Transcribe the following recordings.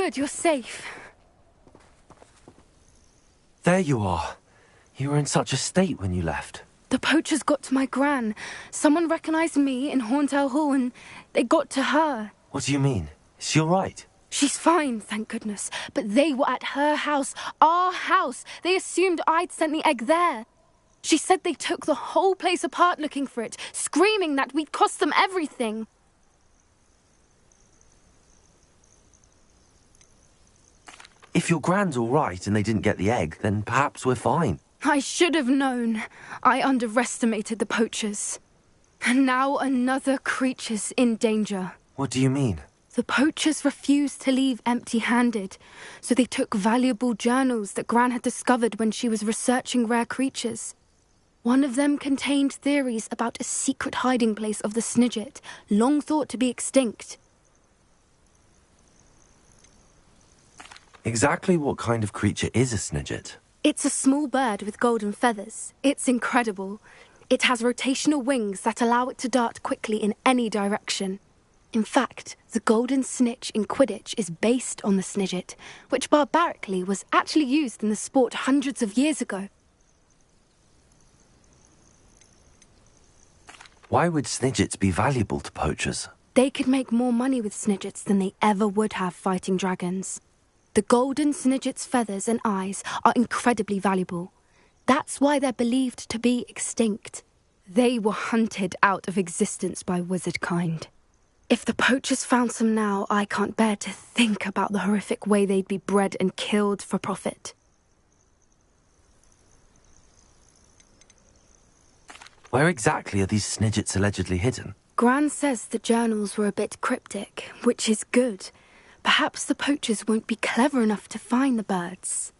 good, you're safe. There you are. You were in such a state when you left. The poachers got to my gran. Someone recognized me in Horntail Hall and they got to her. What do you mean? Is she all right? She's fine, thank goodness. But they were at her house, our house. They assumed I'd sent the egg there. She said they took the whole place apart looking for it, screaming that we'd cost them everything. If your gran's all right and they didn't get the egg, then perhaps we're fine. I should have known. I underestimated the poachers. And now another creature's in danger. What do you mean? The poachers refused to leave empty-handed, so they took valuable journals that Gran had discovered when she was researching rare creatures. One of them contained theories about a secret hiding place of the Snidget, long thought to be extinct. Exactly what kind of creature is a Snidget? It's a small bird with golden feathers. It's incredible. It has rotational wings that allow it to dart quickly in any direction. In fact, the golden snitch in Quidditch is based on the Snidget, which barbarically was actually used in the sport hundreds of years ago. Why would Snidgets be valuable to poachers? They could make more money with Snidgets than they ever would have fighting dragons. The golden Snidget's feathers and eyes are incredibly valuable. That's why they're believed to be extinct. They were hunted out of existence by wizard kind. If the poachers found some now, I can't bear to think about the horrific way they'd be bred and killed for profit. Where exactly are these Snidgets allegedly hidden? Gran says the journals were a bit cryptic, which is good. Perhaps the poachers won't be clever enough to find the birds.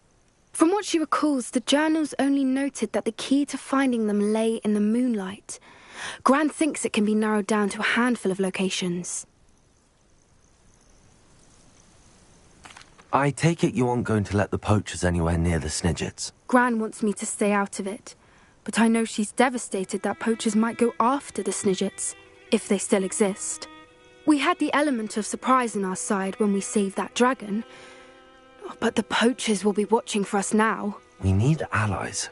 From what she recalls, the journals only noted that the key to finding them lay in the moonlight. Gran thinks it can be narrowed down to a handful of locations. I take it you aren't going to let the poachers anywhere near the Snidgets. Gran wants me to stay out of it, but I know she's devastated that poachers might go after the Snidgets, if they still exist. We had the element of surprise on our side when we saved that dragon, but the poachers will be watching for us now. We need allies.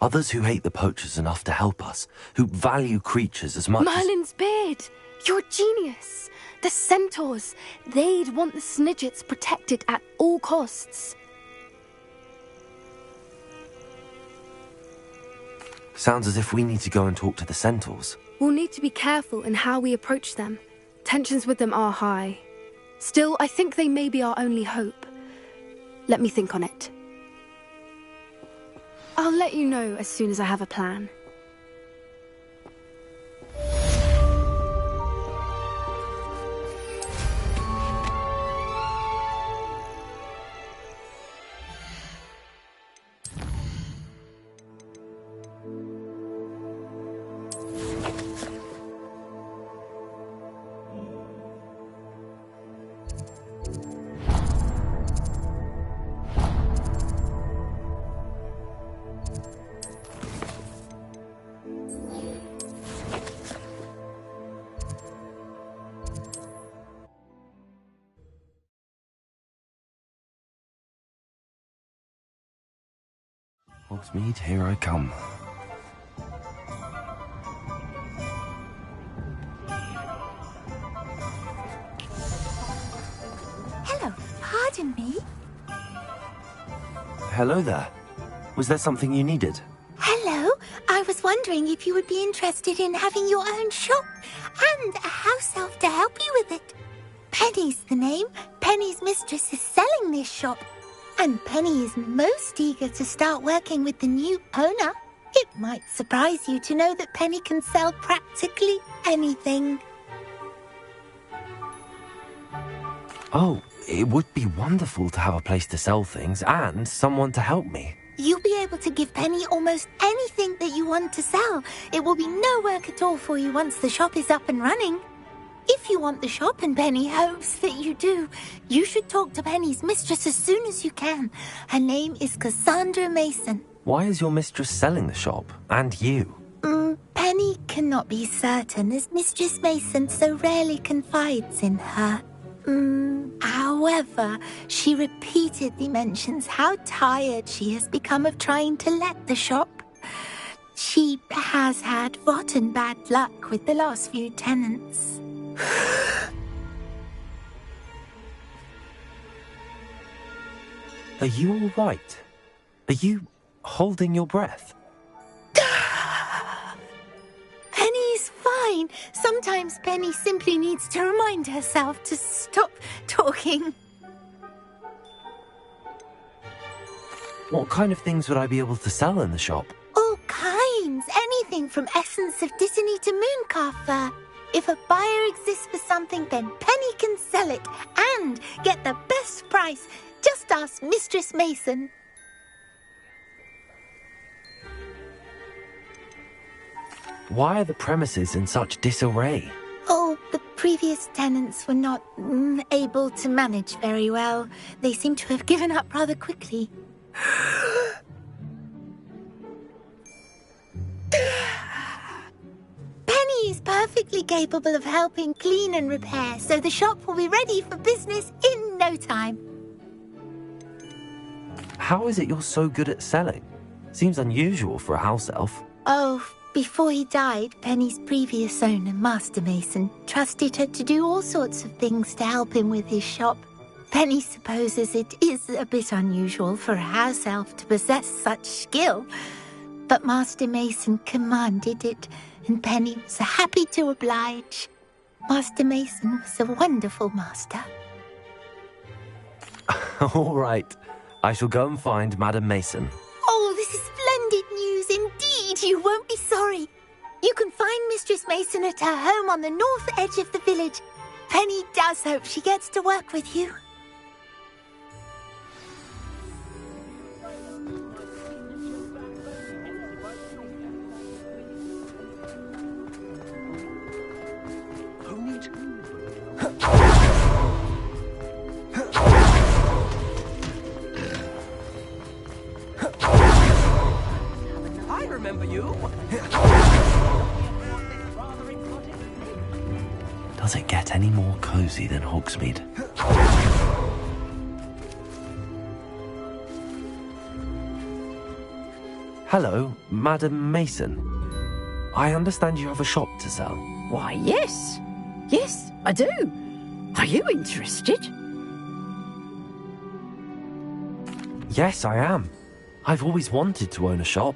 Others who hate the poachers enough to help us, who value creatures as much Merlin's beard! You're a genius! The centaurs! They'd want the Snidgets protected at all costs. Sounds as if we need to go and talk to the centaurs. We'll need to be careful in how we approach them. Tensions with them are high. Still, I think they may be our only hope. Let me think on it. I'll let you know as soon as I have a plan. Hogsmeade, here I come. Hello, pardon me? Hello there. Was there something you needed? Hello, I was wondering if you would be interested in having your own shop and a house elf to help you with it. Penny's the name. Penny's mistress is selling this shop. And Penny is most eager to start working with the new owner. It might surprise you to know that Penny can sell practically anything. Oh, it would be wonderful to have a place to sell things and someone to help me. You'll be able to give Penny almost anything that you want to sell. It will be no work at all for you once the shop is up and running. If you want the shop and Penny hopes that you do, you should talk to Penny's mistress as soon as you can. Her name is Cassandra Mason. Why is your mistress selling the shop? And you? Penny cannot be certain as Mistress Mason so rarely confides in her. However, she repeatedly mentions how tired she has become of trying to let the shop. She has had rotten bad luck with the last few tenants. Are you all right? Are you holding your breath? Penny's fine. Sometimes Penny simply needs to remind herself to stop talking. What kind of things would I be able to sell in the shop? All kinds. Anything from essence of Disney to mooncar fur. If a buyer exists for something, then Penny can sell it and get the best price. Just ask Mistress Mason. Why are the premises in such disarray? Oh, the previous tenants were not able to manage very well. They seem to have given up rather quickly. Penny is perfectly capable of helping clean and repair, so the shop will be ready for business in no time. How is it you're so good at selling? Seems unusual for a house elf. Oh, before he died, Penny's previous owner, Master Mason, trusted her to do all sorts of things to help him with his shop. Penny supposes it is a bit unusual for a house elf to possess such skill, but Master Mason commanded it, and Penny was happy to oblige. Master Mason was a wonderful master. All right. I shall go and find Madam Mason. Oh, this is splendid news indeed. You won't be sorry. You can find Mistress Mason at her home on the north edge of the village. Penny does hope she gets to work with you. I remember you. Does it get any more cozy than Hogsmeade? Hello, Madam Mason. I understand you have a shop to sell. Why, yes. Yes, I do. Are you interested? Yes, I am. I've always wanted to own a shop.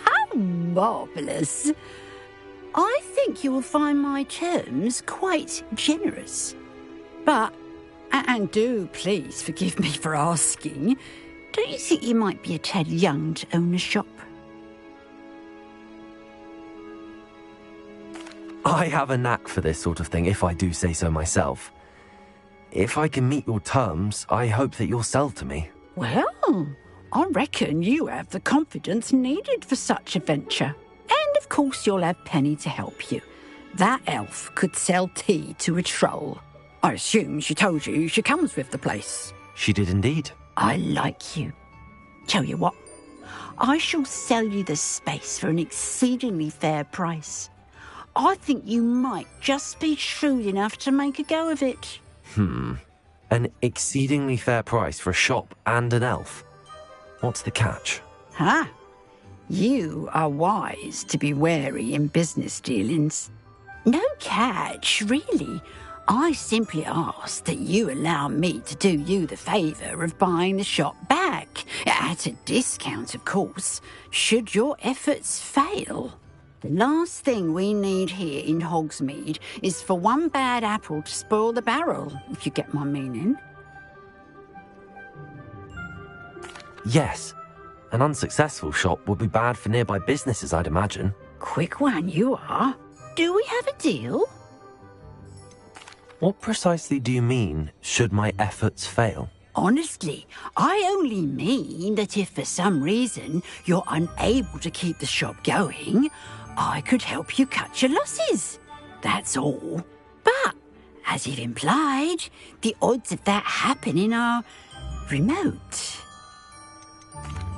How marvellous. I think you will find my terms quite generous. But, and do please forgive me for asking, don't you think you might be a tad young to own a shop? I have a knack for this sort of thing, if I do say so myself. If I can meet your terms, I hope that you'll sell to me. Well, I reckon you have the confidence needed for such a venture. And of course you'll have Penny to help you. That elf could sell tea to a troll. I assume she told you she comes with the place. She did indeed. I like you. Tell you what, I shall sell you the space for an exceedingly fair price. I think you might just be shrewd enough to make a go of it. An exceedingly fair price for a shop and an elf. What's the catch? Ah, you are wise to be wary in business dealings. No catch, really. I simply ask that you allow me to do you the favour of buying the shop back, at a discount, of course, should your efforts fail. The last thing we need here in Hogsmeade is for one bad apple to spoil the barrel, if you get my meaning. Yes. An unsuccessful shop would be bad for nearby businesses, I'd imagine. Quick one you are. Do we have a deal? What precisely do you mean, should my efforts fail? Honestly, I only mean that if for some reason you're unable to keep the shop going, I could help you cut your losses. That's all. But, as you've implied, the odds of that happening are remote.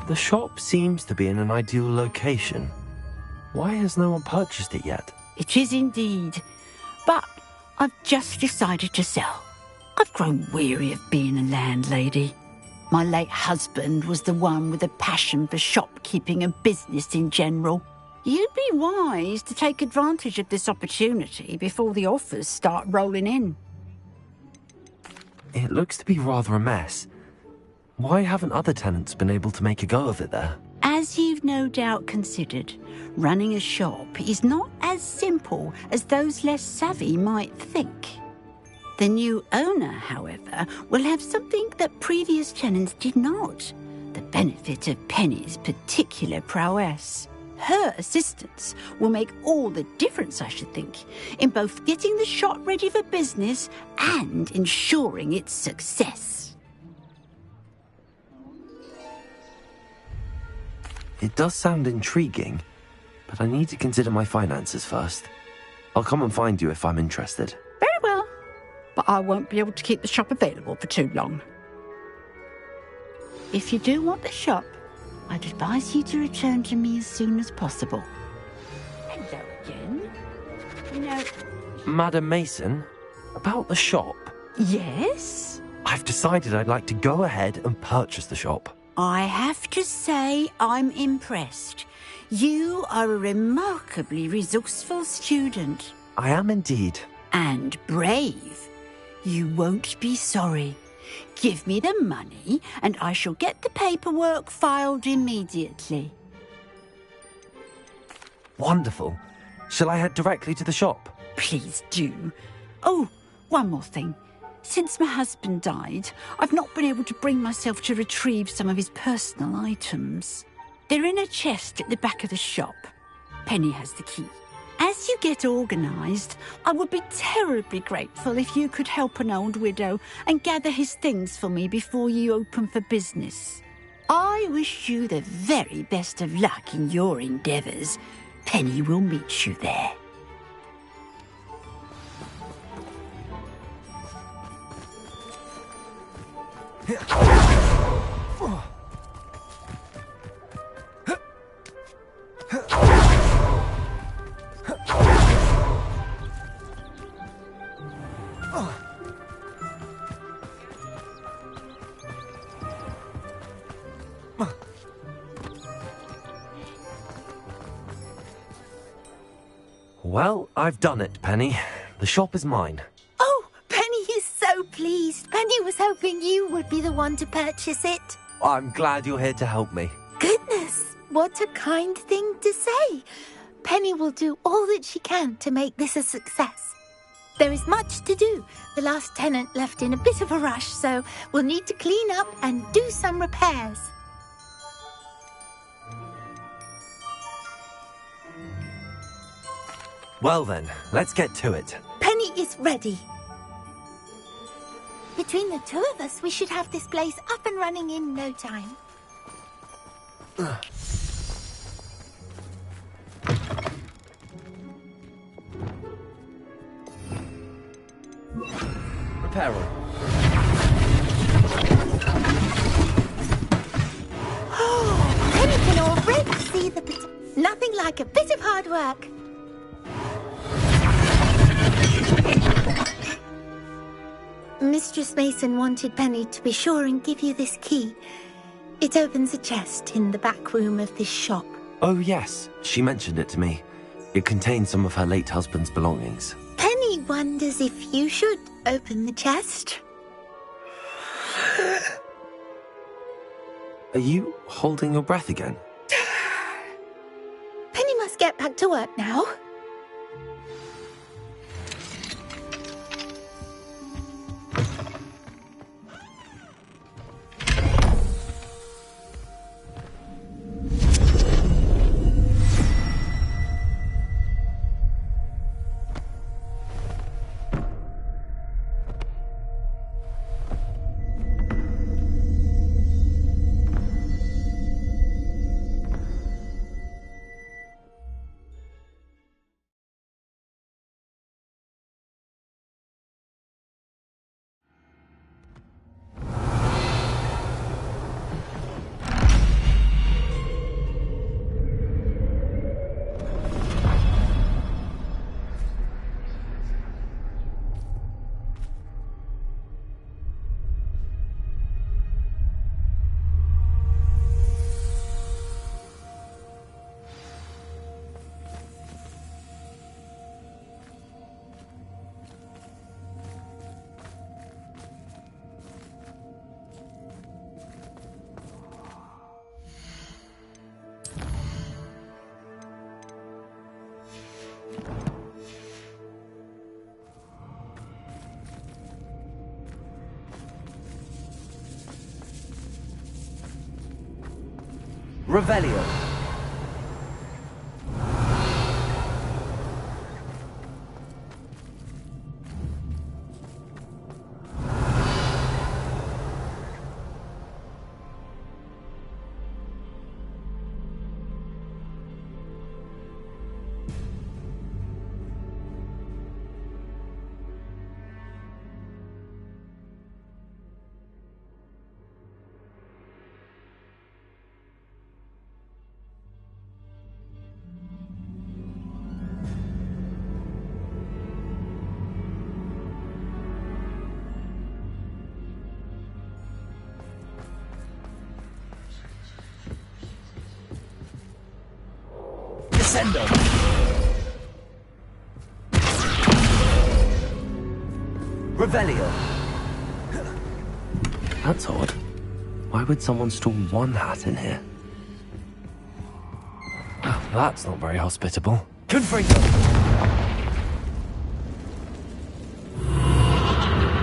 The shop seems to be in an ideal location. Why has no one purchased it yet? It is indeed. But I've just decided to sell. I've grown weary of being a landlady. My late husband was the one with a passion for shopkeeping and business in general. You'd be wise to take advantage of this opportunity before the offers start rolling in. It looks to be rather a mess. Why haven't other tenants been able to make a go of it there? As you've no doubt considered, running a shop is not as simple as those less savvy might think. The new owner, however, will have something that previous tenants did not, the benefit of Penny's particular prowess. Her assistance will make all the difference, I should think, in both getting the shop ready for business and ensuring its success. It does sound intriguing, but I need to consider my finances first. I'll come and find you if I'm interested. Very well, but I won't be able to keep the shop available for too long. If you do want the shop, I'd advise you to return to me as soon as possible. Hello again. You know... Madam Mason, about the shop. Yes? I've decided I'd like to go ahead and purchase the shop. I have to say I'm impressed. You are a remarkably resourceful student. I am indeed. And brave. You won't be sorry. Give me the money, and I shall get the paperwork filed immediately. Wonderful. Shall I head directly to the shop? Please do. Oh, one more thing. Since my husband died, I've not been able to bring myself to retrieve some of his personal items. They're in a chest at the back of the shop. Penny has the key. As you get organised, I would be terribly grateful if you could help an old widow and gather his things for me before you open for business. I wish you the very best of luck in your endeavours. Penny will meet you there. Well, I've done it, Penny. The shop is mine. Oh, Penny is so pleased. Penny was hoping you would be the one to purchase it. I'm glad you're here to help me. Goodness, what a kind thing to say. Penny will do all that she can to make this a success. There is much to do. The last tenant left in a bit of a rush, so we'll need to clean up and do some repairs. Well then, let's get to it. Penny is ready. Between the two of us, we should have this place up and running in no time. Repair room. Oh, Penny can already see the nothing like a bit of hard work. Mistress Mason wanted Penny to be sure and give you this key. It opens a chest in the back room of this shop. Oh yes, she mentioned it to me. It contains some of her late husband's belongings. Penny wonders if you should open the chest. Are you holding your breath again? Penny must get back to work now. Revelio. Descendo. Revelio. That's odd. Why would someone store one hat in here? Well, that's not very hospitable. Confringo.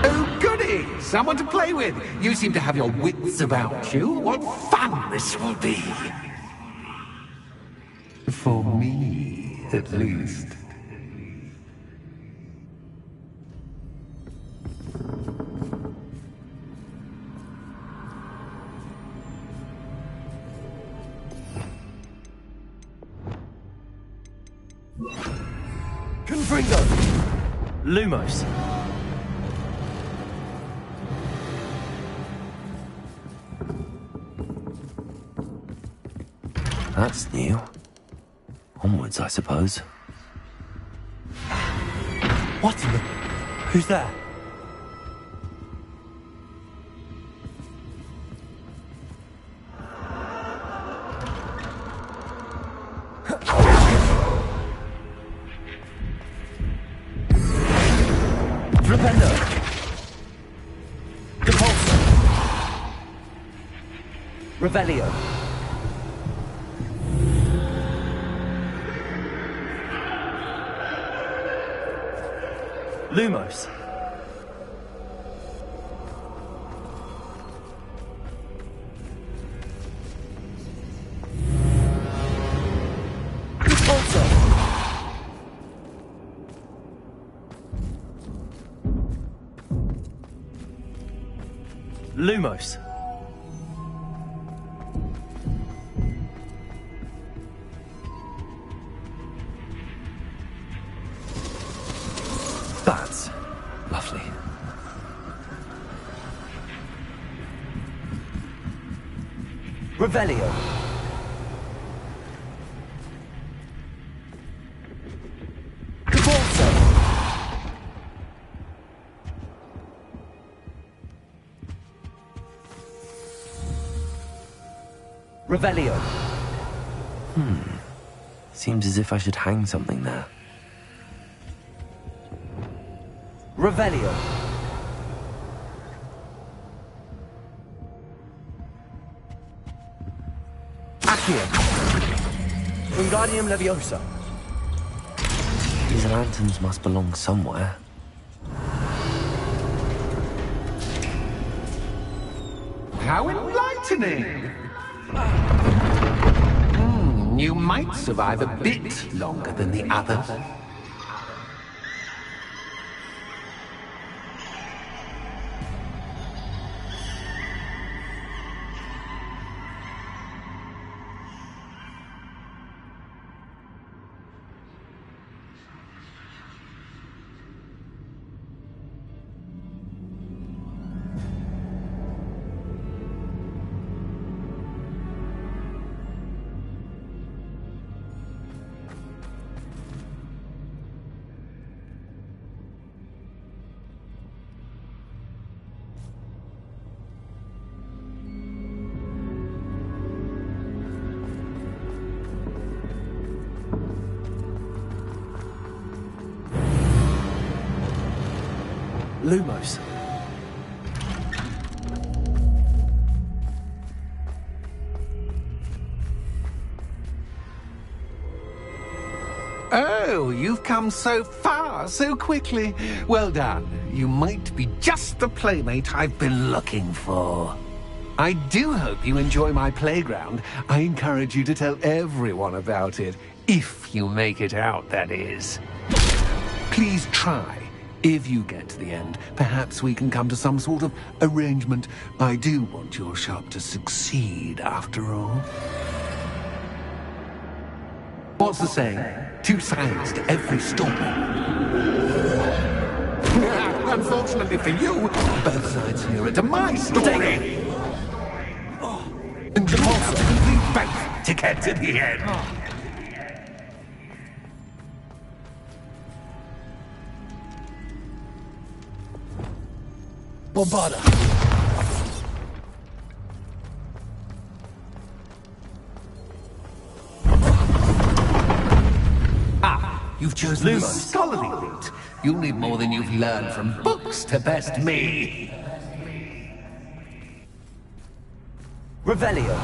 Oh, goody! Someone to play with. You seem to have your wits about you. What fun this will be. For me, at least. Confringo. Lumos. That's new. Onwards, I suppose. What in the... Who's there? Flipendo. Depulso. Revelio. Lumos. Depulso. Lumos. That's lovely. Revelio. Depulso. Revelio. Seems as if I should hang something there. Revelio. Accio. Wingardium Leviosa. These lanterns must belong somewhere. How enlightening! You might survive a bit longer than the others. Lumos. Oh, you've come so far, so quickly. Well done. You might be just the playmate I've been looking for. I do hope you enjoy my playground. I encourage you to tell everyone about it. If you make it out, that is. Please try. If you get to the end, perhaps we can come to some sort of arrangement. I do want your shop to succeed, after all. What's the saying? Two sides to every story. Unfortunately for you, both sides hear it to my story. And you also need both to get to the end. Bombarda. You've chosen the scholarly route. You'll need more than you've learned from books to best me. Revelio.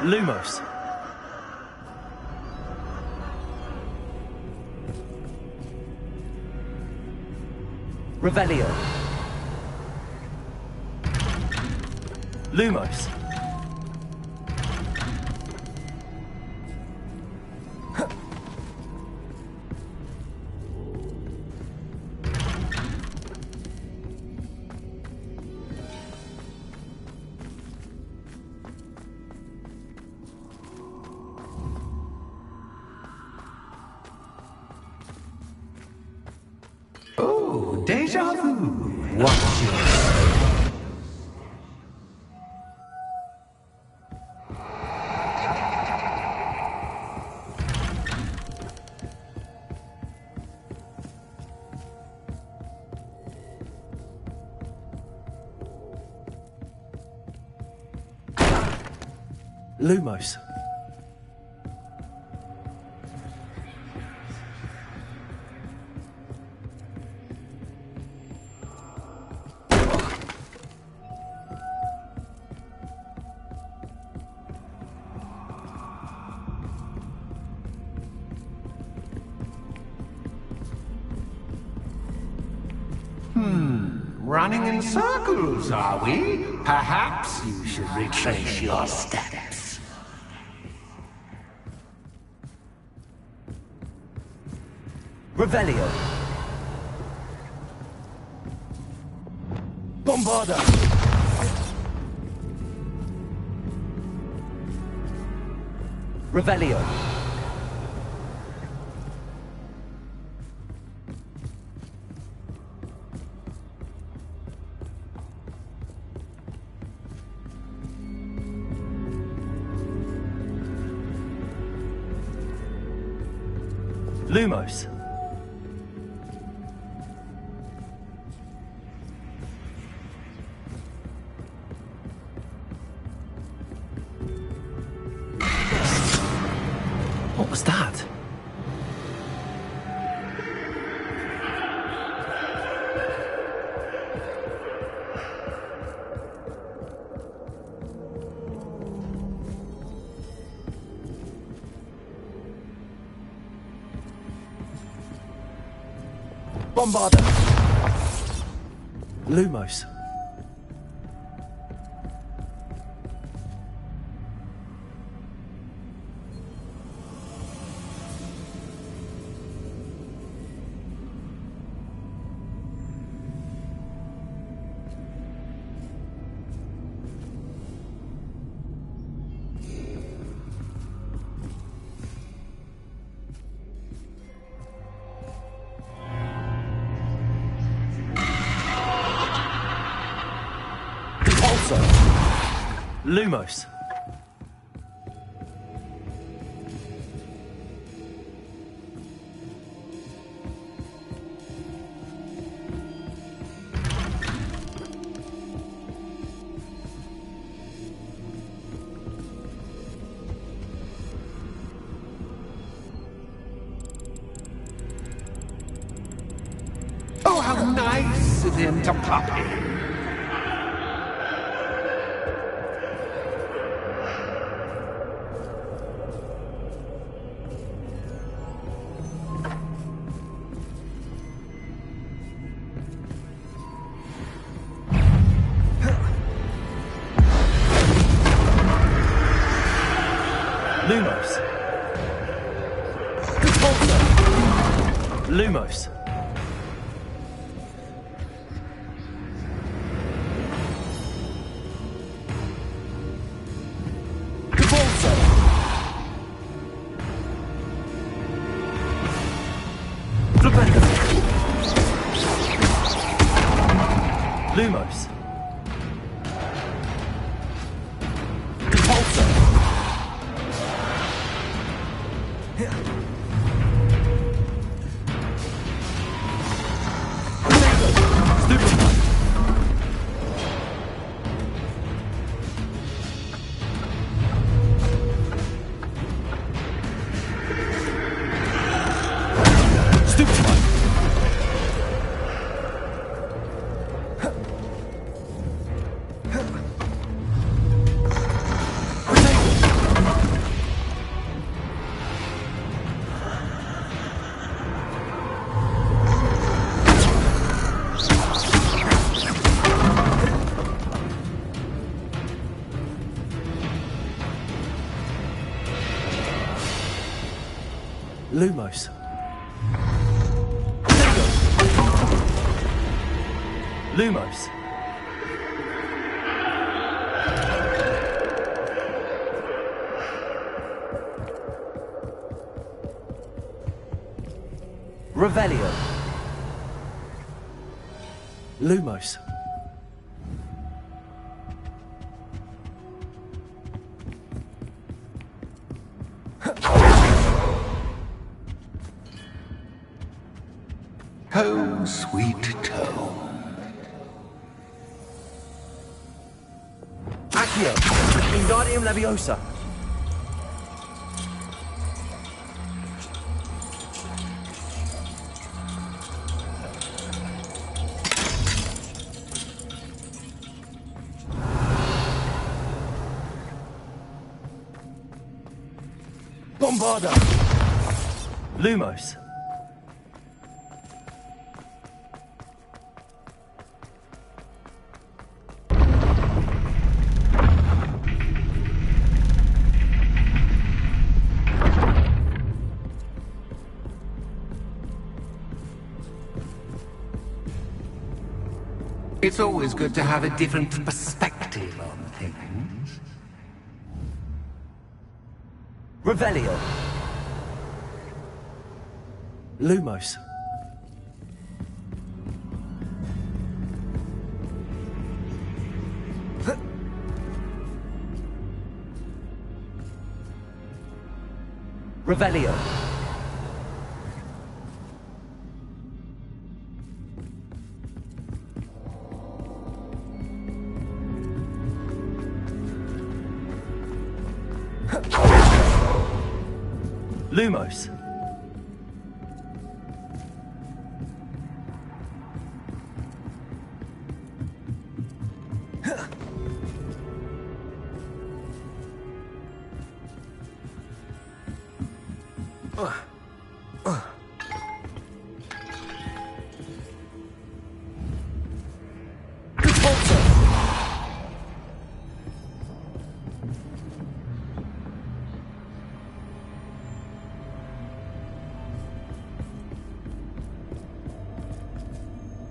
Lumos. Revelio. Lumos. Oh, deja vu. Watch it. Lumos. Running in circles, are we? Perhaps you should retrace your steps. Revelio. Bombarda. Revelio. Lumos. What was that? Bombarda. Lumos. Lumos. into puppy. Lumos. Lumos. Lumos. Repulsor. Stupefy. Stupefy. Lumos. Lumos. Revelio. Lumos. Home, sweet home. Accio. Wingardium Leviosa. Bombarda. Lumos. It's always good to have a different perspective on things. Revelio. Lumos. Revelio. Lumos.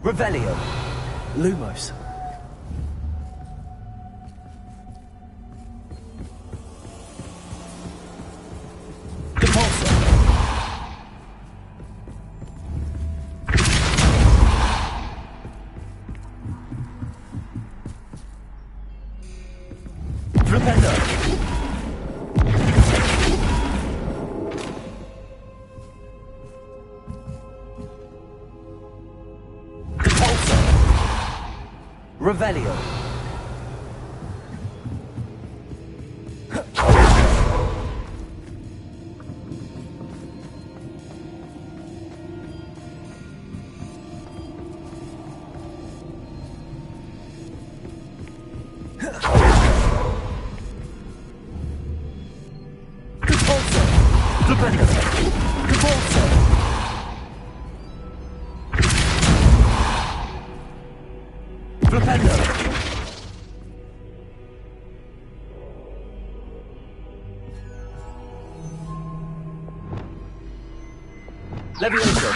Revelio. Lumos. Repulsor. Flipendo. Revelio. Flipendo. Cavolto. Flipendo. Levioso.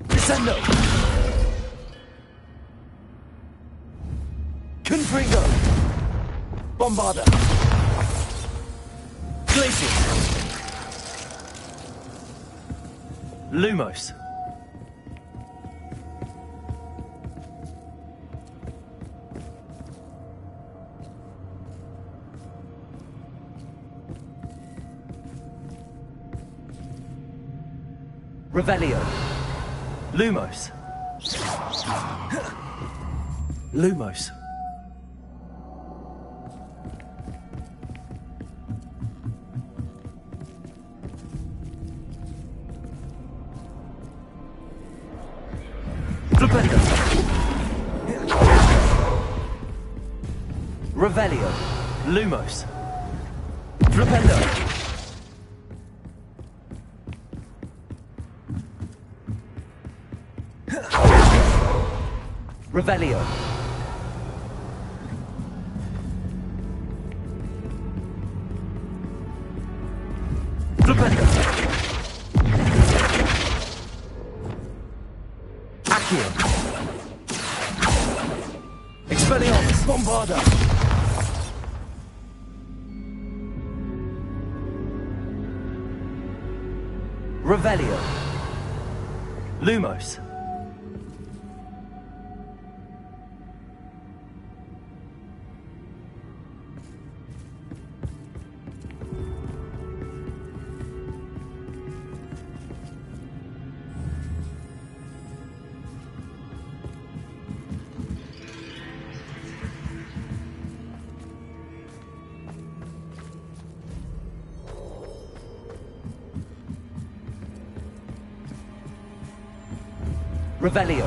Descendo. Confringo. Bombarda. Glacius. Lumos. Revelio. Lumos. Lumos. Flipendo. Revelio. Lumos. Flipendo. Revelio. Flipendo. Accio. Expelliarmus. Bombarda. Revelio. Lumos. Revelio.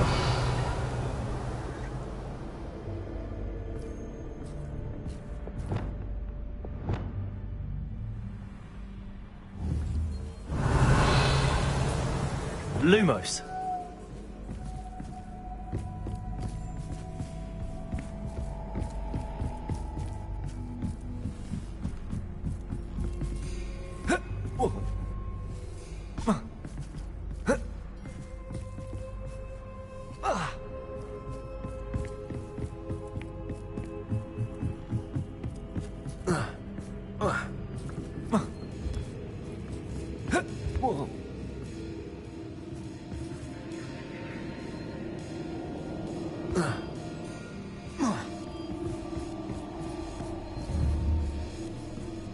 Lumos.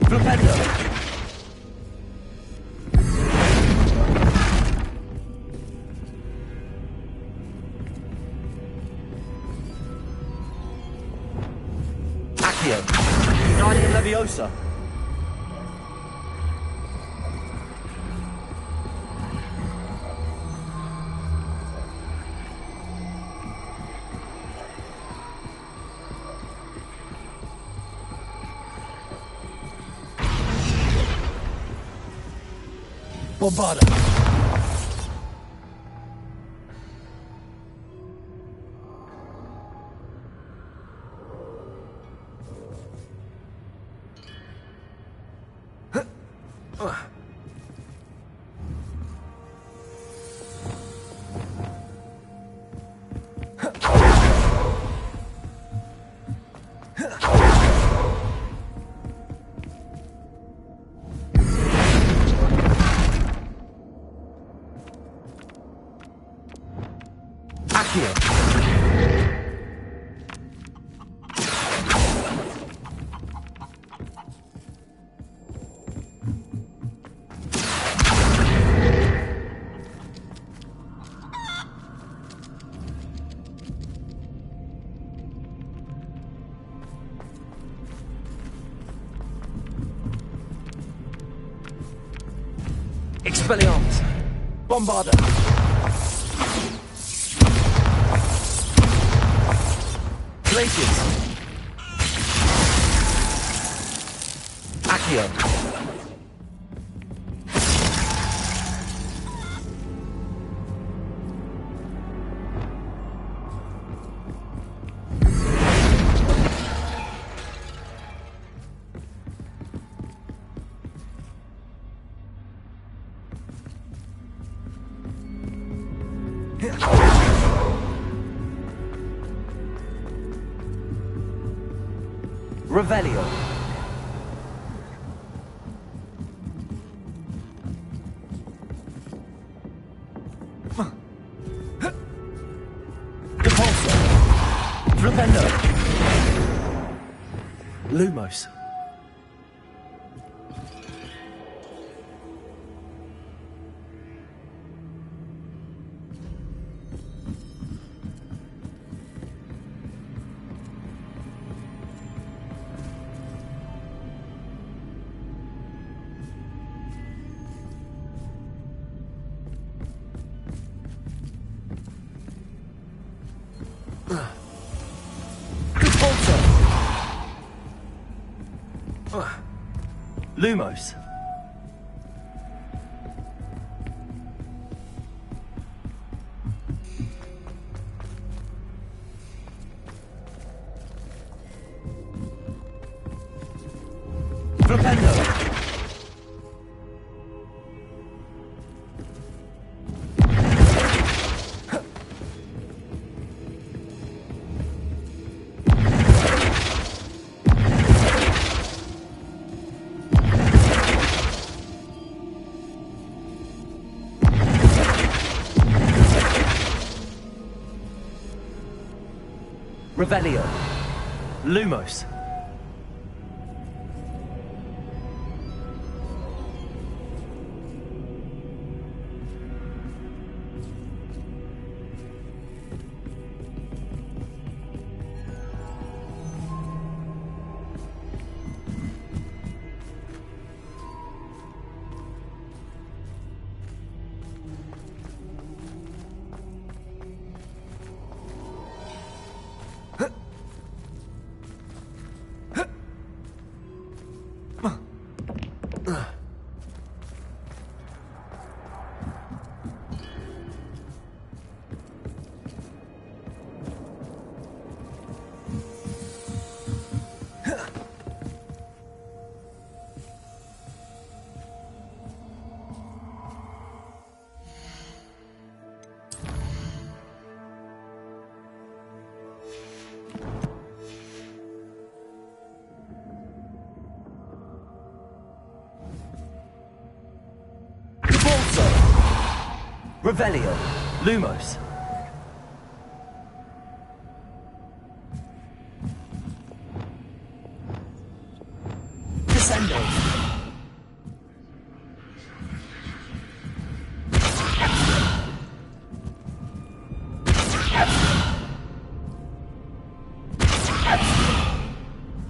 Flipendo. Accio. Guardian Leviosa. Bombarda. Expelliarmus! Bombarda! Glacius! Accio! Revelio. Depulso. Flipendo. Lumos. Lumos. Flipendo. Revelio. Lumos. Revelio. Lumos. Descendo.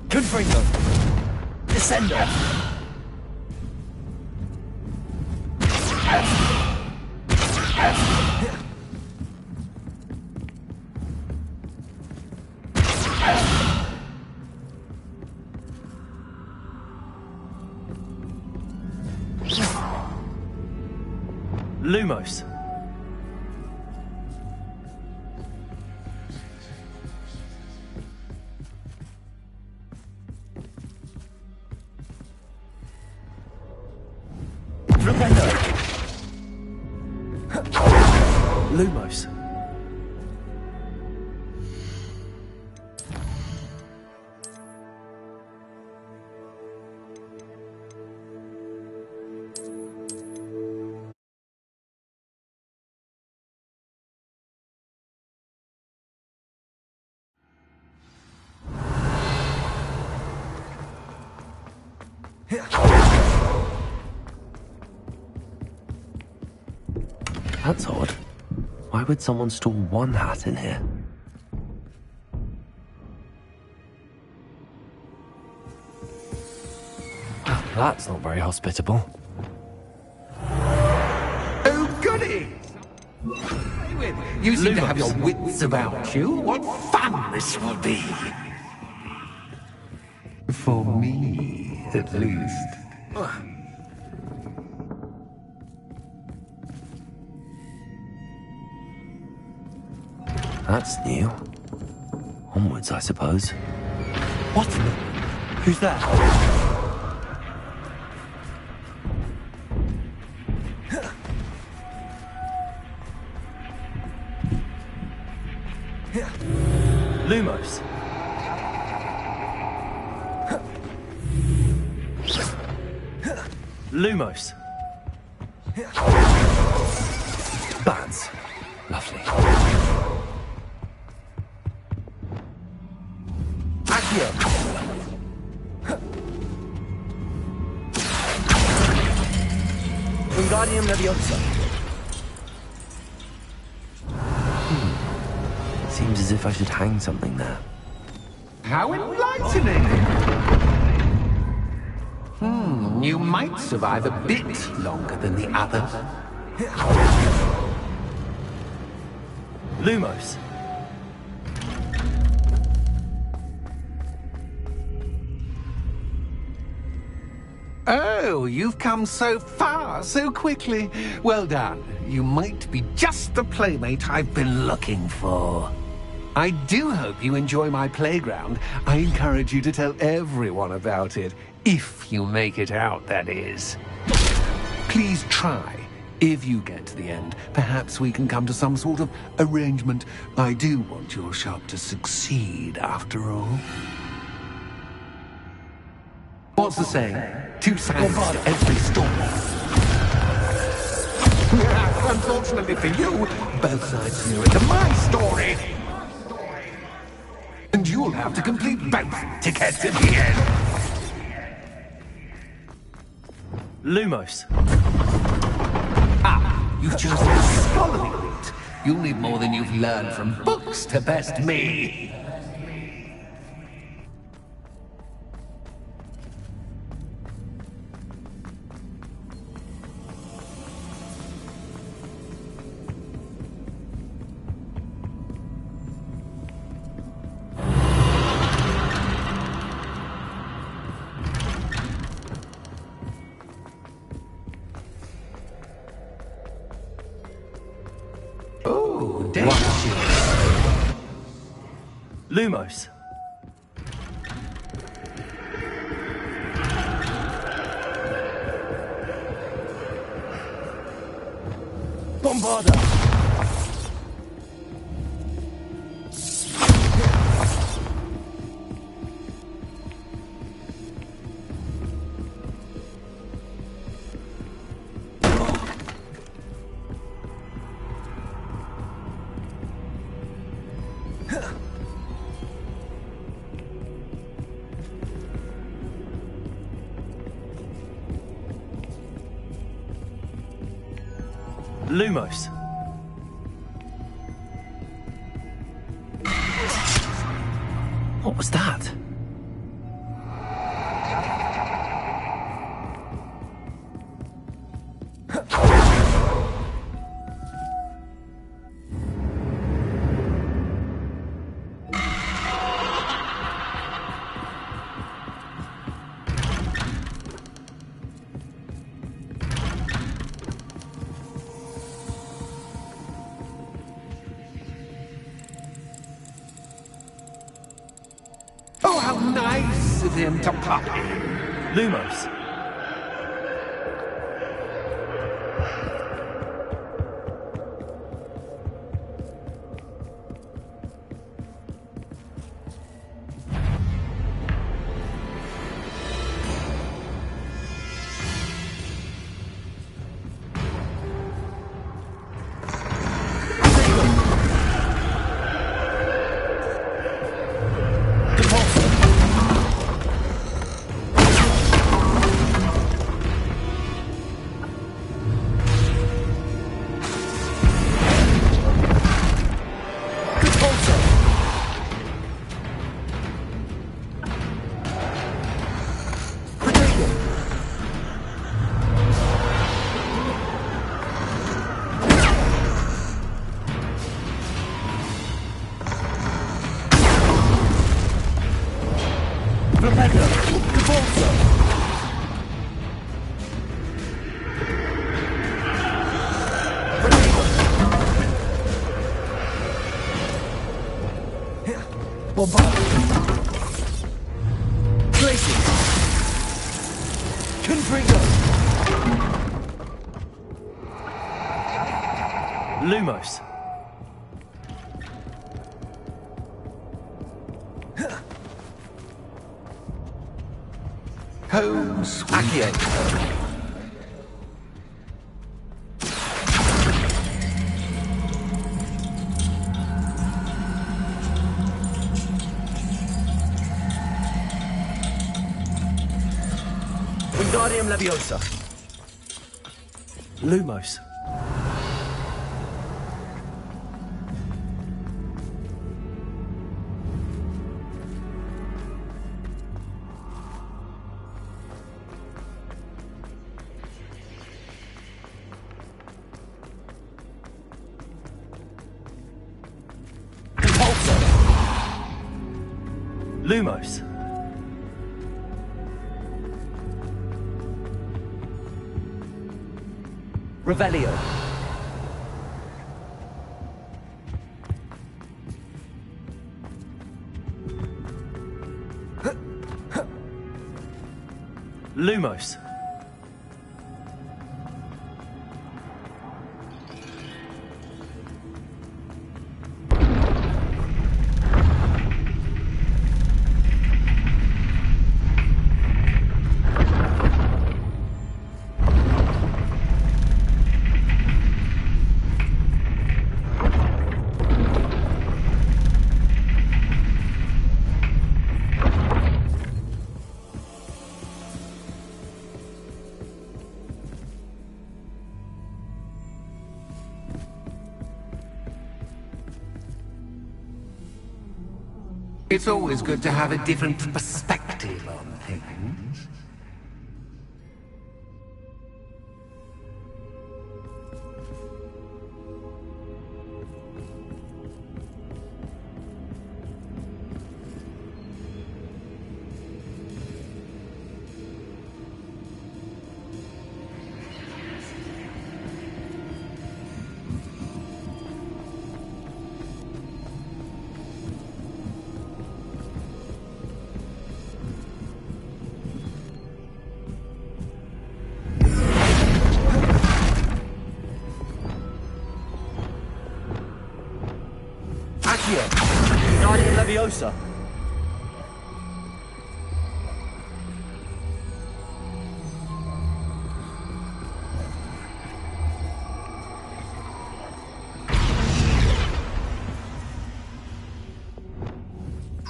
Confringo. Descendo. Lumos. Flipendo. Lumos. That's odd. Why would someone store one hat in here? That's not very hospitable. You seem to have your wits about you. What fun this will be. For me, at least. That's new. Onwards, I suppose. What? Who's that? Lumos. Lumos. Bats. Lovely. Accio. Wingardium Leviosa. Seems as if I should hang something there. How enlightening! You might survive a bit longer than the others. Lumos. Oh, you've come so far, so quickly. Well done. You might be just the playmate I've been looking for. I do hope you enjoy my playground. I encourage you to tell everyone about it. If you make it out, that is. Please try. If you get to the end, perhaps we can come to some sort of arrangement. I do want your shop to succeed, after all. What's the saying? Two sides to every story. Unfortunately for you, both sides knew into my story. And you'll have to complete both to get to the end. Lumos. You've chosen the scholarly route. You'll need more than you've learned from books to best me. Lumos. Bombarda. Lumos. What was that? Oh, how nice of him to pop in. Lumos. Bombard. Places. Confringo. Lumos. Home sweet home. Wingardium Leviosa. Lumos. Lumos. Revelio. Lumos. It's always good to have a different perspective on things. Wingardium Leviosa.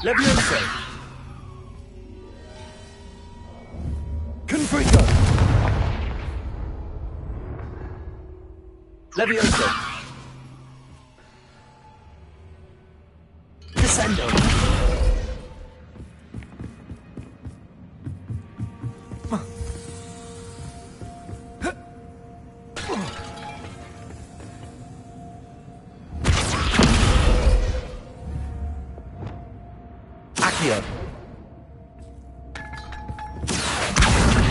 Leviosa. Confringo. Leviosa. Descendo. Accio.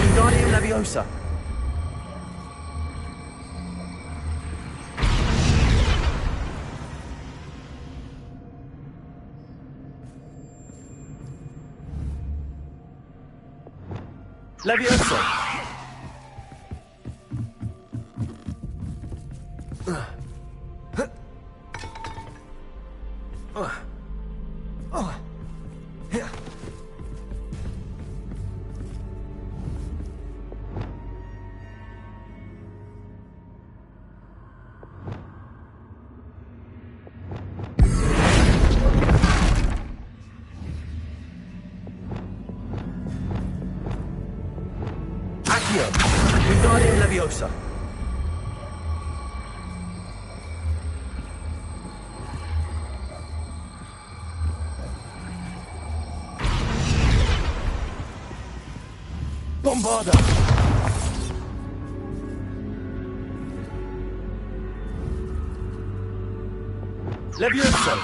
Wingardium Leviosa. Leviosa. Wingardium Leviosa. Bombarda. Leviosa.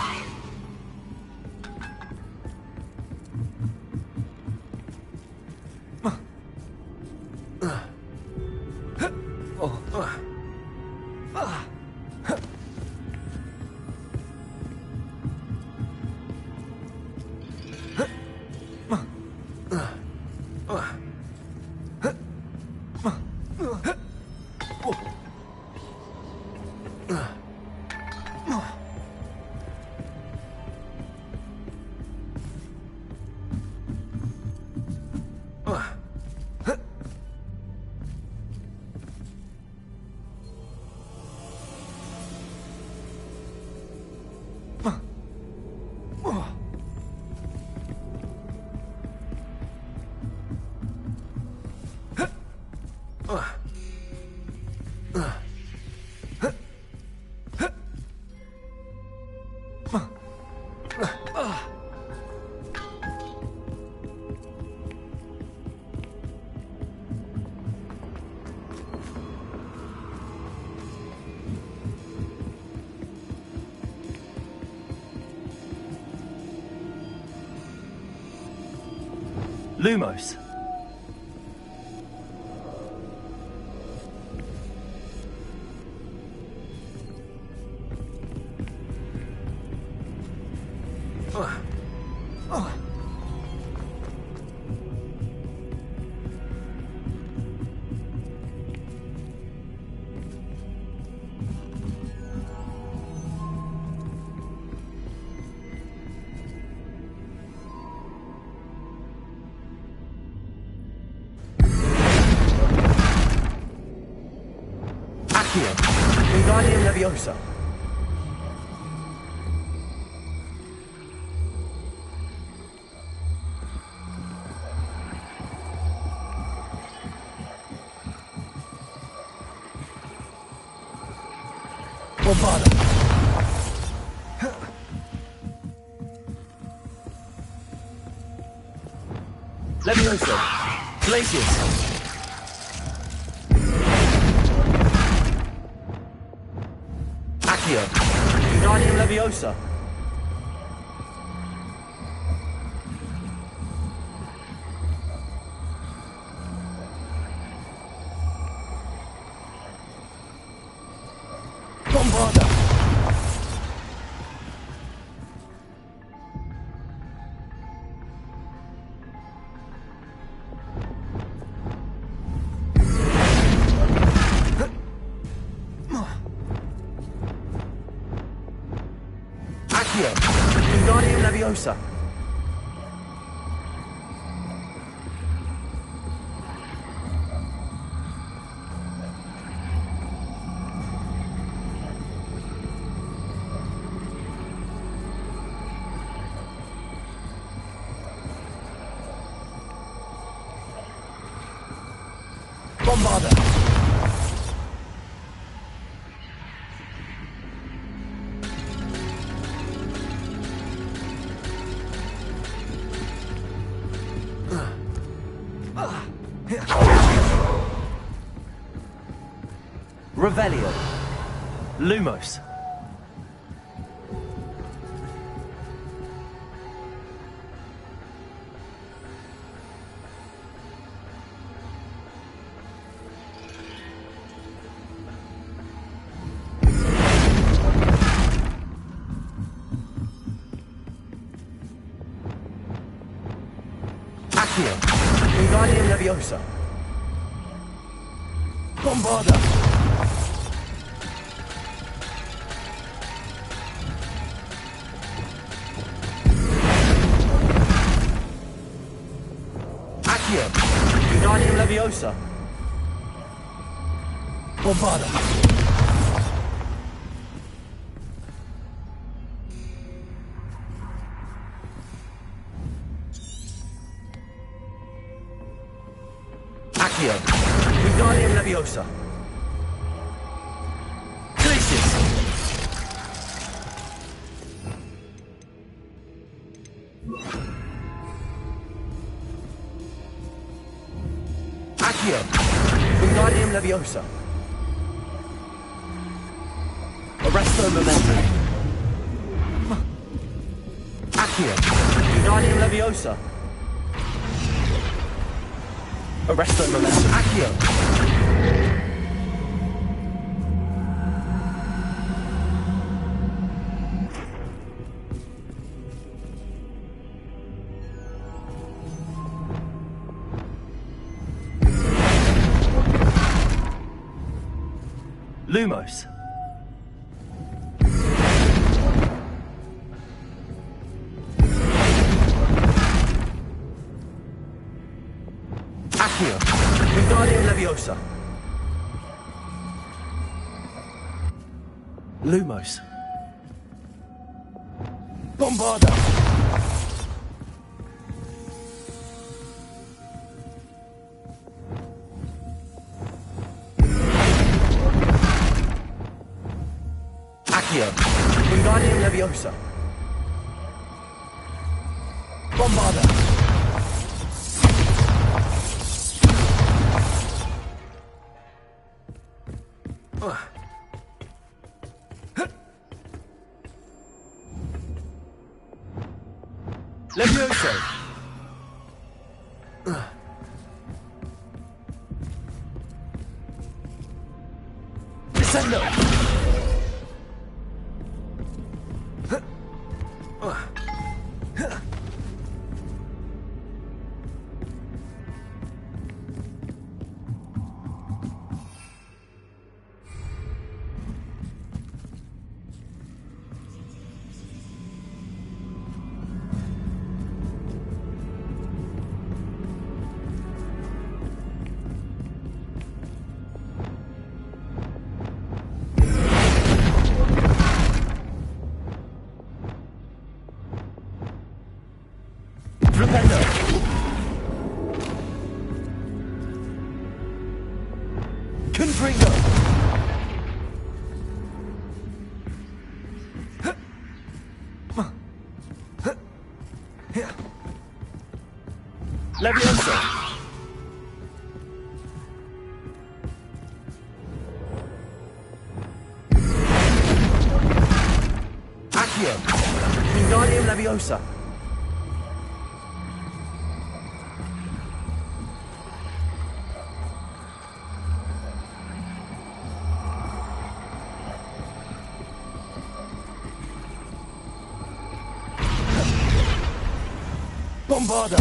Lumos. Wingardium Leviosa. Bombarda. Leviosa. Glacius. Wingardium Leviosa. Bombarda. Wingardium Leviosa. Bombarda. Revelio. Lumos. Accio. Wingardium Leviosa. Bombarda. Wingardium Leviosa. Bombarda. Accio. Wingardium Leviosa. Glacius. Accio. Wingardium Leviosa. Arresto Momentum. Accio. Wingardium Leviosa. Arresto momentum. Accio. Lumos. Accio. Wingardium Leviosa. Lumos. Bombarda. Accio. Wingardium Leviosa. Bombarda. Levioso. Descendo. Flipendo. Confringo. Levioso. Accio. Wingardium Leviosa. Bombarda.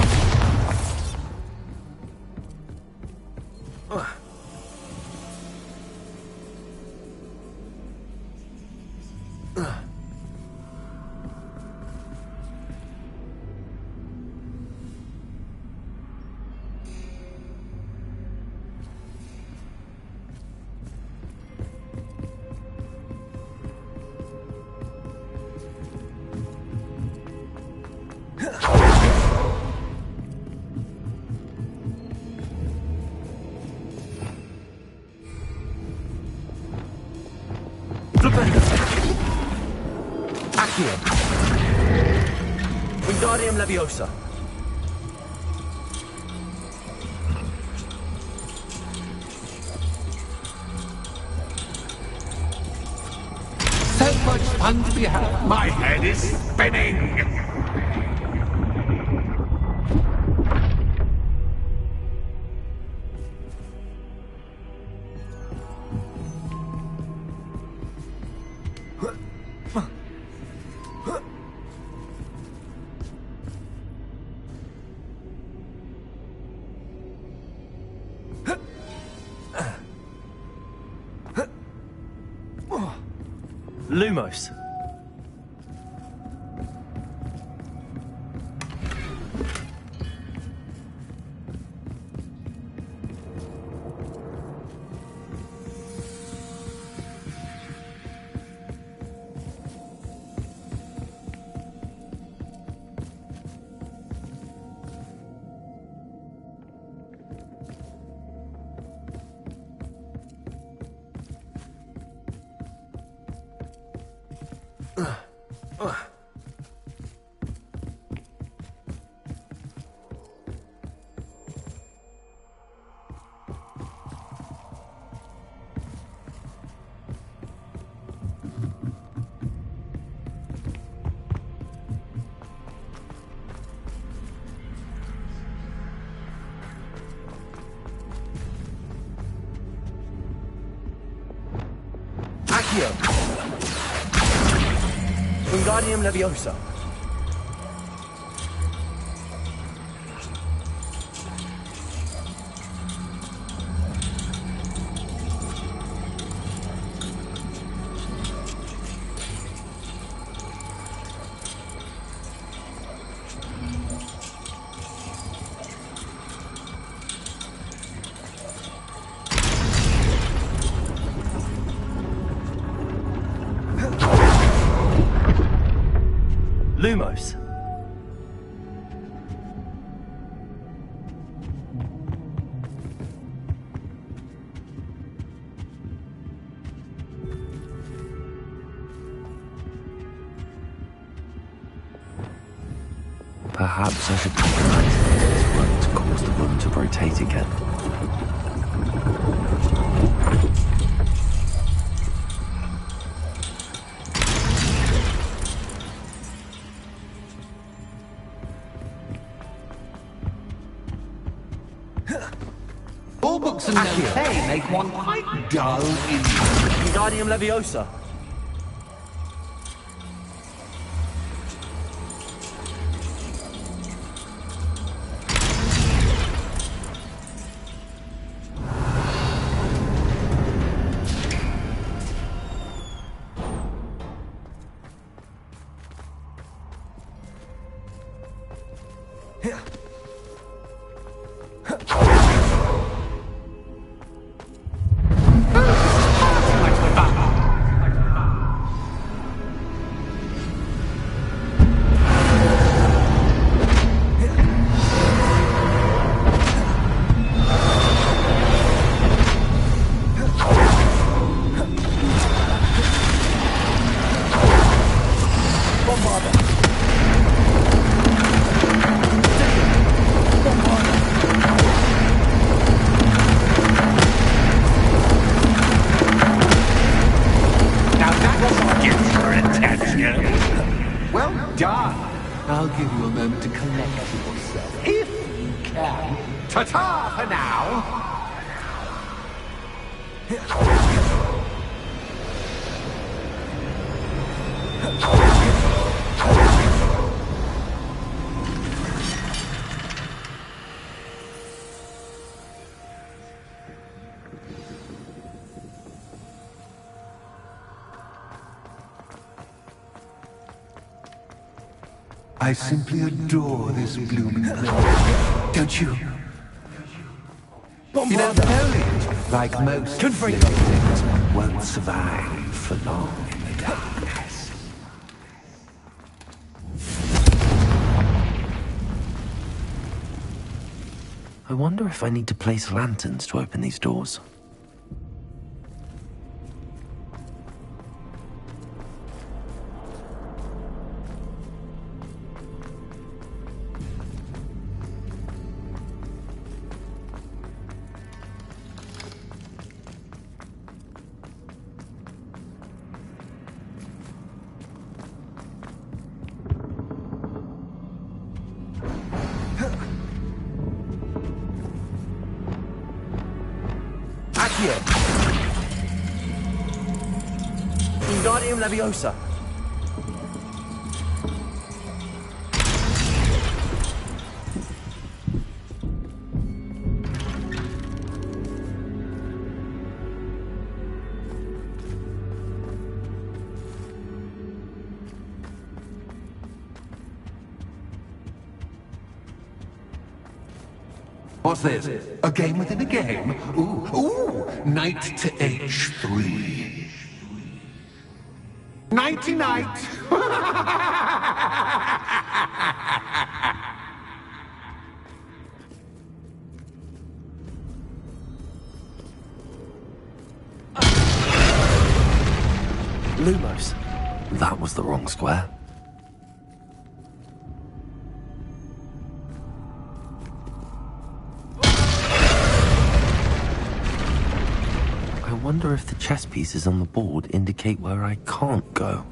Accio. Wingardium Leviosa. So much fun to be had. My head is spinning. Lumos. Accio. Wingardium Leviosa. Lumos. Perhaps I should recognize this work to cause the room to rotate again. All books and no play make one quite dull indeed. Wingardium Leviosa. Well done. I'll give you a moment to collect yourself, if you can. Ta-ta for now. I simply adore this blooming place. Don't you? You know, foliage, like most living things, won't survive for long in the darkness. I wonder if I need to place lanterns to open these doors. Accio. Wingardium Leviosa. What's this? A game within a game? Ooh, knight to H3. Nighty night. Lumos. That was the wrong square. I wonder if the chess pieces on the board indicate where I can't go.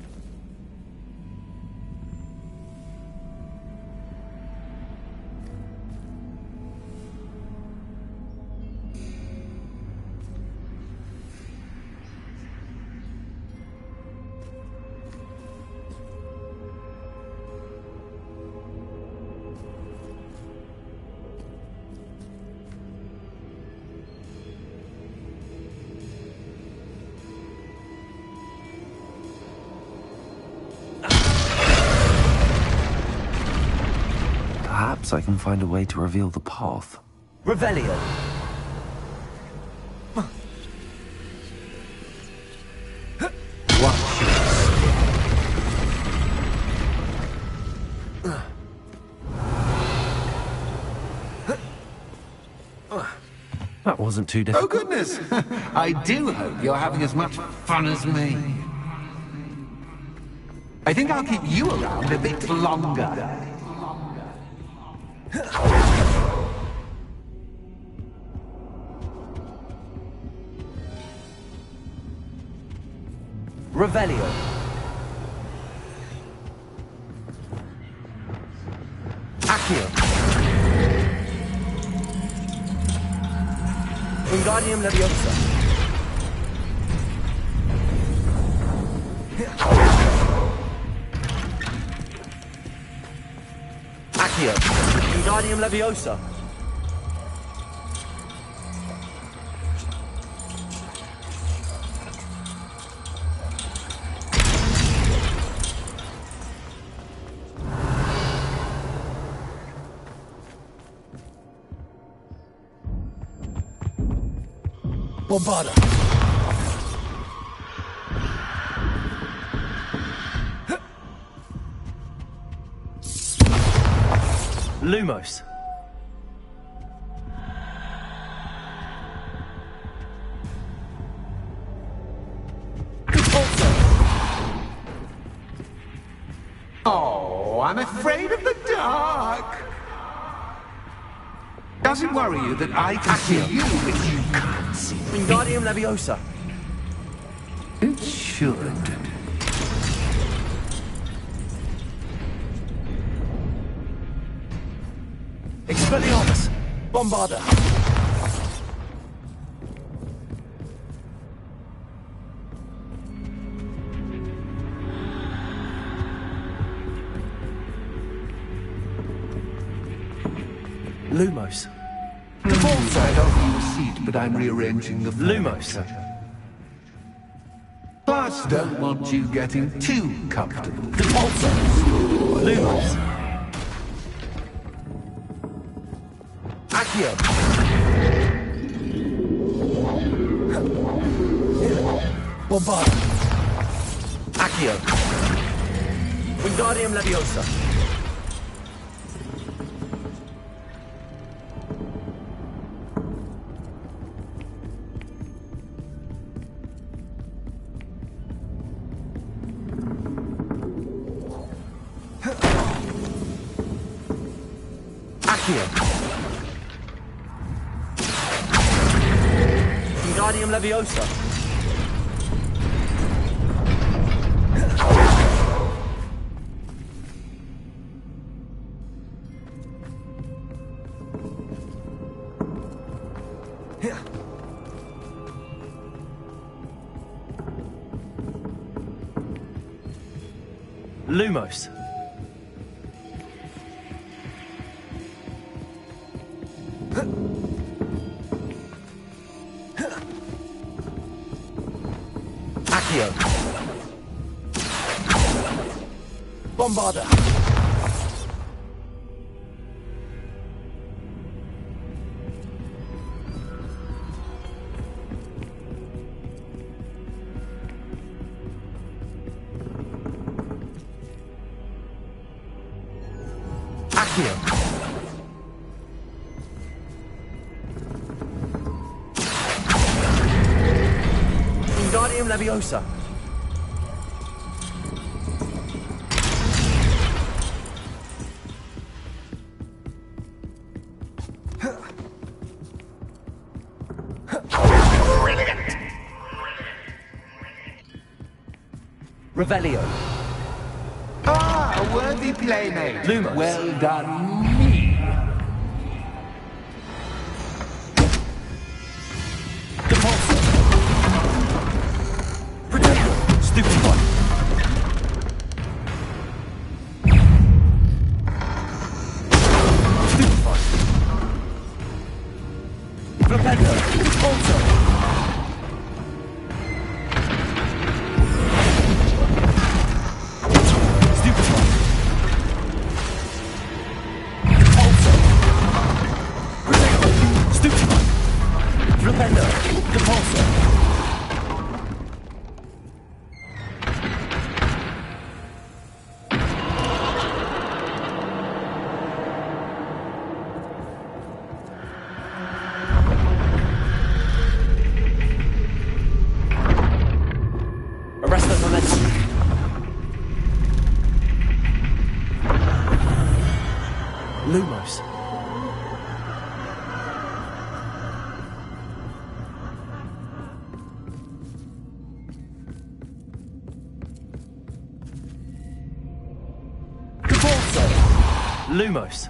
Perhaps I can find a way to reveal the path. Revelio. Watch your That wasn't too Oh, difficult. goodness! I do hope you're having as much fun as me. I think I'll keep you around a bit longer. Revelio. Accio. Wingardium Leviosa. Accio. Wingardium Leviosa. Bombarda. Lumos. Oh, I'm afraid of the dark. Does it worry you that I can see you, but you can't see me? Wingardium Leviosa. It should. Expelliarmus. Bombarda. Lumos. I'd offer you a seat, but I'm rearranging the Lumos. Plus, don't want you getting too comfortable. Lumos. Accio. Bombarda. Accio. Wingardium Leviosa. Accio. Wingardium Leviosa. Lumos. Accio. Bombarda. Accio. Wingardium Leviosa. Revelio. Ah, a worthy playmate. Lumos. Well done, me. Depulso. Protego. Stupefy. Stupefy. Flipendo. Depulso. Stupefy. Depulso. Propender. Depulsor. Arrest the momentum. Lumos. Lumos.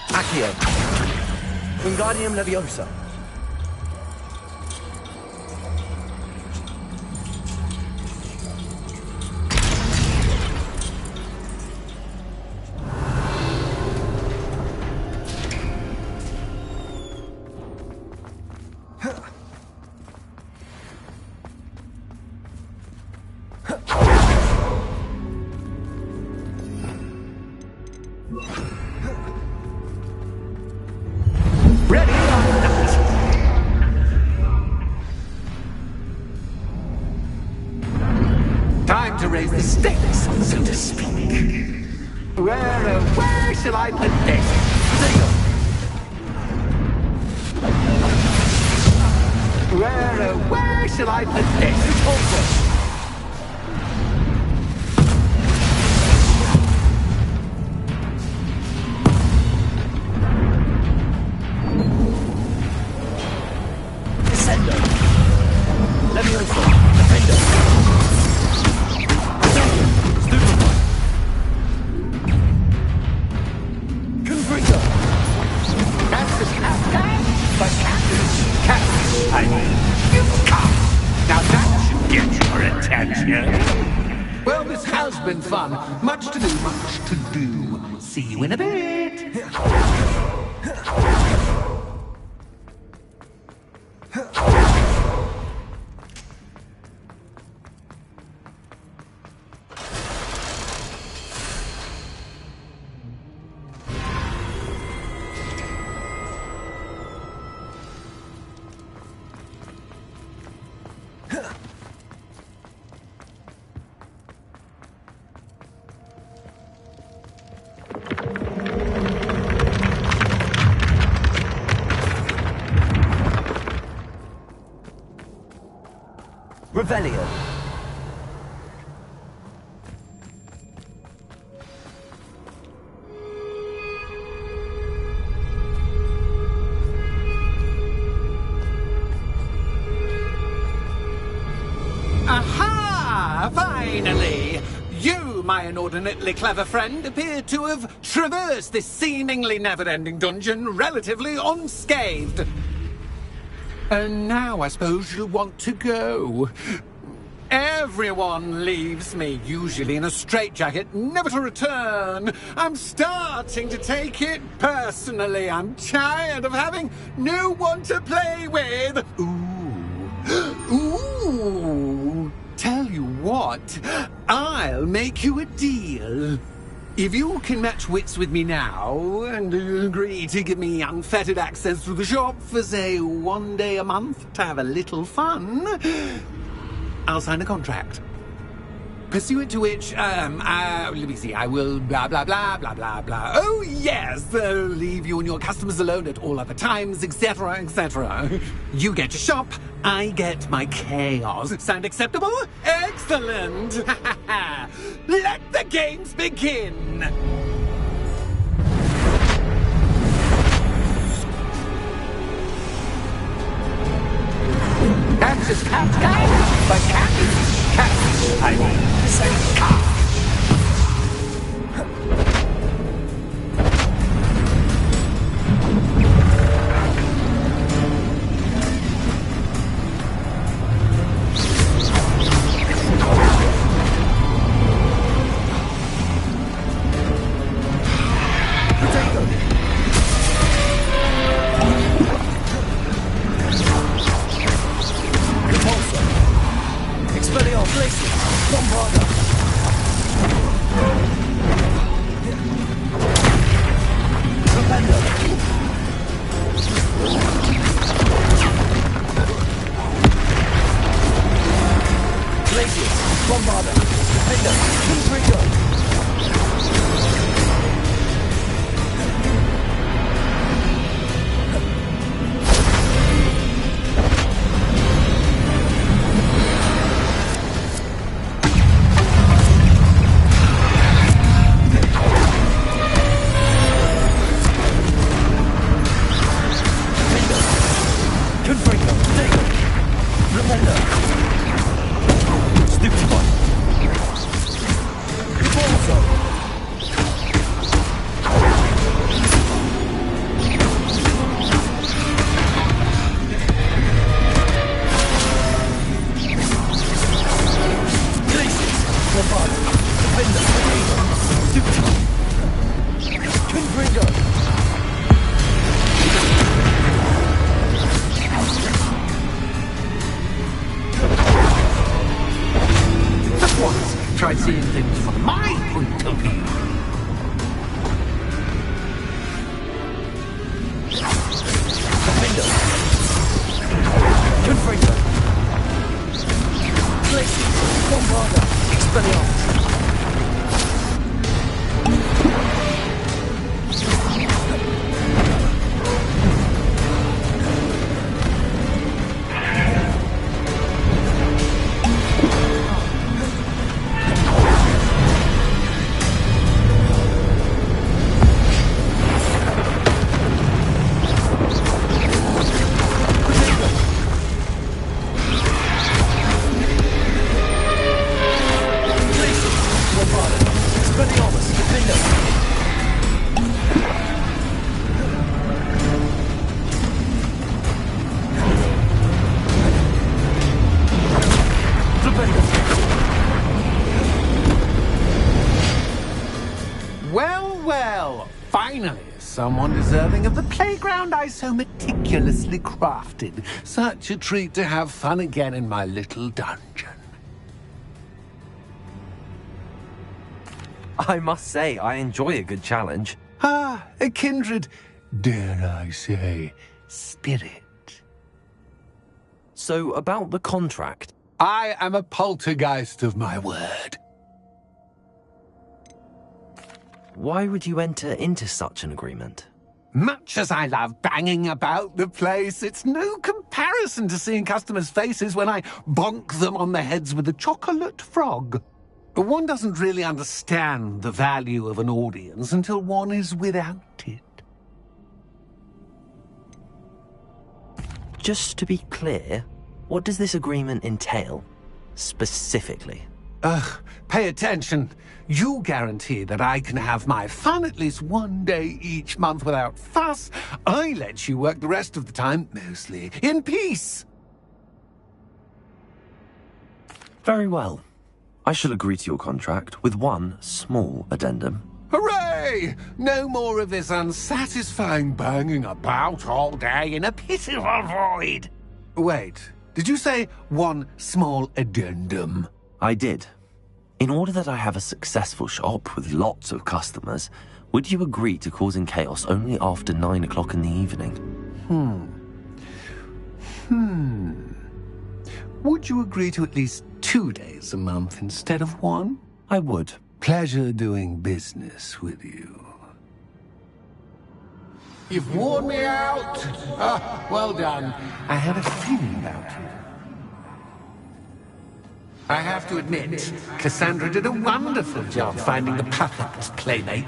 Accio. Wingardium Leviosa. Time to raise the stakes, so to speak. Where shall I put this? Where shall I put this? Descendo. Leviosa. Defender. Stupefy. Confringo. That's the cat. I mean, you come. Now that should get your attention. Well, this has been fun. Much to do, much to do. See you in a bit. Revelio. Aha! Finally! You, my inordinately clever friend, appear to have traversed this seemingly never-ending dungeon relatively unscathed. And now I suppose you'll want to go. Everyone leaves me, usually in a straitjacket, never to return. I'm starting to take it personally. I'm tired of having no one to play with. Ooh. Tell you what, I'll make you a deal. If you can match wits with me now and agree to give me unfettered access to the shop for, say, 1 day a month to have a little fun, I'll sign a contract. Pursuant to which, let me see, I will blah, blah, blah, blah, blah, blah. Oh, yes, leave you and your customers alone at all other times, etc., etc. You get your shop, I get my chaos. Sound acceptable? Excellent! Let the games begin! That's just cat, but cat. I mean, say cat. Bombarder! Defender! Confringo! Try seeing things from my point of view. Defender! Confringo! Glacius! Bombarder! Expelliarmus! Well, finally, someone deserving of the playground I so meticulously crafted. Such a treat to have fun again in my little dungeon. I must say, I enjoy a good challenge. Ah, a kindred, dare I say, spirit. So, about the contract. I am a poltergeist of my word. Why would you enter into such an agreement? Much as I love banging about the place, it's no comparison to seeing customers' faces when I bonk them on the heads with a chocolate frog. One doesn't really understand the value of an audience until one is without it. Just to be clear, what does this agreement entail, specifically? Pay attention. You guarantee that I can have my fun at least one day each month without fuss. I let you work the rest of the time, mostly in peace. Very well. I shall agree to your contract with one small addendum. Hooray! No more of this unsatisfying banging about all day in a pitiful void. Wait, did you say one small addendum? I did. In order that I have a successful shop with lots of customers, would you agree to causing chaos only after 9 o'clock in the evening? Would you agree to at least 2 days a month instead of one? I would. Pleasure doing business with you. You've worn me out. Ah, well done. I had a feeling about you. I have to admit, Cassandra did a wonderful job finding the perfect playmate.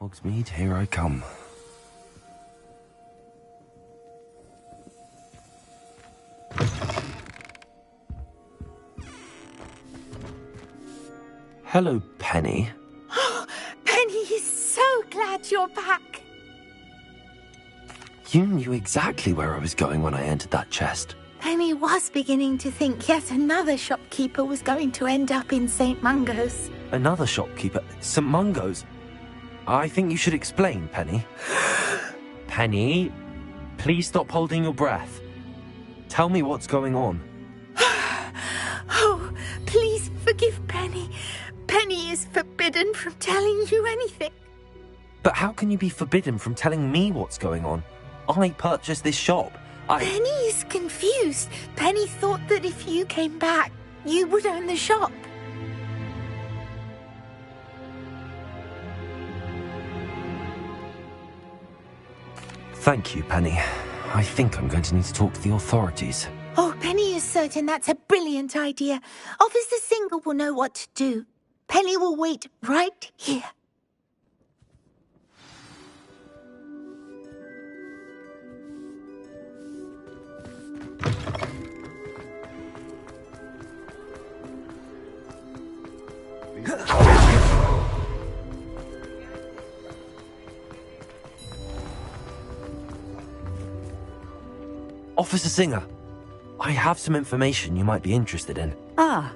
Hogsmeade, here I come. Hello, Penny. Penny is so glad you're back. You knew exactly where I was going when I entered that chest. Penny was beginning to think yet another shopkeeper was going to end up in St. Mungo's. Another shopkeeper? St. Mungo's? I think you should explain, Penny. Penny, please stop holding your breath. Tell me what's going on. Oh, please forgive Penny. Penny is forbidden from telling you anything. But how can you be forbidden from telling me what's going on? I purchased this shop. Penny is confused. Penny thought that if you came back, you would own the shop. Thank you, Penny. I think I'm going to need to talk to the authorities. Oh, Penny is certain that's a brilliant idea. Officer Singer will know what to do. Penny will wait right here. Officer Singer, I have some information you might be interested in. Ah,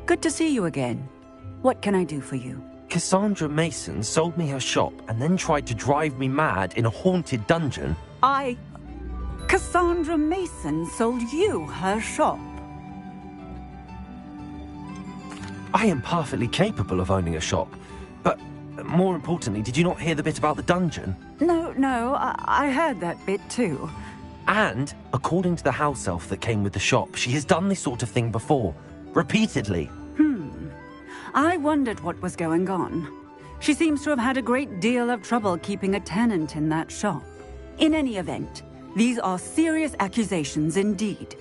good to see you again. What can I do for you? Cassandra Mason sold me her shop and then tried to drive me mad in a haunted dungeon. Cassandra Mason sold you her shop. I am perfectly capable of owning a shop, but more importantly, did you not hear the bit about the dungeon? No, I heard that bit too. And, according to the house elf that came with the shop, she has done this sort of thing before. Repeatedly. I wondered what was going on. She seems to have had a great deal of trouble keeping a tenant in that shop. In any event, these are serious accusations indeed.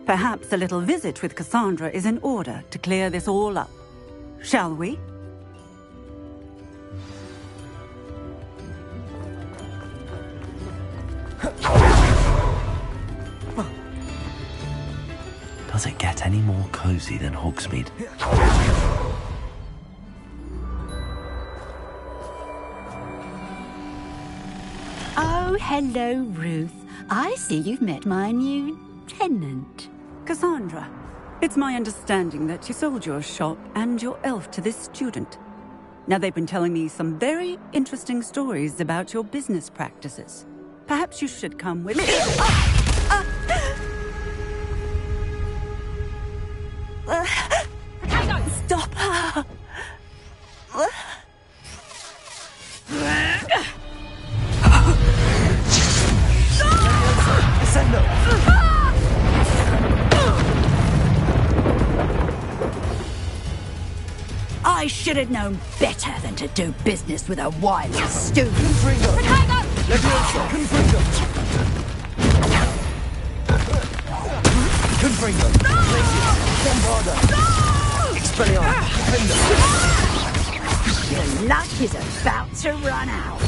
Perhaps a little visit with Cassandra is in order to clear this all up. Shall we? Does it get any more cozy than Hogsmeade? Oh, hello, Ruth. I see you've met my new tenant. Cassandra, it's my understanding that you sold your shop and your elf to this student. Now, they've been telling me some very interesting stories about your business practices. Perhaps you should come with me. Stop her! I should have known better than to do business with a wireless student. Confringo! Bombarda! Expelliarmus! Your luck is about to run out.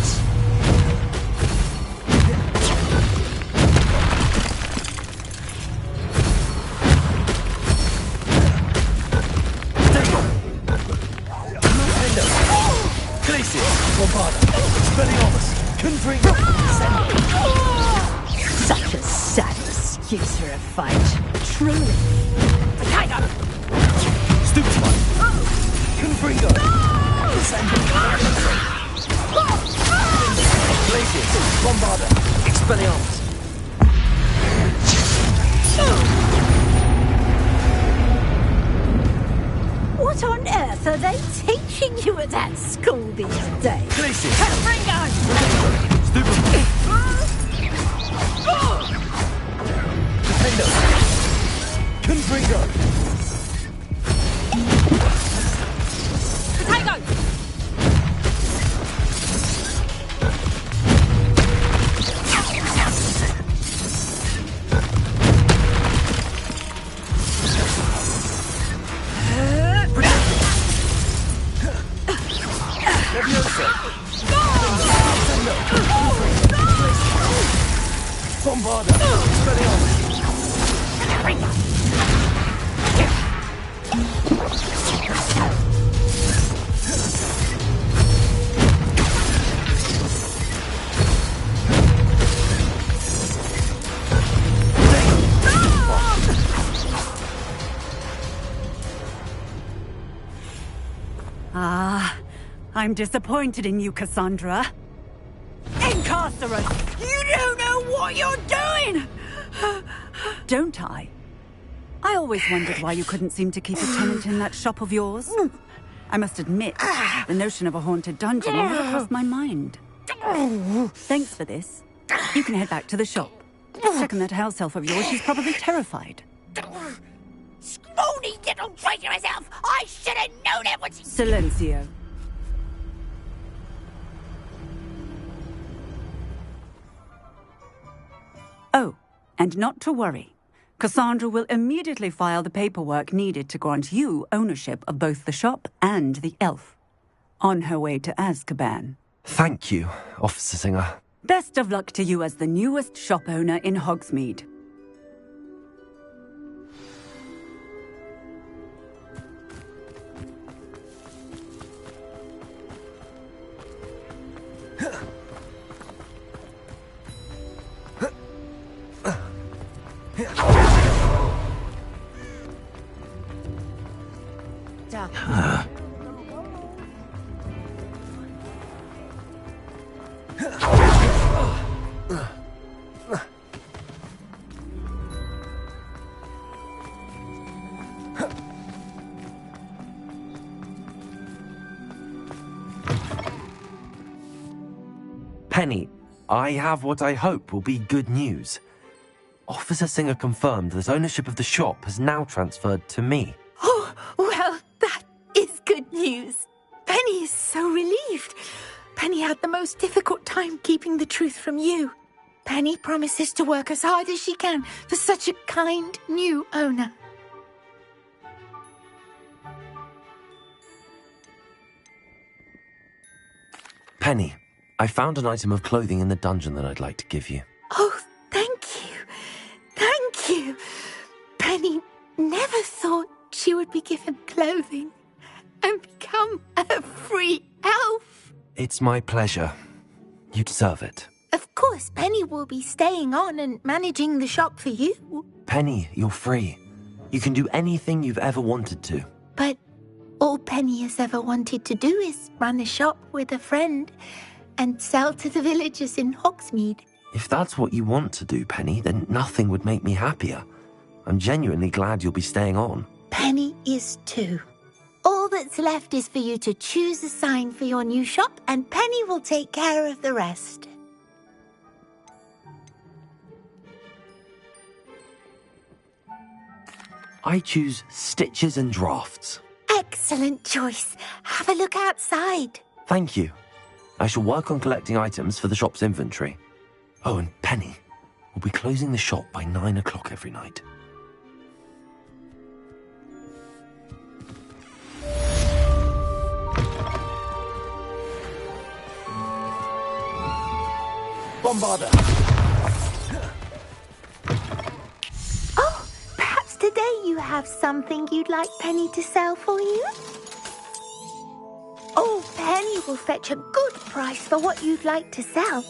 Glacius! Bombarda! Expelliarmus! Confringo! Such a sad excuse for a fight. Truly. Stupefy! Confringo! Glacius! Bombarda! Expelliarmus! What on earth are they teaching you at that school these days? Glacius! Ringo! Stupefy! Defender! Confringo! Bombarda! Expelliarmus! I'm disappointed in you, Cassandra. Incarcerate! You don't know what you're doing! Don't I? I always wondered why you couldn't seem to keep a tenant in that shop of yours. I must admit, the notion of a haunted dungeon never crossed my mind. Thanks for this. You can head back to the shop. Check on that house elf of yours, she's probably terrified. Scrawny little traitor herself! I should have known it when she... Silencio. Oh, and not to worry. Cassandra will immediately file the paperwork needed to grant you ownership of both the shop and the elf. On her way to Azkaban. Thank you, Officer Singer. Best of luck to you as the newest shop owner in Hogsmeade. Penny, I have what I hope will be good news. Officer Singer confirmed that ownership of the shop has now transferred to me. Oh, well, that is good news. Penny is so relieved. Penny had the most difficult time keeping the truth from you. Penny promises to work as hard as she can for such a kind new owner. Penny, I found an item of clothing in the dungeon that I'd like to give you. Oh, thank you. Thank you. Penny never thought she would be given clothing and become a free elf. It's my pleasure. You deserve it. Of course, Penny will be staying on and managing the shop for you. Penny, you're free. You can do anything you've ever wanted to. But all Penny has ever wanted to do is run a shop with a friend and sell to the villagers in Hogsmeade. If that's what you want to do, Penny, then nothing would make me happier. I'm genuinely glad you'll be staying on. Penny is too. All that's left is for you to choose a sign for your new shop, and Penny will take care of the rest. I choose stitches and drafts. Excellent choice. Have a look outside. Thank you. I shall work on collecting items for the shop's inventory. Oh, and Penny, we'll be closing the shop by 9 o'clock every night. Bombarder! Oh, perhaps today you have something you'd like Penny to sell for you? Oh, Penny will fetch a good price for what you'd like to sell.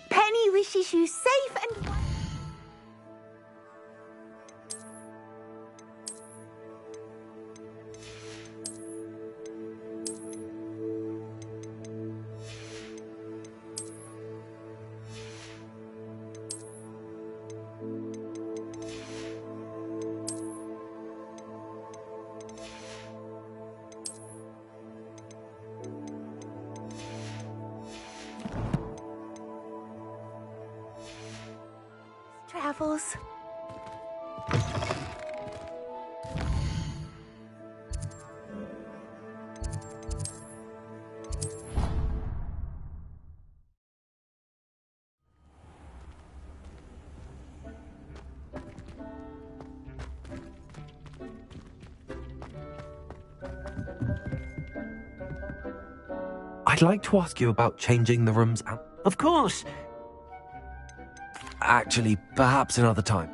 Penny wishes you safe and... travels. I'd like to ask you about changing the rooms out. Of course. Actually, perhaps another time.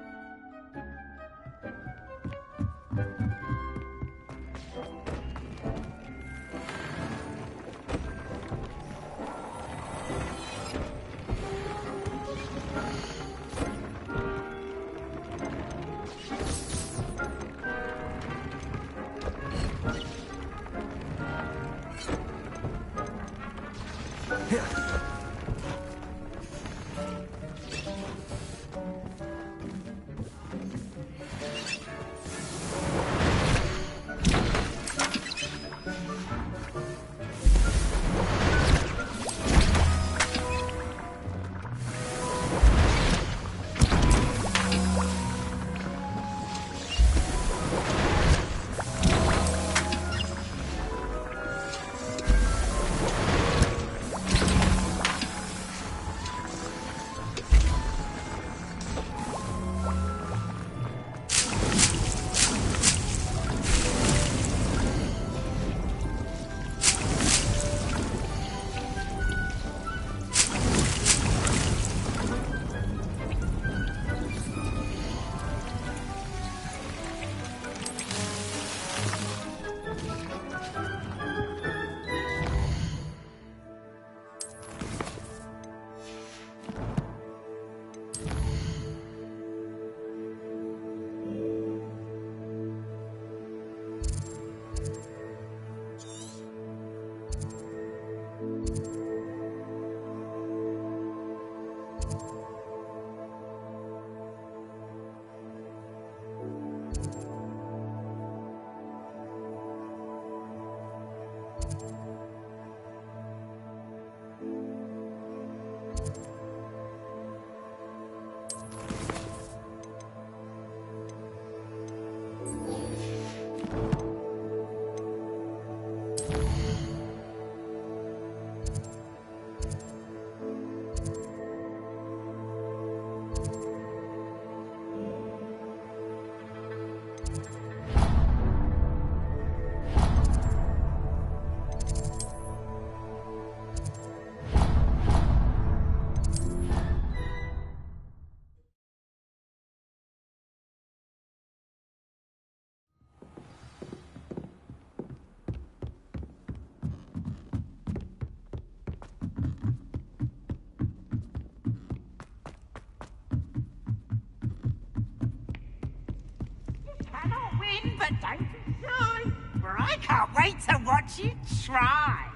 but don't be shy, for I can't wait to watch you try.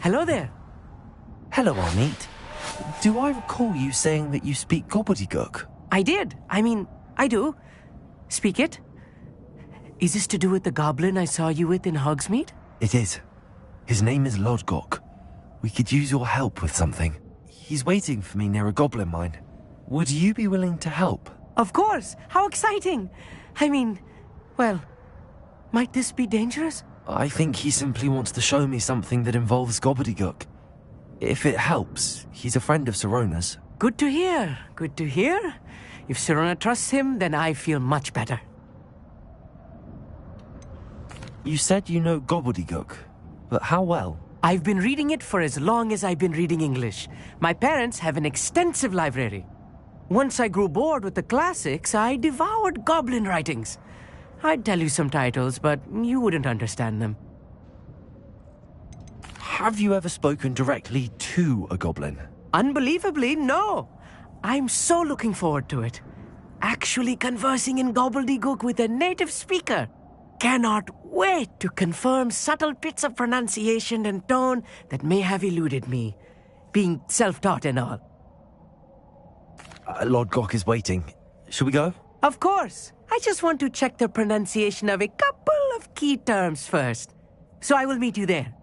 Hello there. Hello, Arneet. Do I recall you saying that you speak gobbledygook? I did. I mean, I do. Speak it. Is this to do with the goblin I saw you with in Hogsmeade? It is. His name is Lodgok. We could use your help with something. He's waiting for me near a goblin mine. Would you be willing to help? Of course. How exciting. I mean, well, might this be dangerous? I think he simply wants to show me something that involves gobbledygook. If it helps, he's a friend of Sirona's. Good to hear. Good to hear. If Sirona trusts him, then I feel much better. You said you know gobbledygook, but how well? I've been reading it for as long as I've been reading English. My parents have an extensive library. Once I grew bored with the classics, I devoured goblin writings. I'd tell you some titles, but you wouldn't understand them. Have you ever spoken directly to a goblin? Unbelievably, no. I'm so looking forward to it. Actually conversing in gobbledygook with a native speaker. Cannot wait to confirm subtle bits of pronunciation and tone that may have eluded me, being self-taught and all. Lodgok is waiting. Shall we go? Of course. I just want to check the pronunciation of a couple of key terms first. So I will meet you there.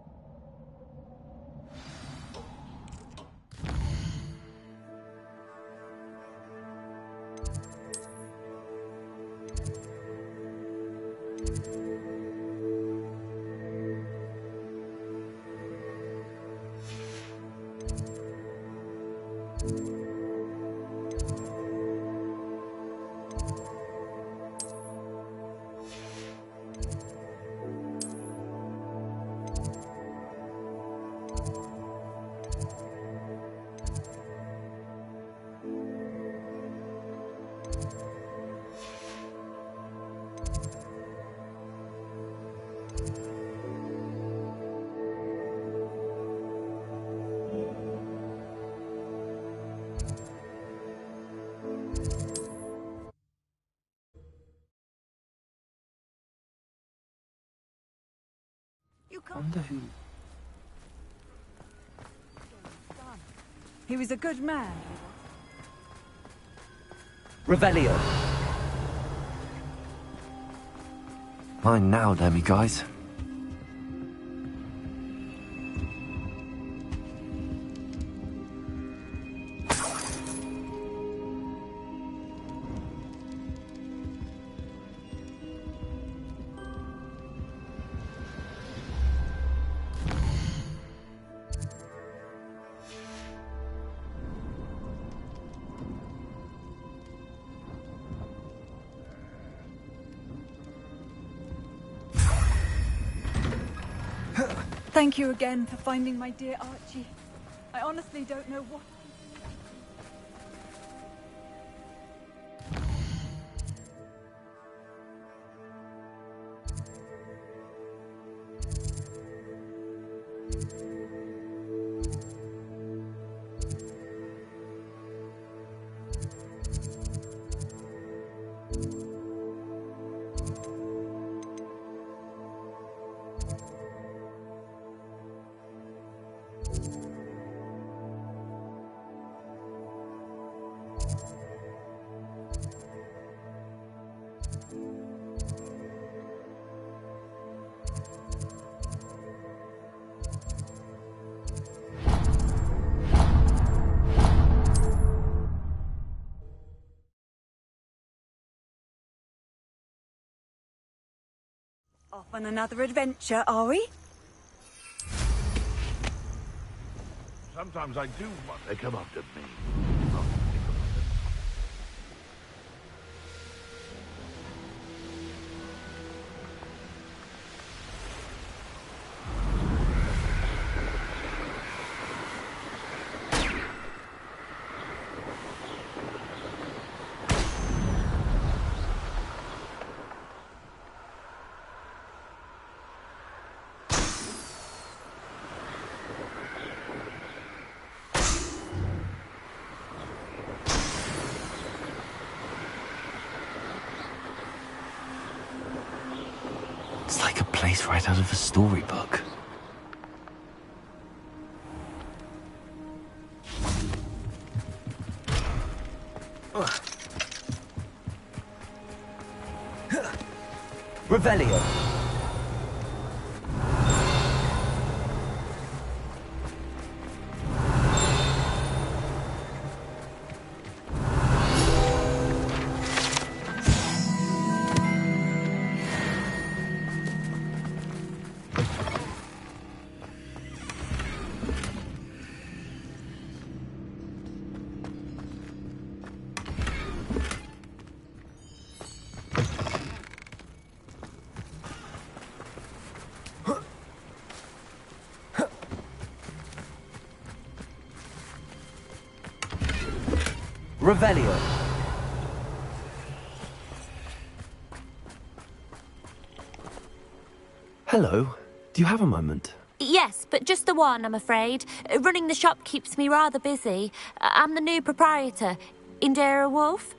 Wonder who... He was a good man. Revelio. Mine now, Demi, guys. Thank you again for finding my dear Archie. I honestly don't know what... Off on another adventure, are we? Sometimes I do want they come after me. face right out of a storybook. Revelio. Revelio. Hello. Do you have a moment? Yes, but just the one, I'm afraid. Running the shop keeps me rather busy. I'm the new proprietor, Indira Wolf.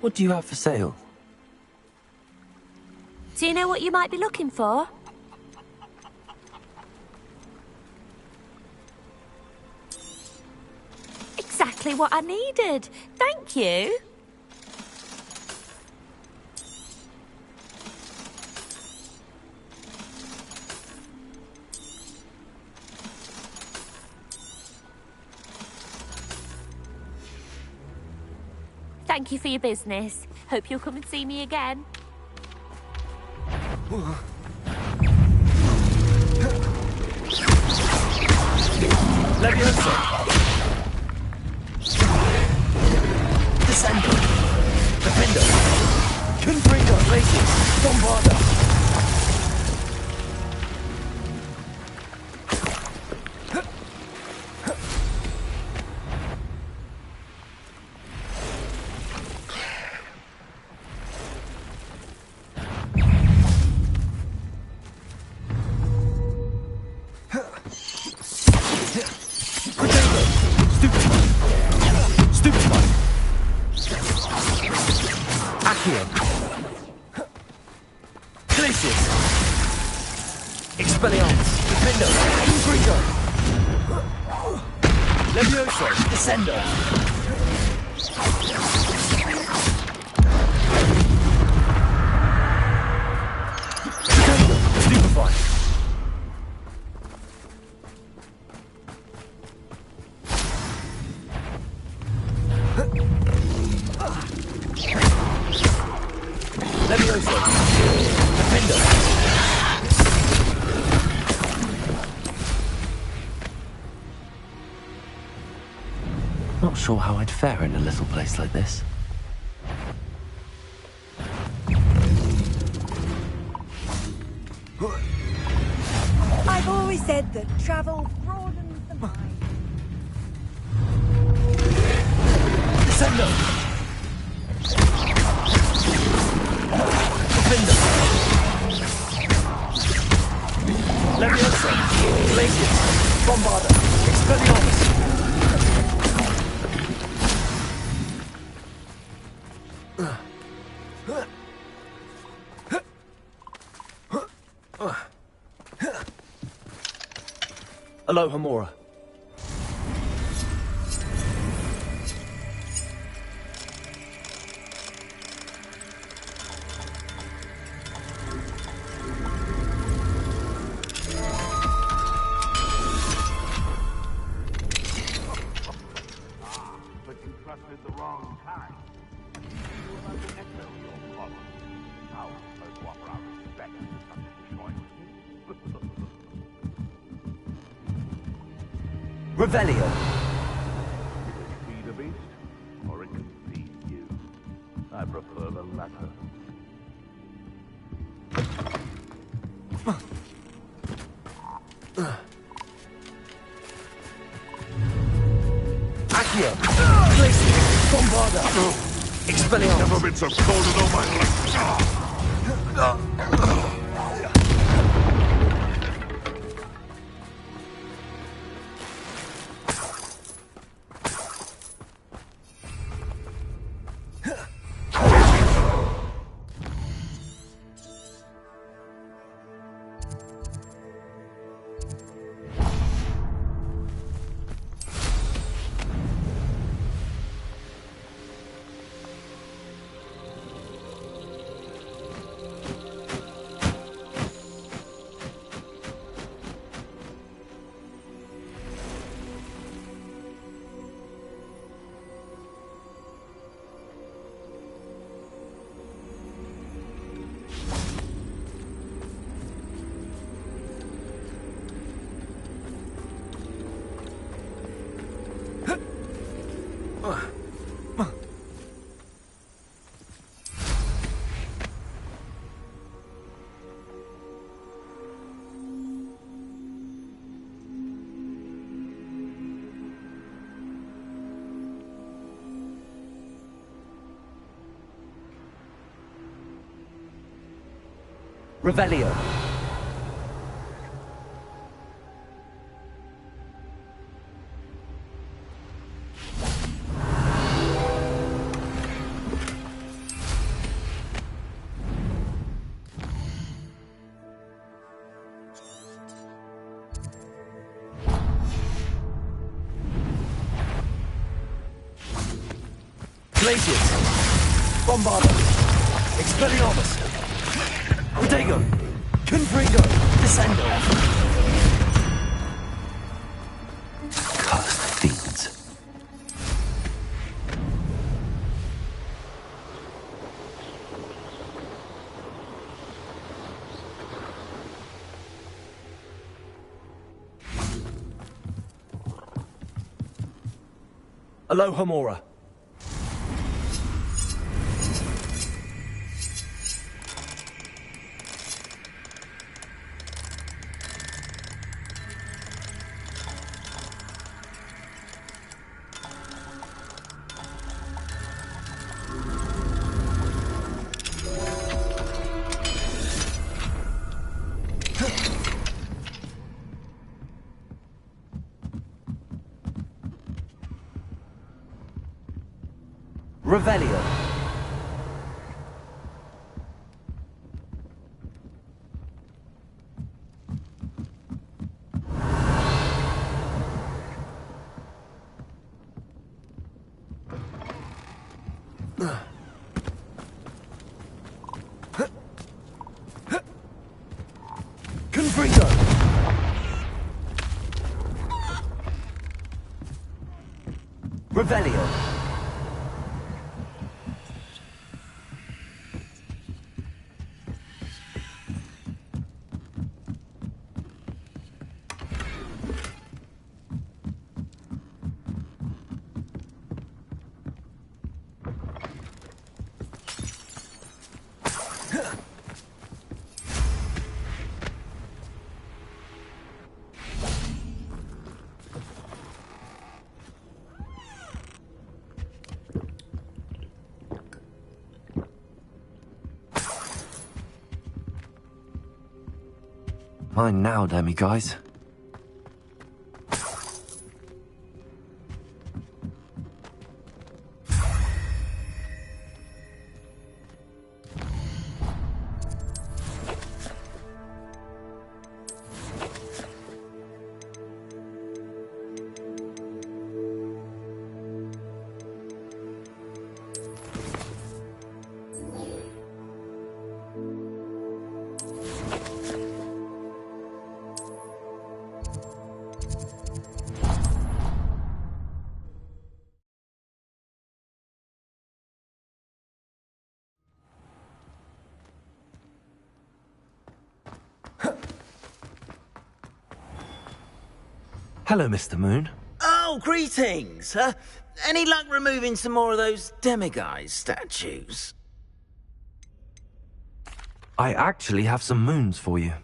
What do you have for sale? Do you know what you might be looking for? Exactly what I needed. Thank you. Thank you for your business. Hope you'll come and see me again. Leviosa! Descendo! Defendo! Confringo! Glacius! Bombarda! Not sure how I'd fare in a little place like this. I've always said that travel broadens the mind. Descendo! Defendo! Leviosa! Glacius! Bombarda! Expelliarmus! Aloha Mora. But you trusted the wrong kind. You will not echo your follow. How on earth to offer our respect to such choice? Revelio. Will it feed a beast, or it can feed you? I prefer the latter. Accio! Glacius! Bombarda! Expelliarmus! Never been so cold in all my life. Revelio. Glaciers! Bombarda! Expelliarmus! Protego! Confringo! Descendo! Cursed fiends. Aloha Mora. Revelio. Confringo! Revelio. Mine now, demiguise. Hello, Mr. Moon. Oh, greetings! Any luck removing some more of those demiguise statues? I actually have some moons for you.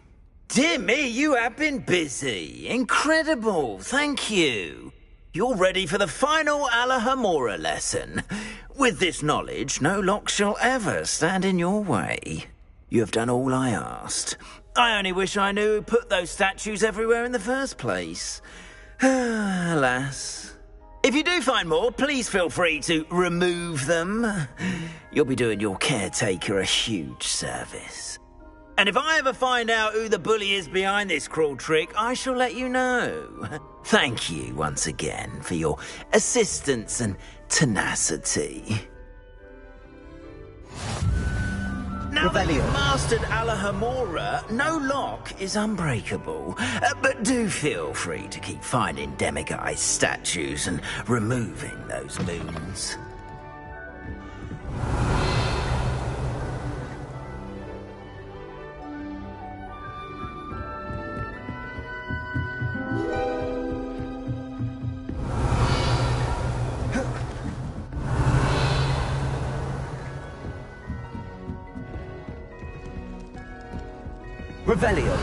Dear me, you have been busy. Incredible, thank you. You're ready for the final Alahamora lesson. With this knowledge, no lock shall ever stand in your way. You have done all I asked. I only wish I knew who put those statues everywhere in the first place. Alas. If you do find more, please feel free to remove them. You'll be doing your caretaker a huge service. And if I ever find out who the bully is behind this cruel trick, I shall let you know. Thank you once again for your assistance and tenacity. Now that you've mastered Alahamora, no lock is unbreakable. But do feel free to keep finding demiguise statues and removing those moons. Revelio.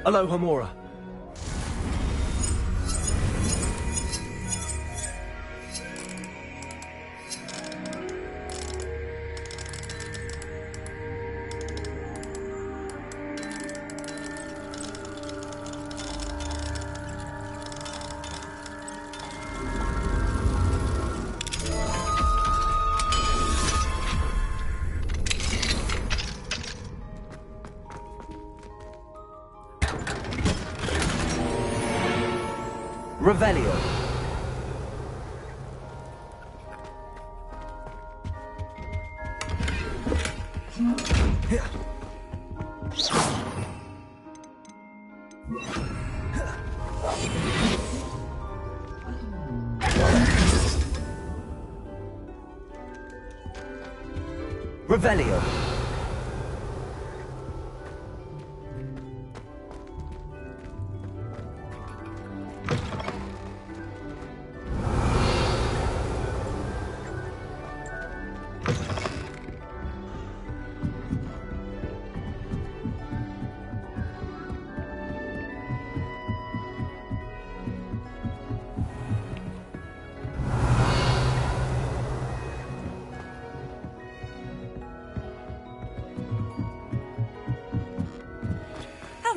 Aloha Mora. Revelio. Revelio.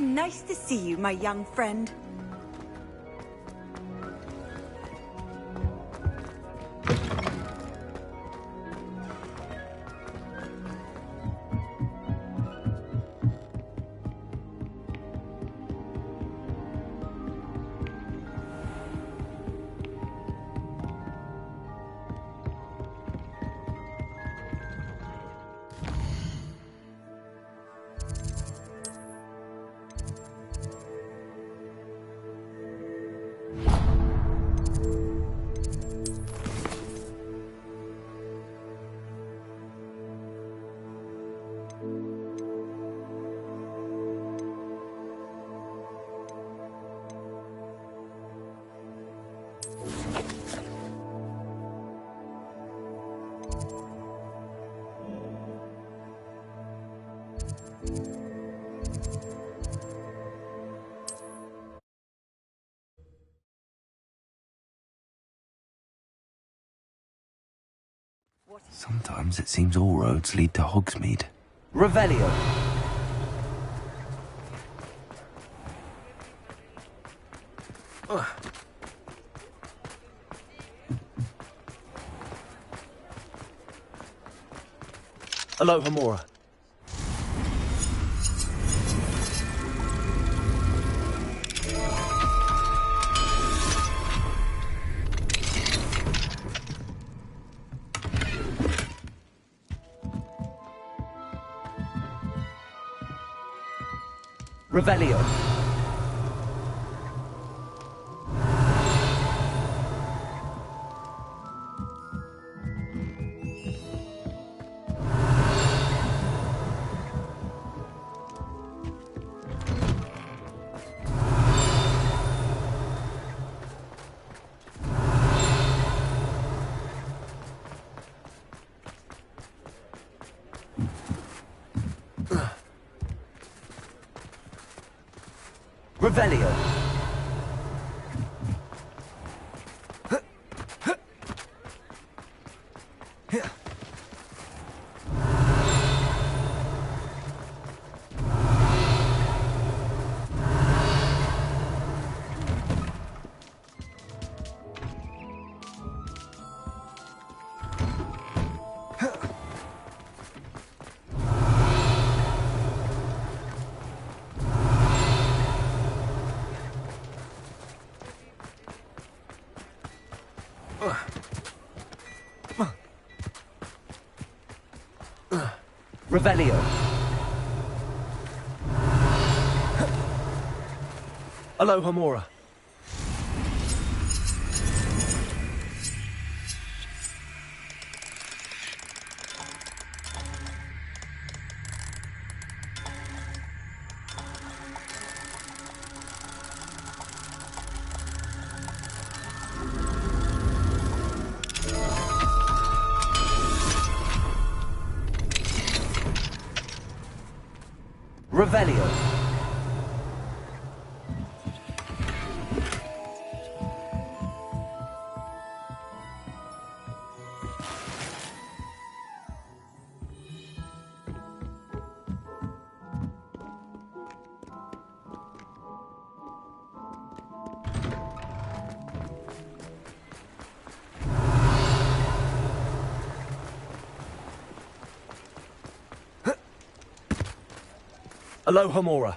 Nice to see you, my young friend. Sometimes it seems all roads lead to Hogsmeade. Revelio. Aloha Mora. Revelio. Revelio. Revelio. Aloha Mora. Revelio. Aloha Mora.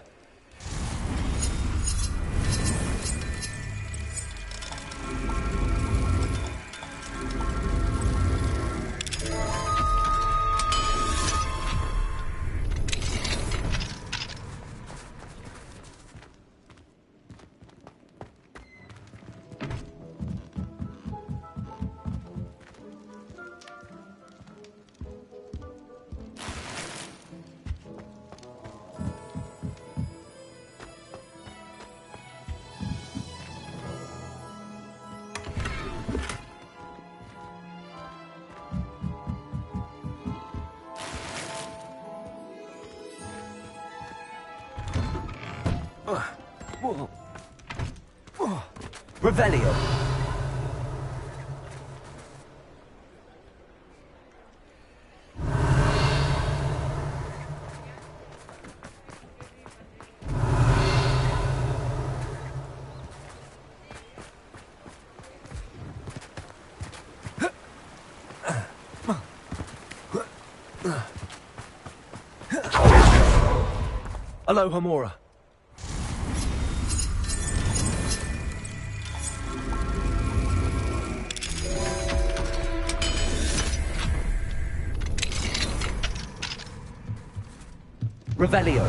Revelio. Aloha Mora. Revelio.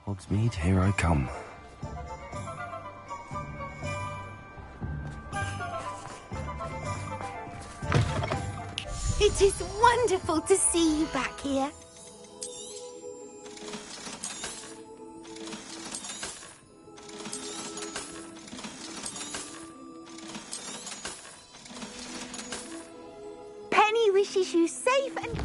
Hogsmeade, here I come. It is wonderful to see you back here. Penny wishes you safe and...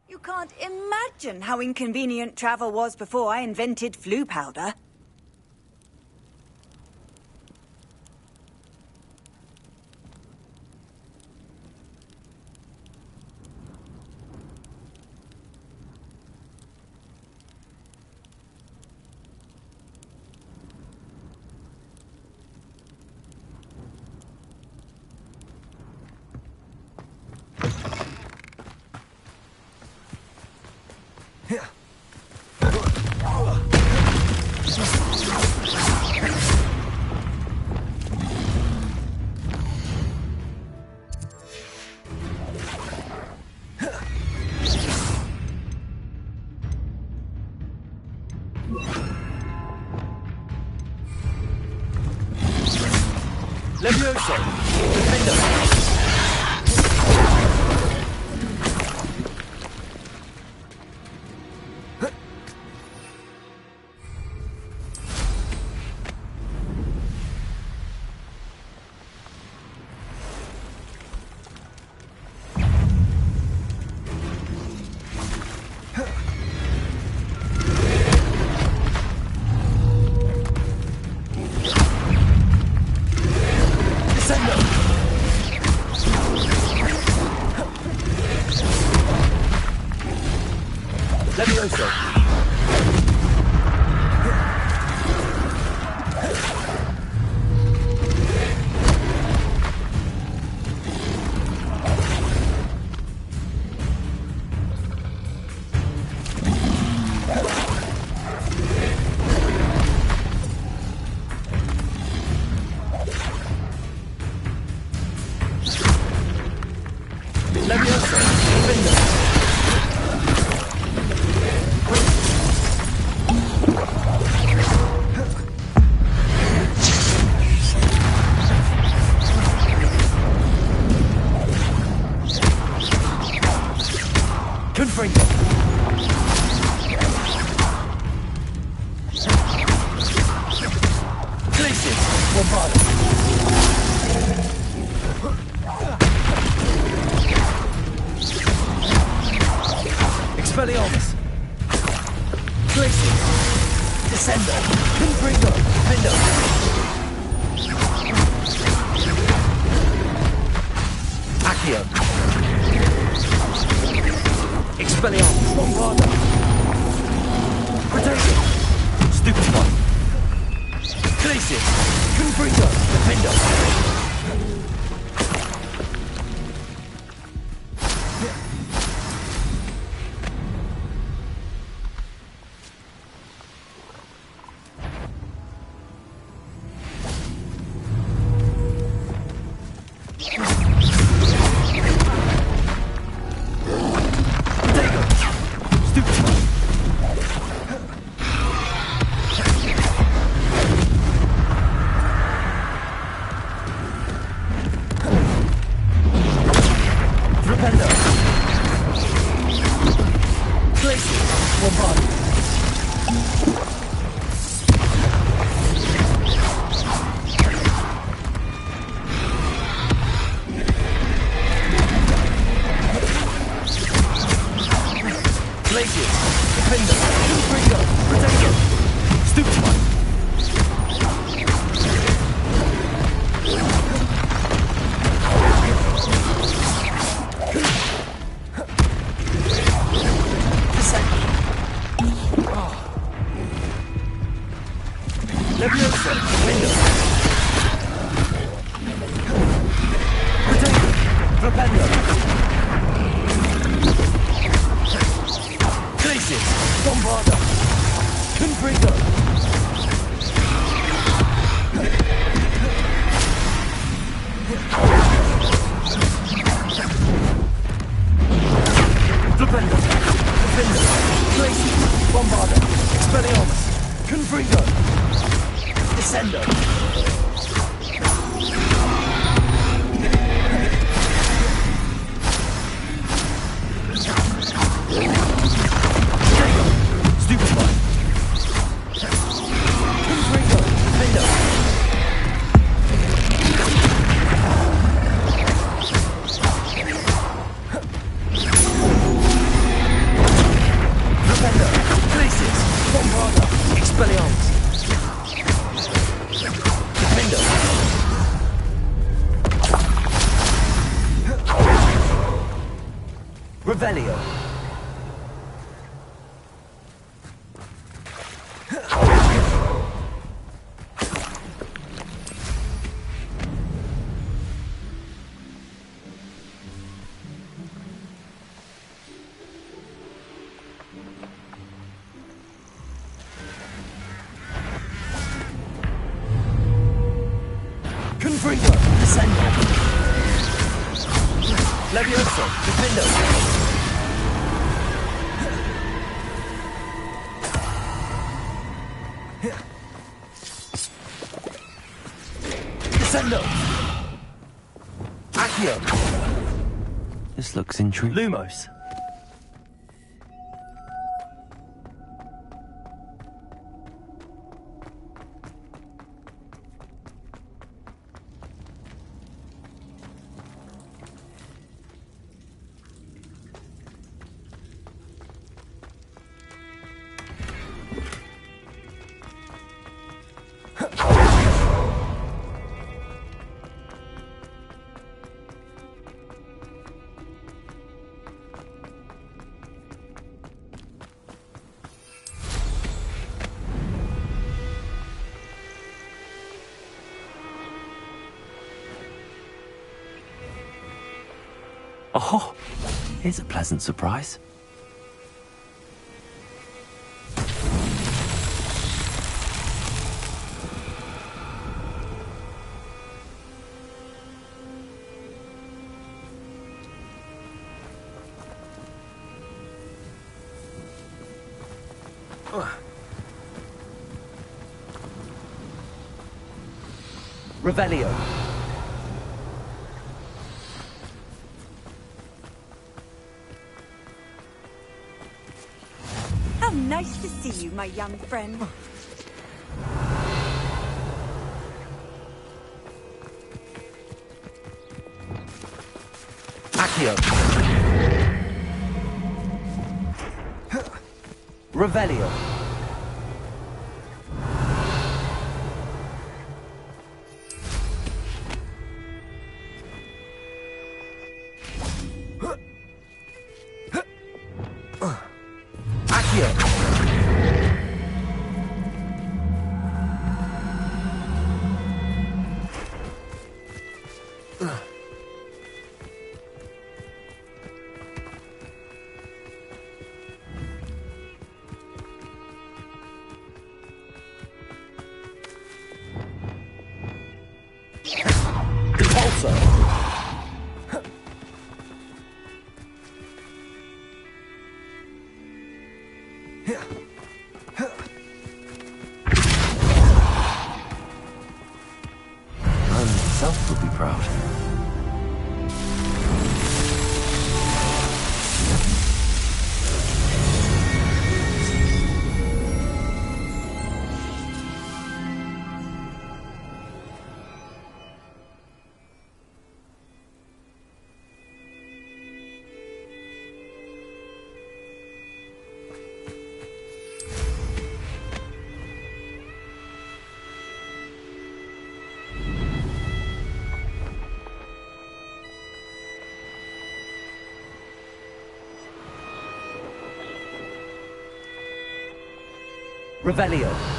You can't imagine how inconvenient travel was before I invented flu powder. Levioso! Defender! Expelliarmus! Glacius! Descendo! Confringo! Defendo! Accio! Expelliarmus! Bombarda! Protection! Stupefy! Glacius! Confringo! Defendo! Revelio. Ranrock's intrigue? Lumos. Oh, here's a pleasant surprise. Revelio. How nice to see you, my young friend. Accio. Revelio. Man himself would be proud. Revelio.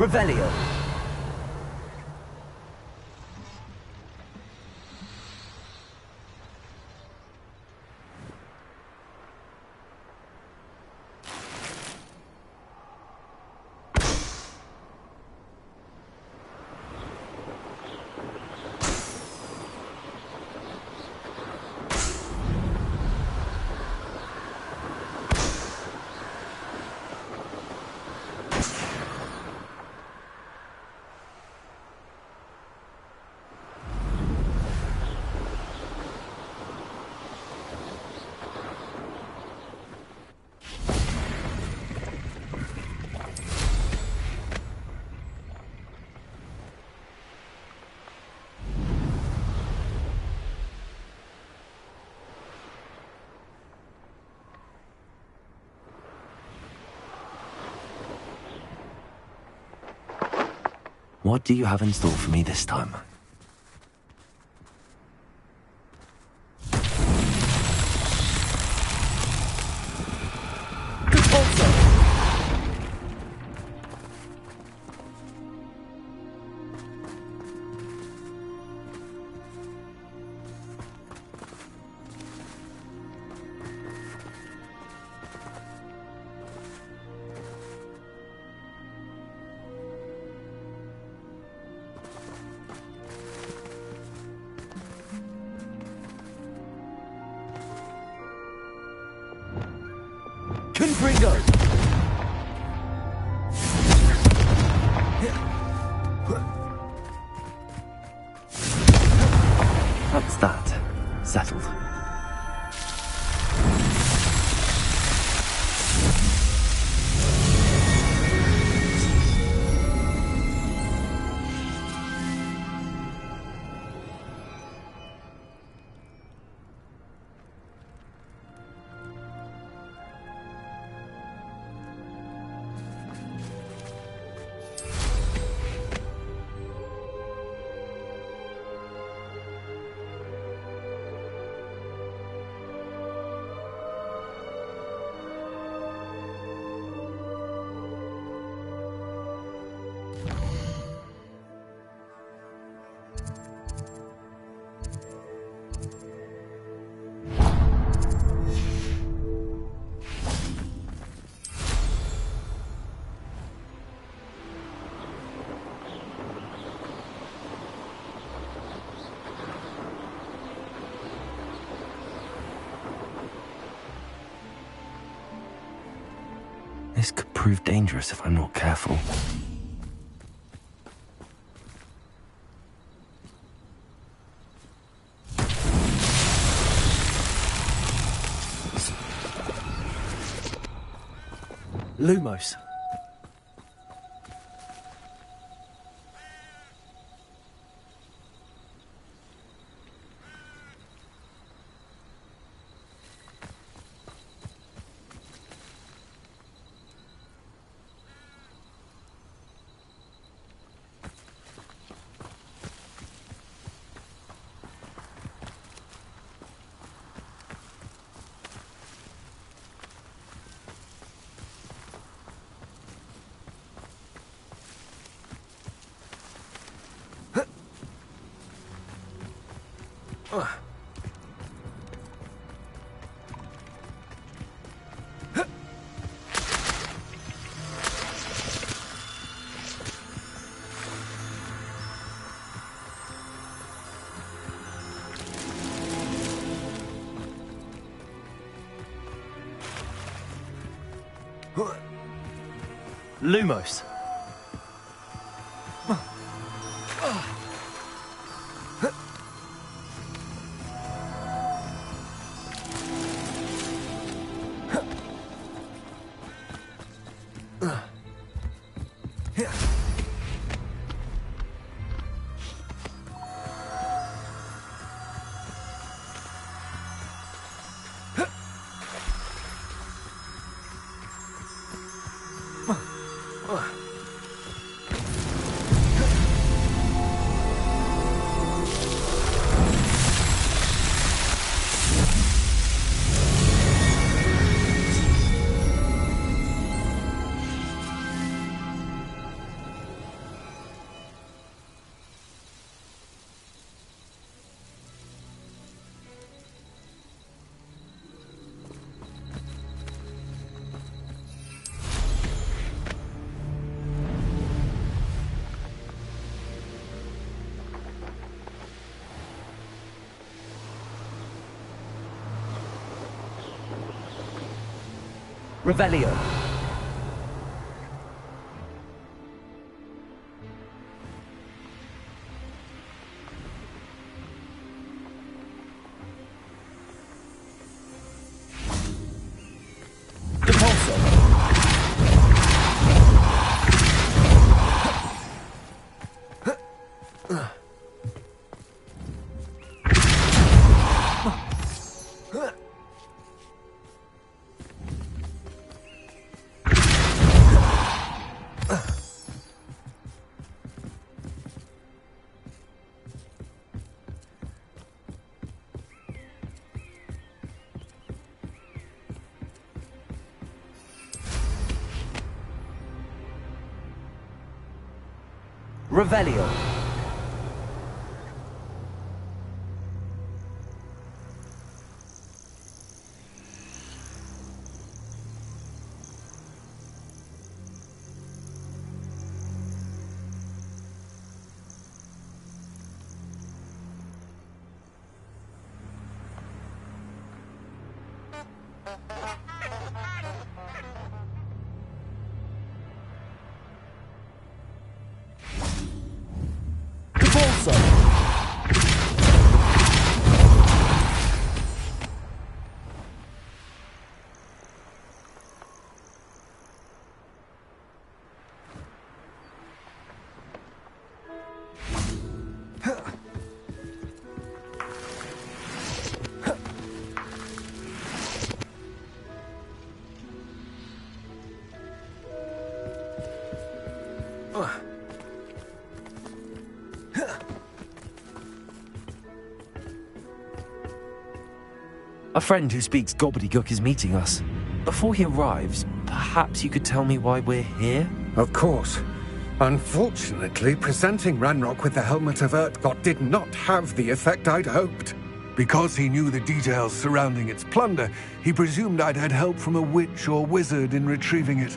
Revelio. What do you have in store for me this time? Confringo! That's that. Settled. This could prove dangerous if I'm not careful. Lumos. Lumos. Revelio. Revelio. A friend who speaks gobbledygook is meeting us. Before he arrives, perhaps you could tell me why we're here? Of course. Unfortunately, presenting Ranrok with the Helmet of Urtkot did not have the effect I'd hoped. Because he knew the details surrounding its plunder, he presumed I'd had help from a witch or wizard in retrieving it.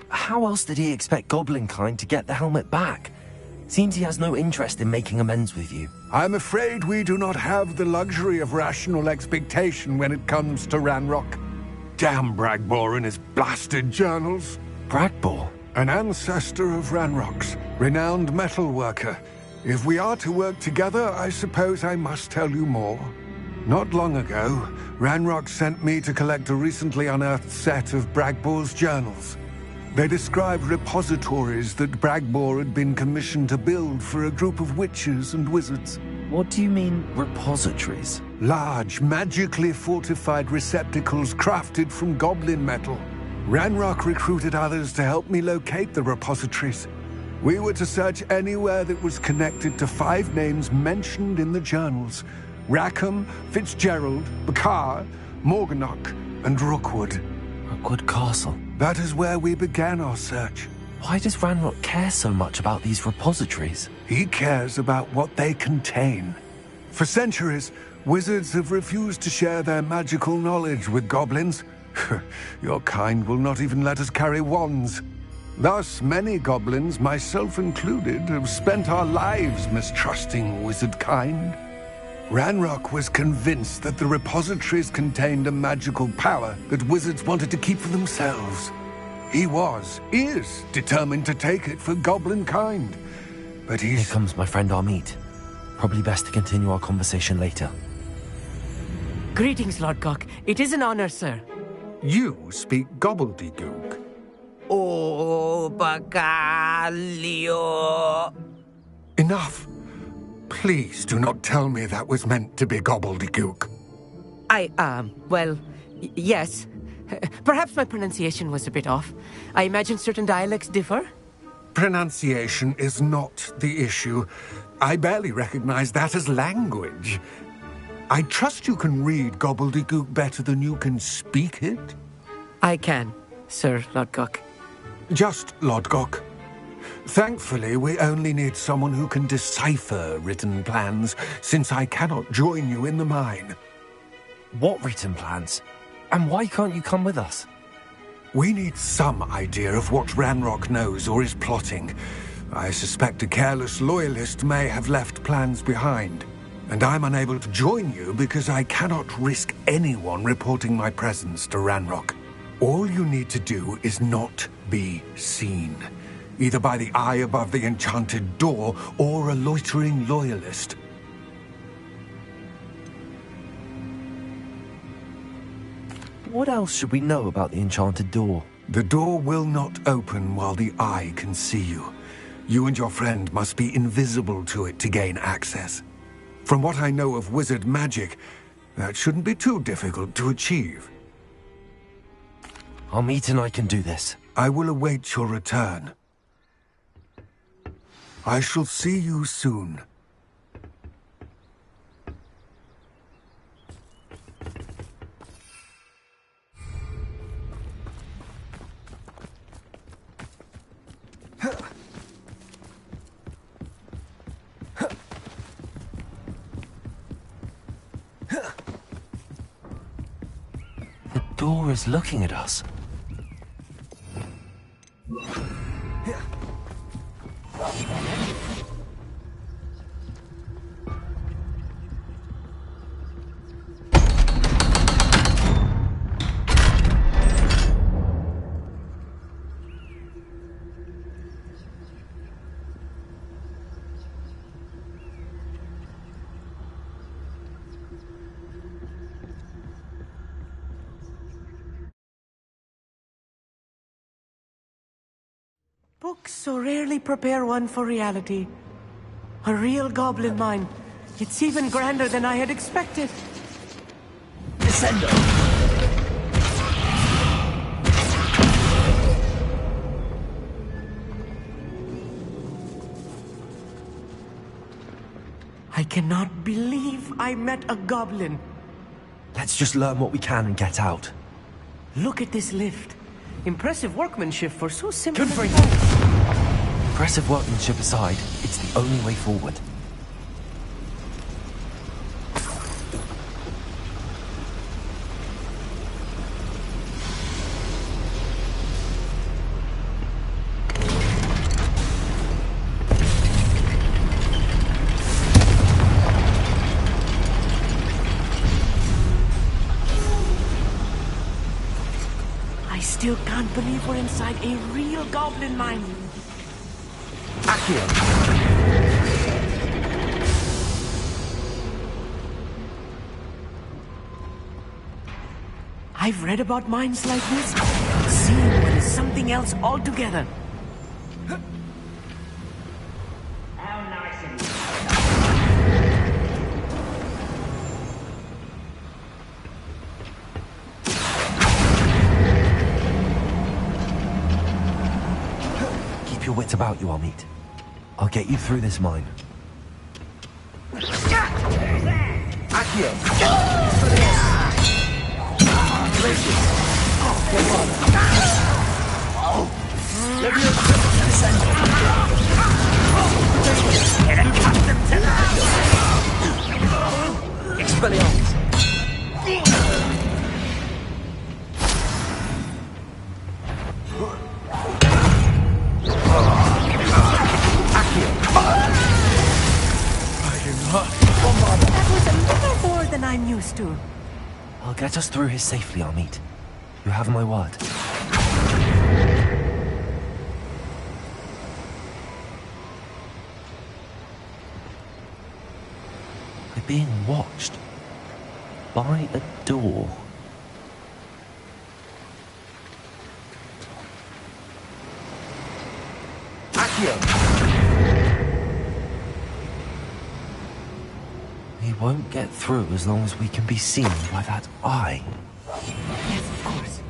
How else did he expect Goblinkind to get the helmet back? Seems he has no interest in making amends with you. I'm afraid we do not have the luxury of rational expectation when it comes to Ranrok. Damn Bragbor and his blasted journals. Bragbor? An ancestor of Ranrock's, renowned metal worker. If we are to work together, I suppose I must tell you more. Not long ago, Ranrok sent me to collect a recently unearthed set of Bragbor's journals. They described repositories that Bragbor had been commissioned to build for a group of witches and wizards. What do you mean, repositories? Large, magically fortified receptacles crafted from goblin metal. Ranrok recruited others to help me locate the repositories. We were to search anywhere that was connected to 5 names mentioned in the journals: Rackham, Fitzgerald, Bakar, Morganach, and Rookwood. Rookwood Castle. That is where we began our search. Why does Ranrok care so much about these repositories? He cares about what they contain. For centuries, wizards have refused to share their magical knowledge with goblins. Your kind will not even let us carry wands. Thus, many goblins, myself included, have spent our lives mistrusting wizard kind. Ranrok was convinced that the repositories contained a magical power that wizards wanted to keep for themselves. He is determined to take it for goblin kind. But Here comes my friend Amit. Probably best to continue our conversation later. Greetings, Lord Cock. It is an honor, sir. You speak gobbledygook. Oh, Bagalio. Enough. Please do not tell me that was meant to be gobbledygook. Yes. Perhaps my pronunciation was a bit off. I imagine certain dialects differ. Pronunciation is not the issue. I barely recognize that as language. I trust you can read gobbledygook better than you can speak it? I can, Sir Lodgok. Just Lodgok. Thankfully, we only need someone who can decipher written plans, since I cannot join you in the mine. What written plans? And why can't you come with us? We need some idea of what Ranrok knows or is plotting. I suspect a careless loyalist may have left plans behind. And I'm unable to join you because I cannot risk anyone reporting my presence to Ranrok. All you need to do is not be seen. Either by the eye above the enchanted door, or a loitering loyalist. What else should we know about the enchanted door? The door will not open while the eye can see you. You and your friend must be invisible to it to gain access. From what I know of wizard magic, that shouldn't be too difficult to achieve. Amit and I can do this. I will await your return. I shall see you soon. The door is looking at us. Books so rarely prepare one for reality. A real goblin mine. It's even grander than I had expected. Descendo! I cannot believe I met a goblin. Let's just learn what we can and get out. Look at this lift. Impressive workmanship for so simple. Impressive workmanship aside, it's the only way forward. I still can't believe we're inside a real goblin mine. Accio! I've read about mines like this. Seeing one is something else altogether. How nice of Keep your wits about you, Amit. I'll get you through this mine. Accio! Expelliarmus! That was a little more than I'm used to. I'll get us through here safely, Amit. You have my word. We're being watched. By a door. We won't get through as long as we can be seen by that eye. Yes, of course.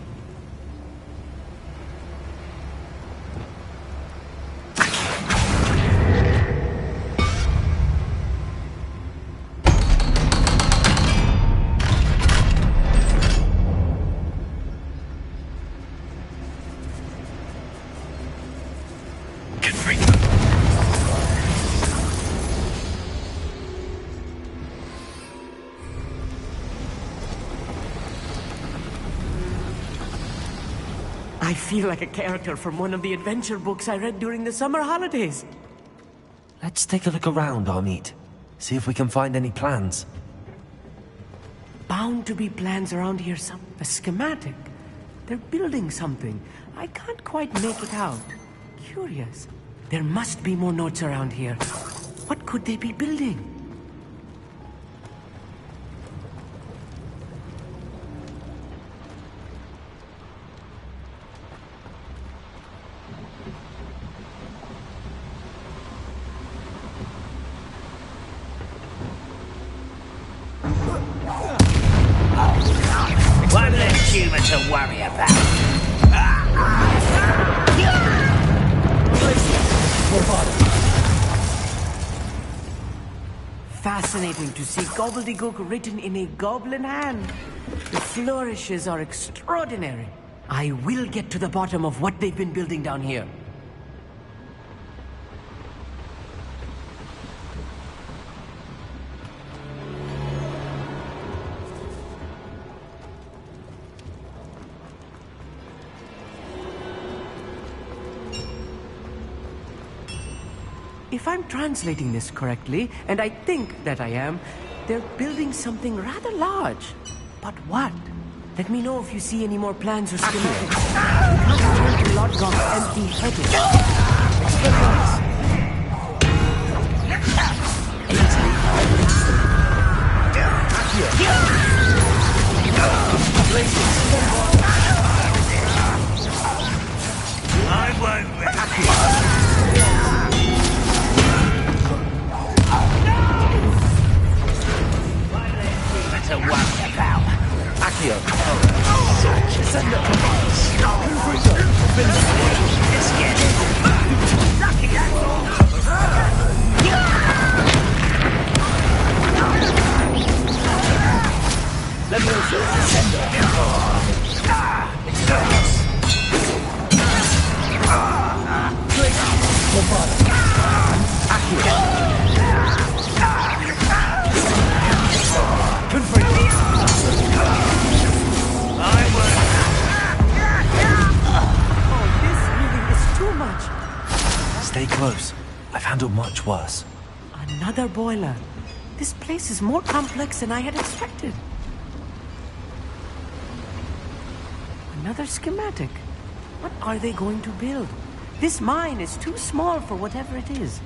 I feel like a character from one of the adventure books I read during the summer holidays. Let's take a look around, Amit. See if we can find any plans. Bound to be plans around here, a schematic. They're building something. I can't quite make it out. Curious. There must be more notes around here. What could they be building? to worry about. Fascinating to see gobbledygook written in a goblin hand. The flourishes are extraordinary. I will get to the bottom of what they've been building down here. If I'm translating this correctly, and I think that I am, they're building something rather large. But what? Let me know if you see any more plans or schematics. We can't return to Lodgok empty-headed. I won't to worry about. Accio. Send up. Just get it. Lucky that's all. Let me also send up. It's yours. Accio. Confirm. Too much. Stay close. I've handled much worse. Another boiler. This place is more complex than I had expected. Another schematic. What are they going to build? This mine is too small for whatever it is.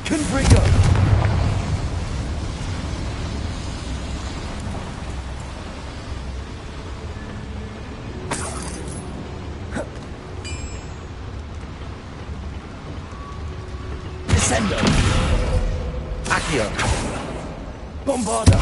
Confringo! Descendo! Accio! Bombarda!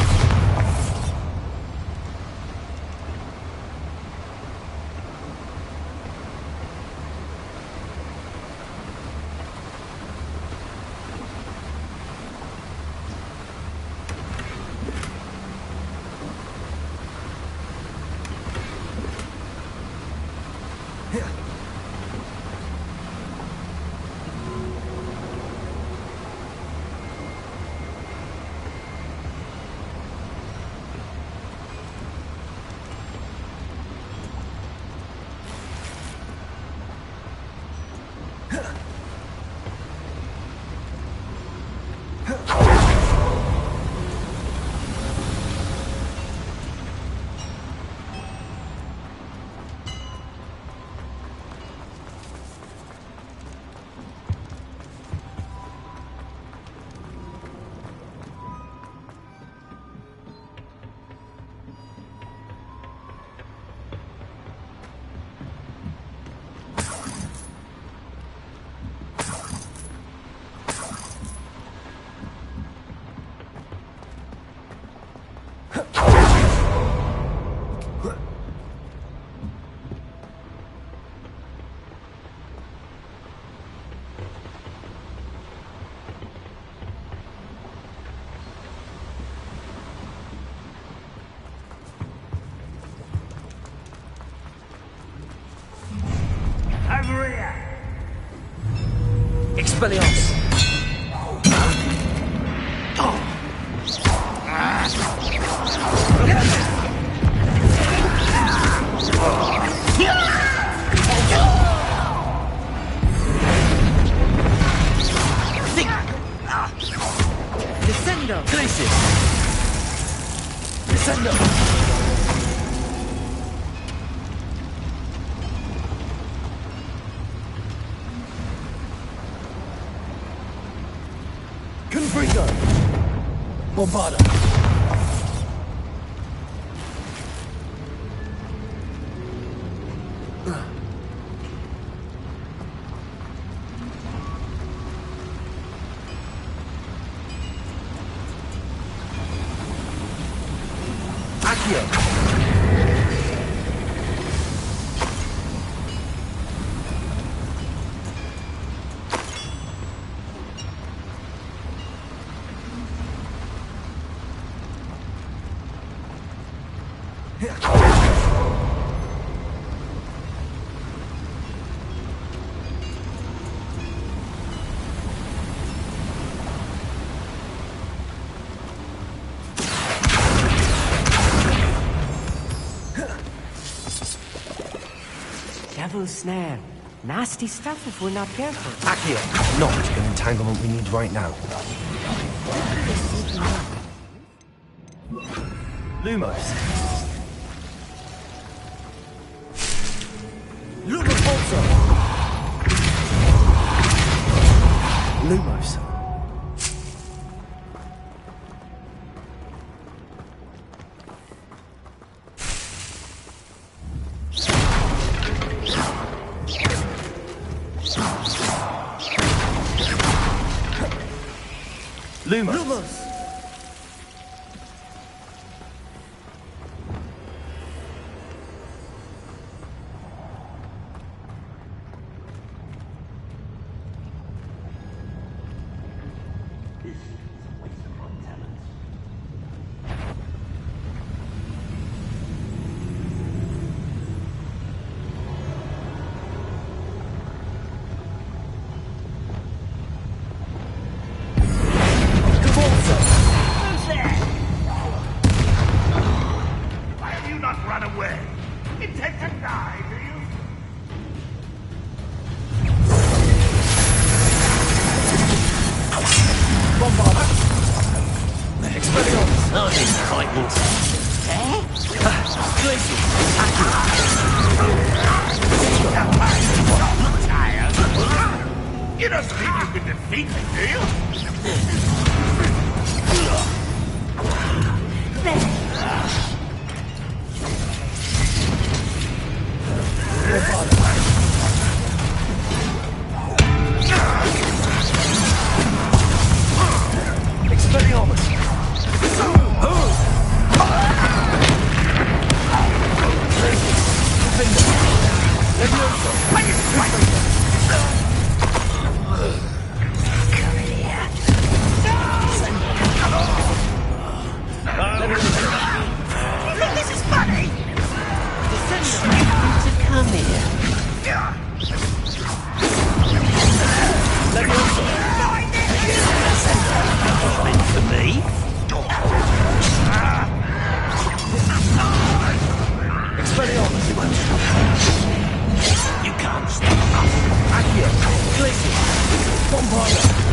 Expelliarmus! Descendo! Glacius! Descendo! Confringo! Bombarda! Devil's snare. Nasty stuff if we're not careful. Accio, not an entanglement we need right now. Lumos. Lumos. Lumos. Why have you not run away? Intend to die, do you? You don't think you can defeat me, do you? This is funny! Come here. Meant for me? You can't stop us.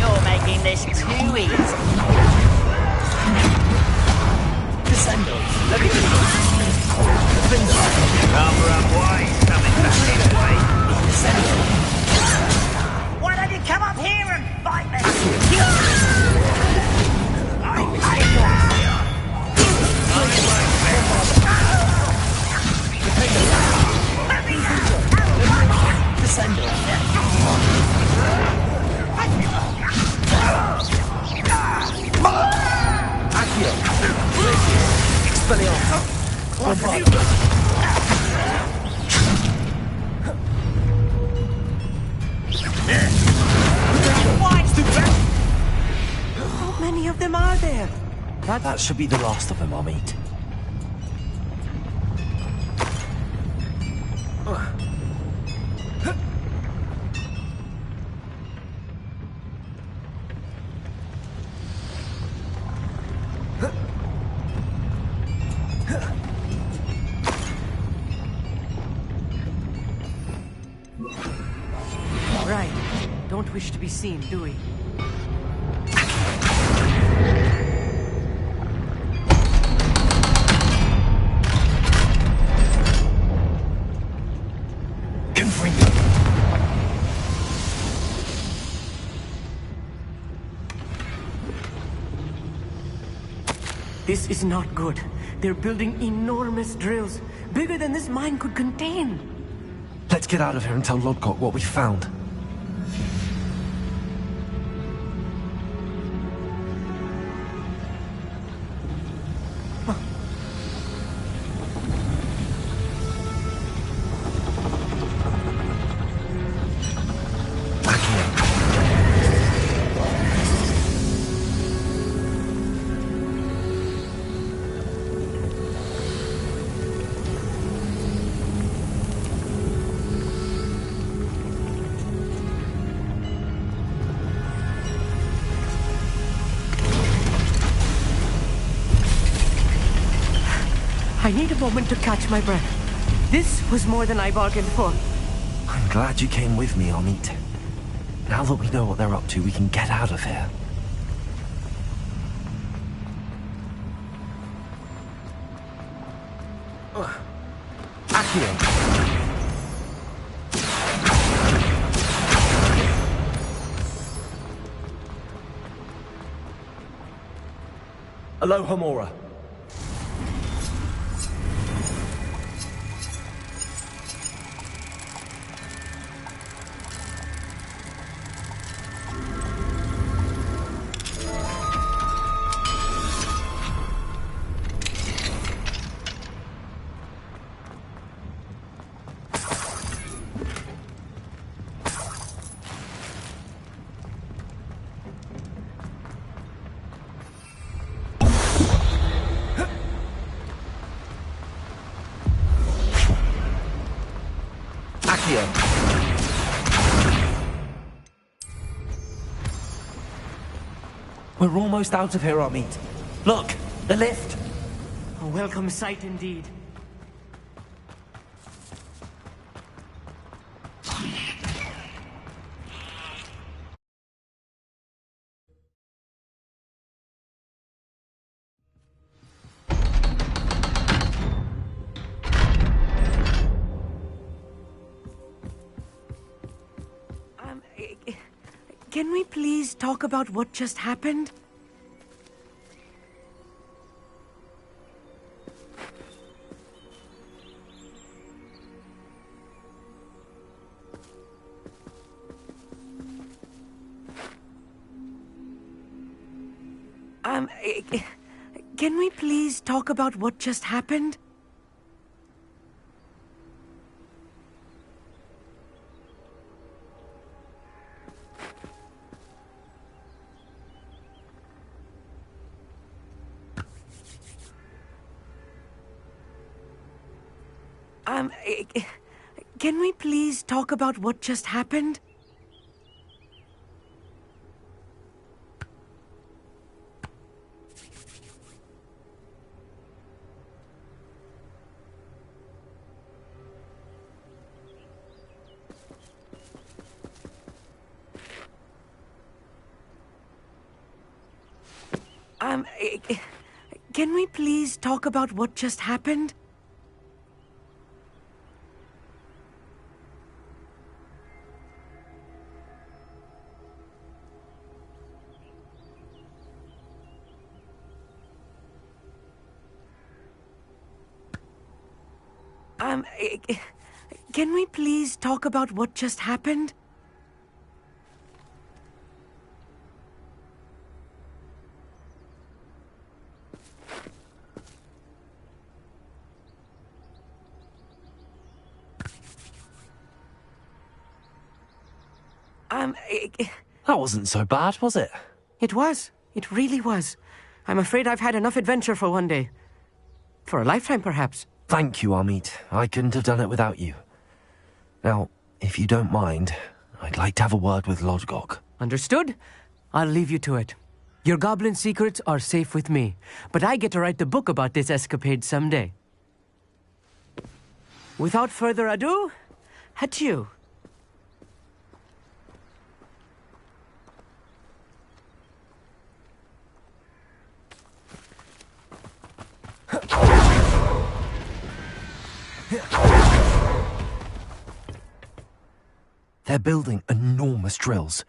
You're making this too easy. Cover up wise coming back this way. Why don't you come up here and fight me? How many of them are there? That should be the last of them, I'll meet. Right. Don't wish to be seen, do we? This is not good. They're building enormous drills, bigger than this mine could contain. Let's get out of here and tell Lodgok what we found. I need a moment to catch my breath. This was more than I bargained for. I'm glad you came with me, Amit. Now that we know what they're up to, we can get out of here. Accio! Alohomora. We're almost out of here, Amit. Look, the lift. A welcome sight indeed. Can we please talk about what just happened? Can we please talk about what just happened? Can we please talk about what just happened? Can we please talk about what just happened? Can we please talk about what just happened? That wasn't so bad, was it? It was. It really was. I'm afraid I've had enough adventure for one day. For a lifetime, perhaps. Thank you, Amit. I couldn't have done it without you. Now, if you don't mind, I'd like to have a word with Lodgok. Understood? I'll leave you to it. Your goblin secrets are safe with me, but I get to write the book about this escapade someday. Without further ado, adieu. They're building enormous drills.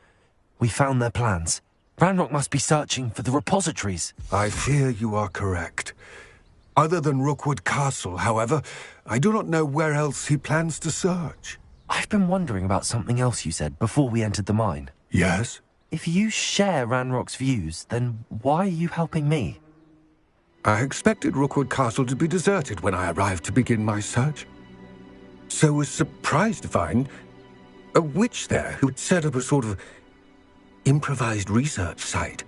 We found their plans. Ranrok must be searching for the repositories. I fear you are correct. Other than Rookwood Castle, however, I do not know where else he plans to search. I've been wondering about something else you said before we entered the mine. Yes? If you share Ranrock's views, then why are you helping me? I expected Rookwood Castle to be deserted when I arrived to begin my search. So was surprised to find a witch there who had set up a sort of improvised research site.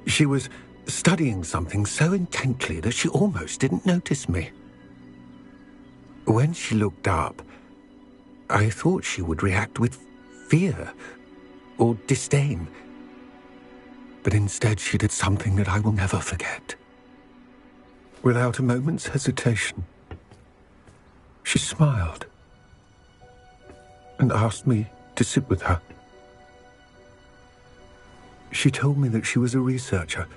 She was studying something so intently that she almost didn't notice me. When she looked up, I thought she would react with fear or disdain. But instead she did something that I will never forget. Without a moment's hesitation, she smiled and asked me to sit with her. She told me that she was a researcher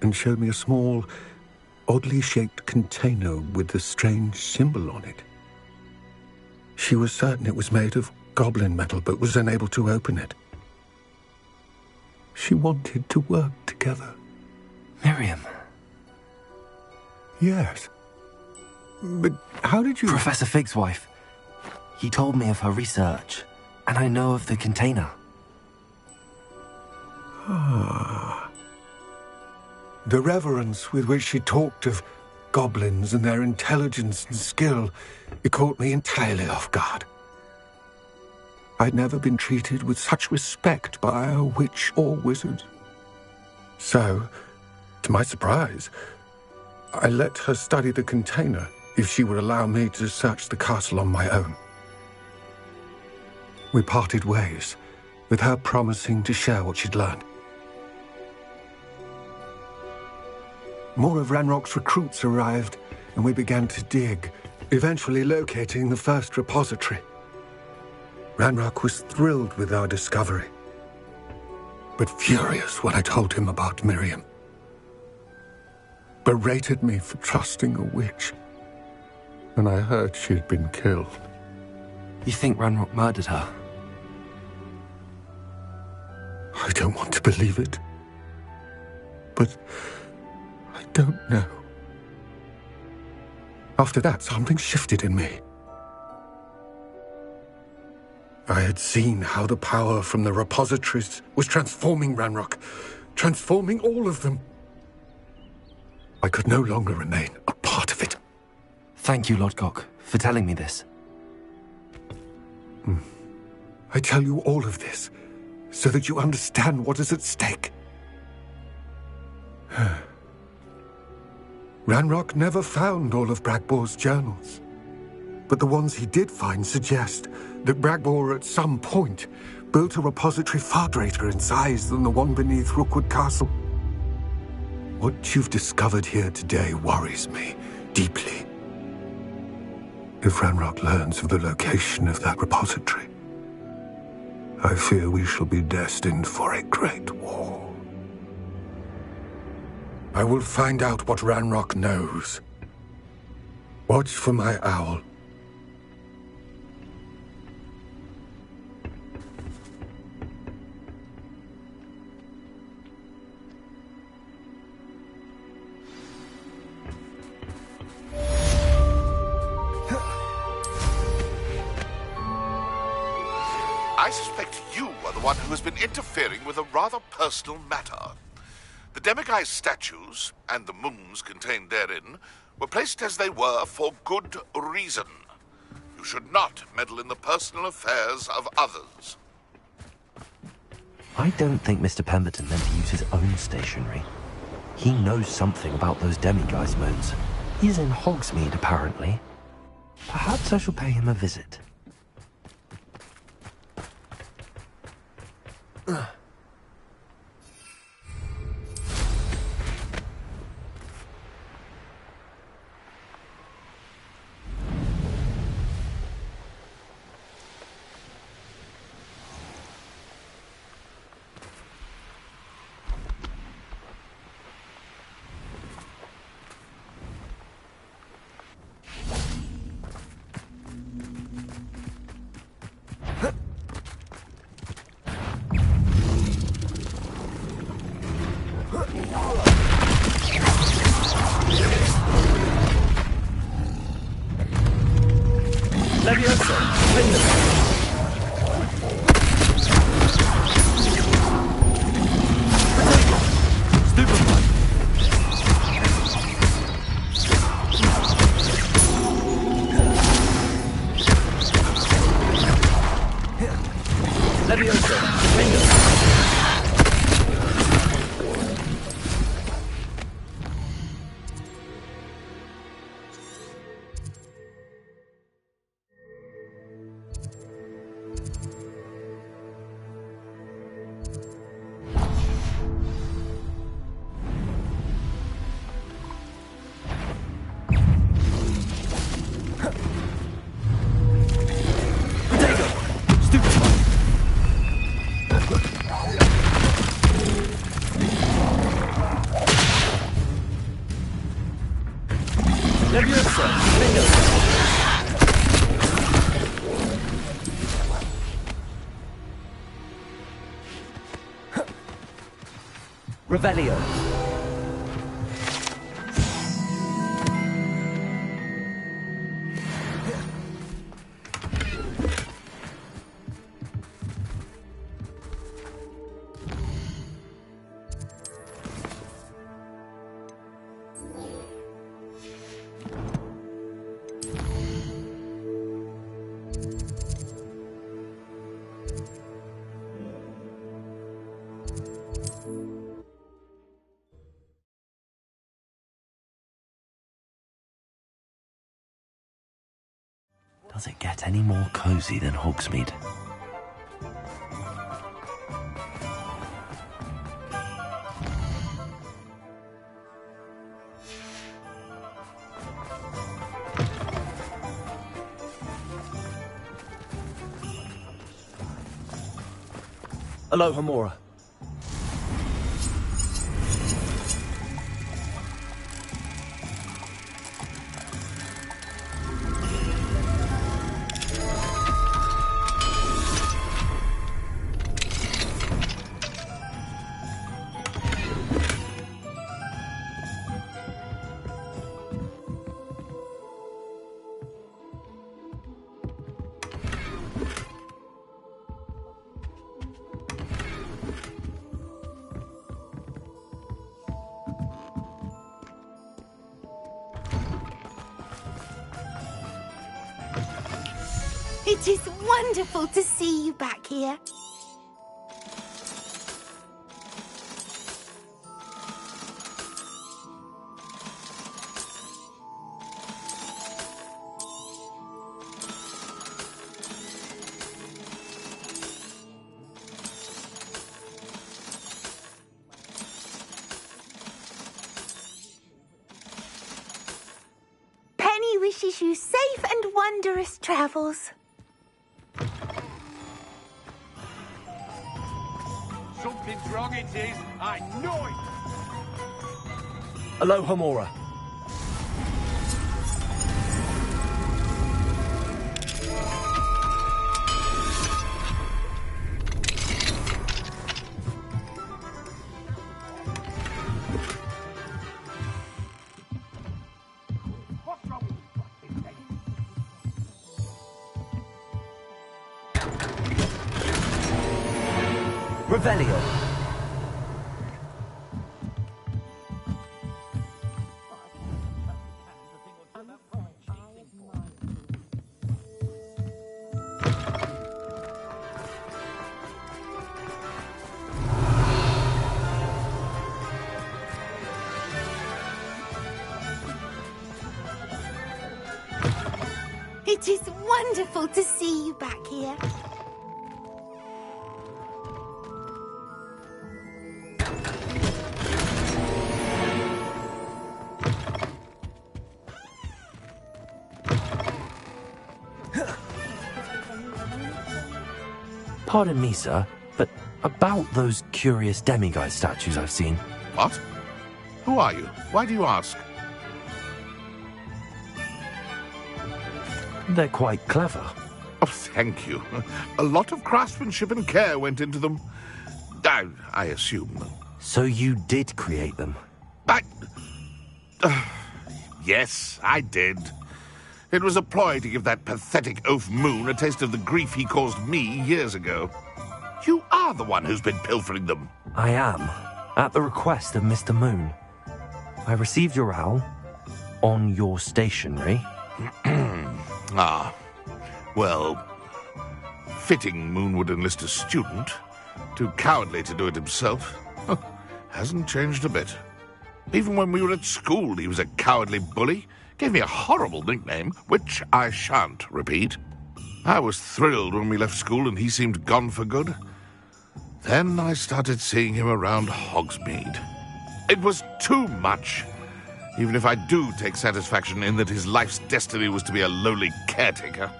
and showed me a small, oddly shaped container with a strange symbol on it. She was certain it was made of goblin metal, but was unable to open it. She wanted to work together. Miriam. Yes. But how did you... Professor Fig's wife. He told me of her research, and I know of the container. Ah. The reverence with which she talked of goblins and their intelligence and skill, it caught me entirely off guard. I'd never been treated with such respect by a witch or wizard. So, to my surprise, I let her study the container if she would allow me to search the castle on my own. We parted ways, with her promising to share what she'd learned. More of Ranrock's recruits arrived, and we began to dig, eventually locating the first repository. Ranrok was thrilled with our discovery, but furious when I told him about Miriam. Berated me for trusting a witch when I heard she'd been killed. You think Ranrok murdered her? I don't want to believe it, but I don't know. After that, something shifted in me. I had seen how the power from the repositories was transforming Ranrok, transforming all of them. I could no longer remain a part of it. Thank you, Lodgok, for telling me this. I tell you all of this so that you understand what is at stake. Ranrok never found all of Bragbor's journals, but the ones he did find suggest that Bragbor at some point built a repository far greater in size than the one beneath Rookwood Castle. What you've discovered here today worries me deeply. If Ranrok learns of the location of that repository, I fear we shall be destined for a great war. I will find out what Ranrok knows. Watch for my owl. I suspect you are the one who has been interfering with a rather personal matter. The Demiguise statues, and the moons contained therein, were placed as they were for good reason. You should not meddle in the personal affairs of others. I don't think Mr. Pemberton meant to use his own stationery. He knows something about those Demiguise moons. He's in Hogsmeade, apparently. Perhaps I shall pay him a visit. Revelio. Does it get any more cozy than Hogsmeade? Aloha Mora. It is wonderful to see you back here. Penny wishes you safe and wondrous travels. Something's wrong, it is. I know it. Aloha Mora. Revelio. It is wonderful to see you back here. Pardon me, sir, but about those curious demiguise statues I've seen. What? Who are you? Why do you ask? They're quite clever. Oh, thank you. A lot of craftsmanship and care went into them. I assume. So you did create them? Yes, I did. It was a ploy to give that pathetic oaf Moon a taste of the grief he caused me years ago. You are the one who's been pilfering them. I am, at the request of Mr. Moon. I received your owl on your stationery. Well, fitting Moon would enlist a student. Too cowardly to do it himself. Hasn't changed a bit. Even when we were at school, he was a cowardly bully. Gave me a horrible nickname, which I shan't repeat. I was thrilled when we left school and he seemed gone for good. Then I started seeing him around Hogsmeade. It was too much. Even if I do take satisfaction in that his life's destiny was to be a lowly caretaker.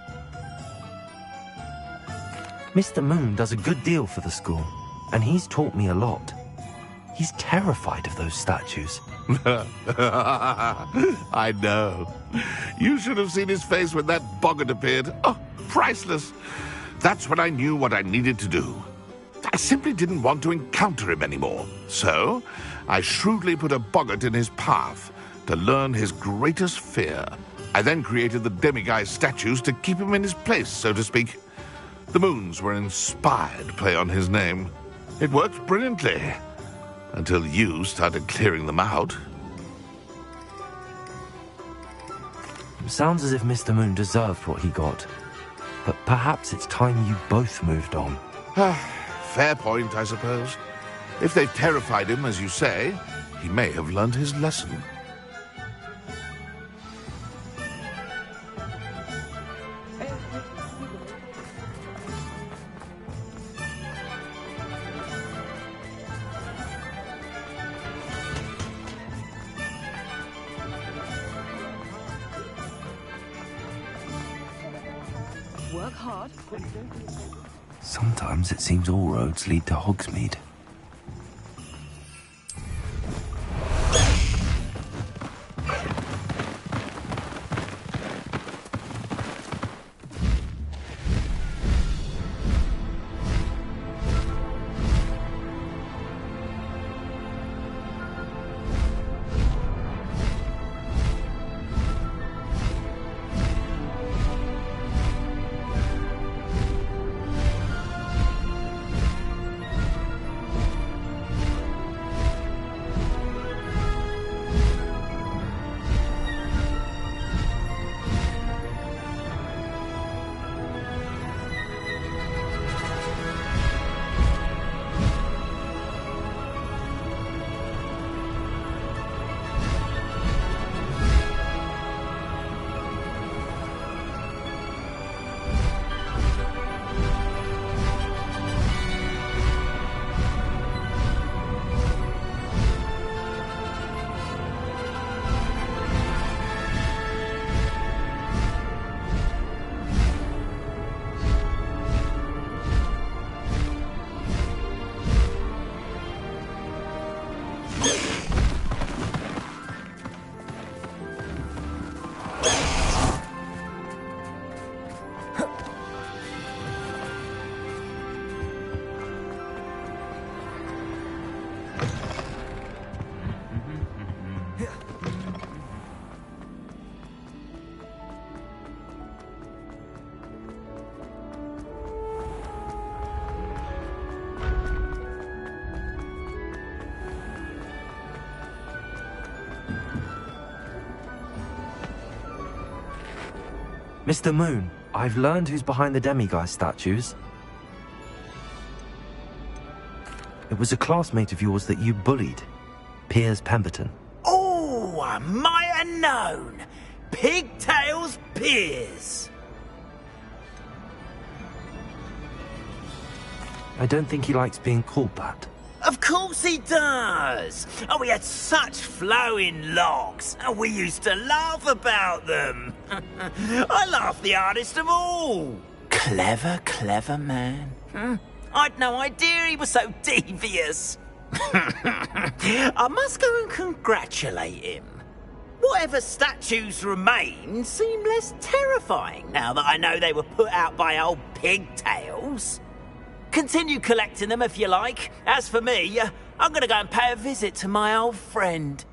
Mr. Moon does a good deal for the school, and he's taught me a lot. He's terrified of those statues. I know. You should have seen his face when that boggart appeared. Oh, priceless. That's when I knew what I needed to do. I simply didn't want to encounter him anymore. So, I shrewdly put a boggart in his path to learn his greatest fear. I then created the demiguise statues to keep him in his place, so to speak. The moons were an inspired play on his name. It worked brilliantly, until you started clearing them out. Sounds as if Mr. Moon deserved what he got. But perhaps it's time you both moved on. Fair point, I suppose. If they've terrified him, as you say, he may have learned his lesson. Work hard. Sometimes it seems all roads lead to Hogsmeade. Mr. Moon, I've learned who's behind the demiguise statues. It was a classmate of yours that you bullied, Piers Pemberton. Oh, I might have known. Pigtails Piers. I don't think he likes being called that. Of course he does. Oh, we had such flowing locks, and we used to laugh about them. I laughed the hardest of all. Clever, clever man. I'd no idea he was so devious. I must go and congratulate him. Whatever statues remain seem less terrifying now that I know they were put out by old pigtails. Continue collecting them if you like. As for me, I'm going to go and pay a visit to my old friend.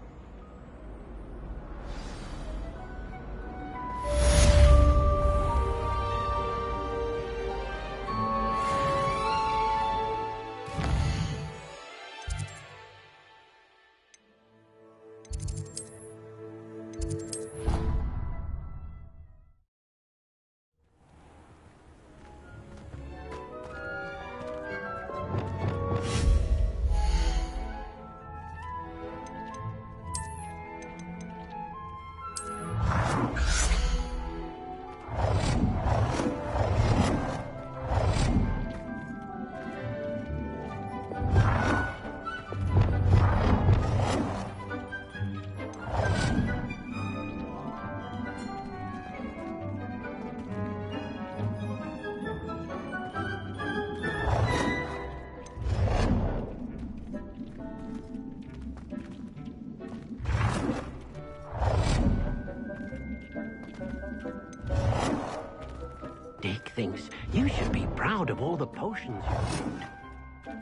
Dick thinks you should be proud of all the potions you made.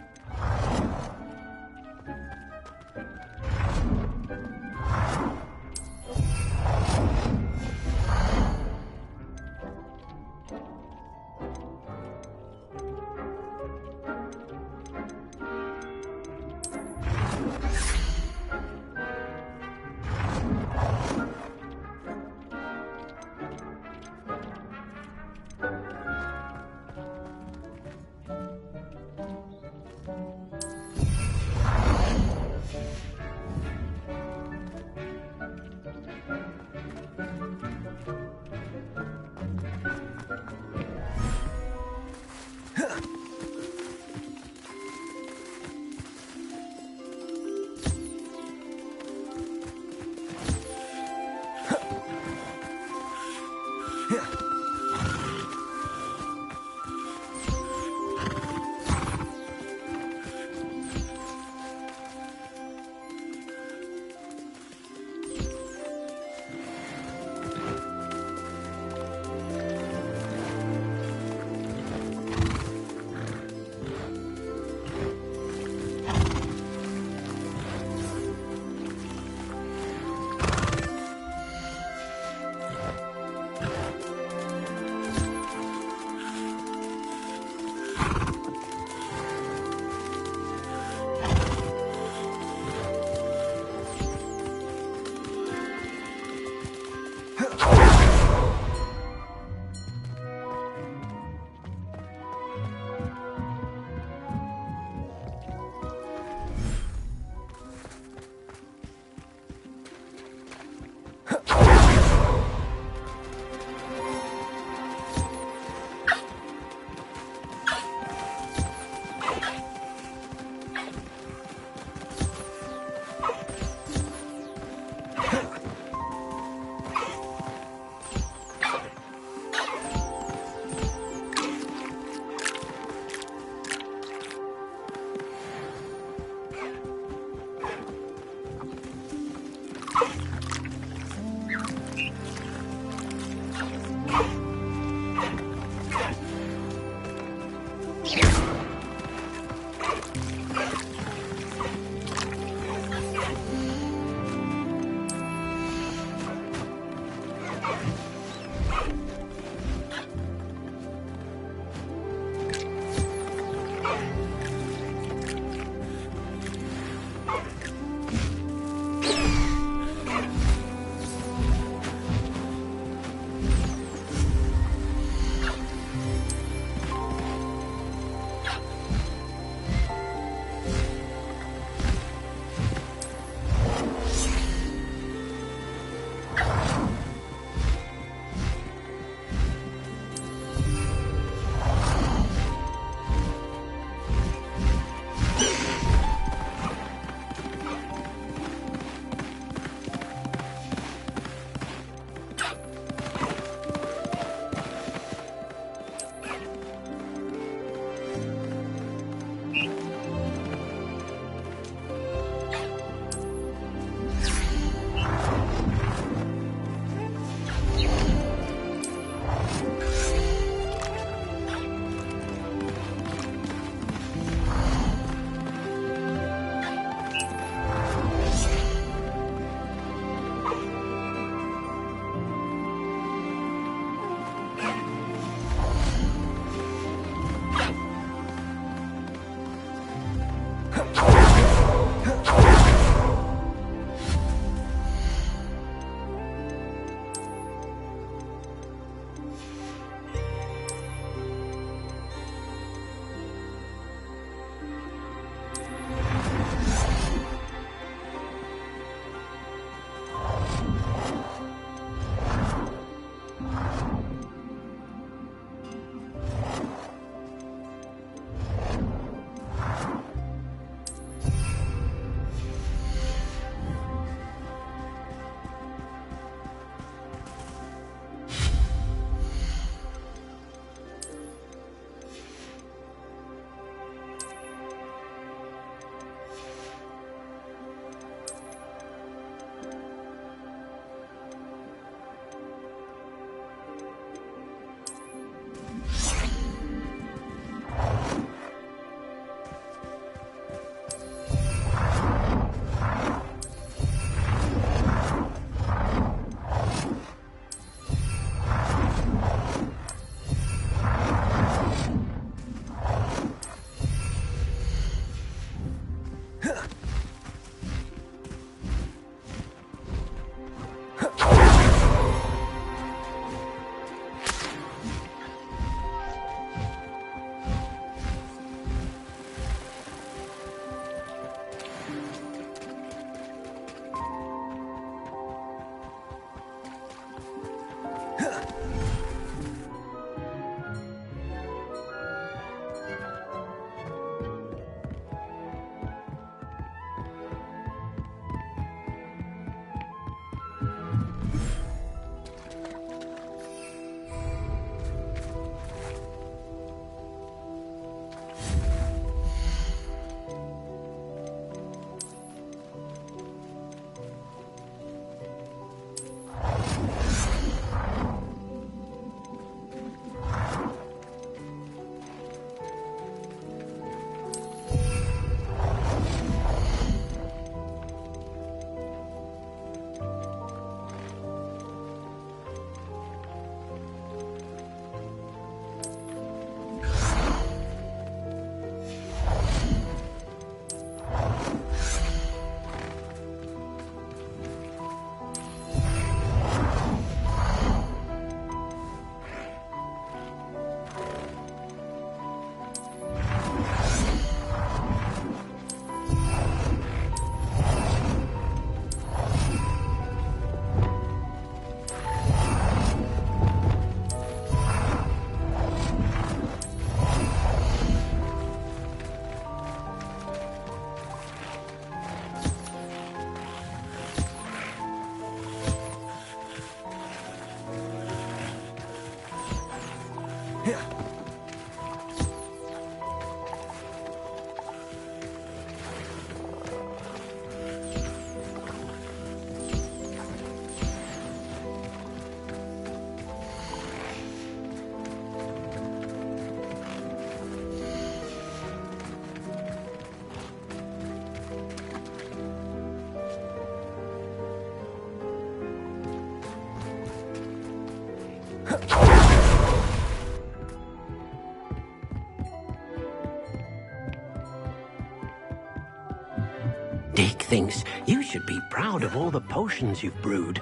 Dick thinks you should be proud of all the potions you've brewed.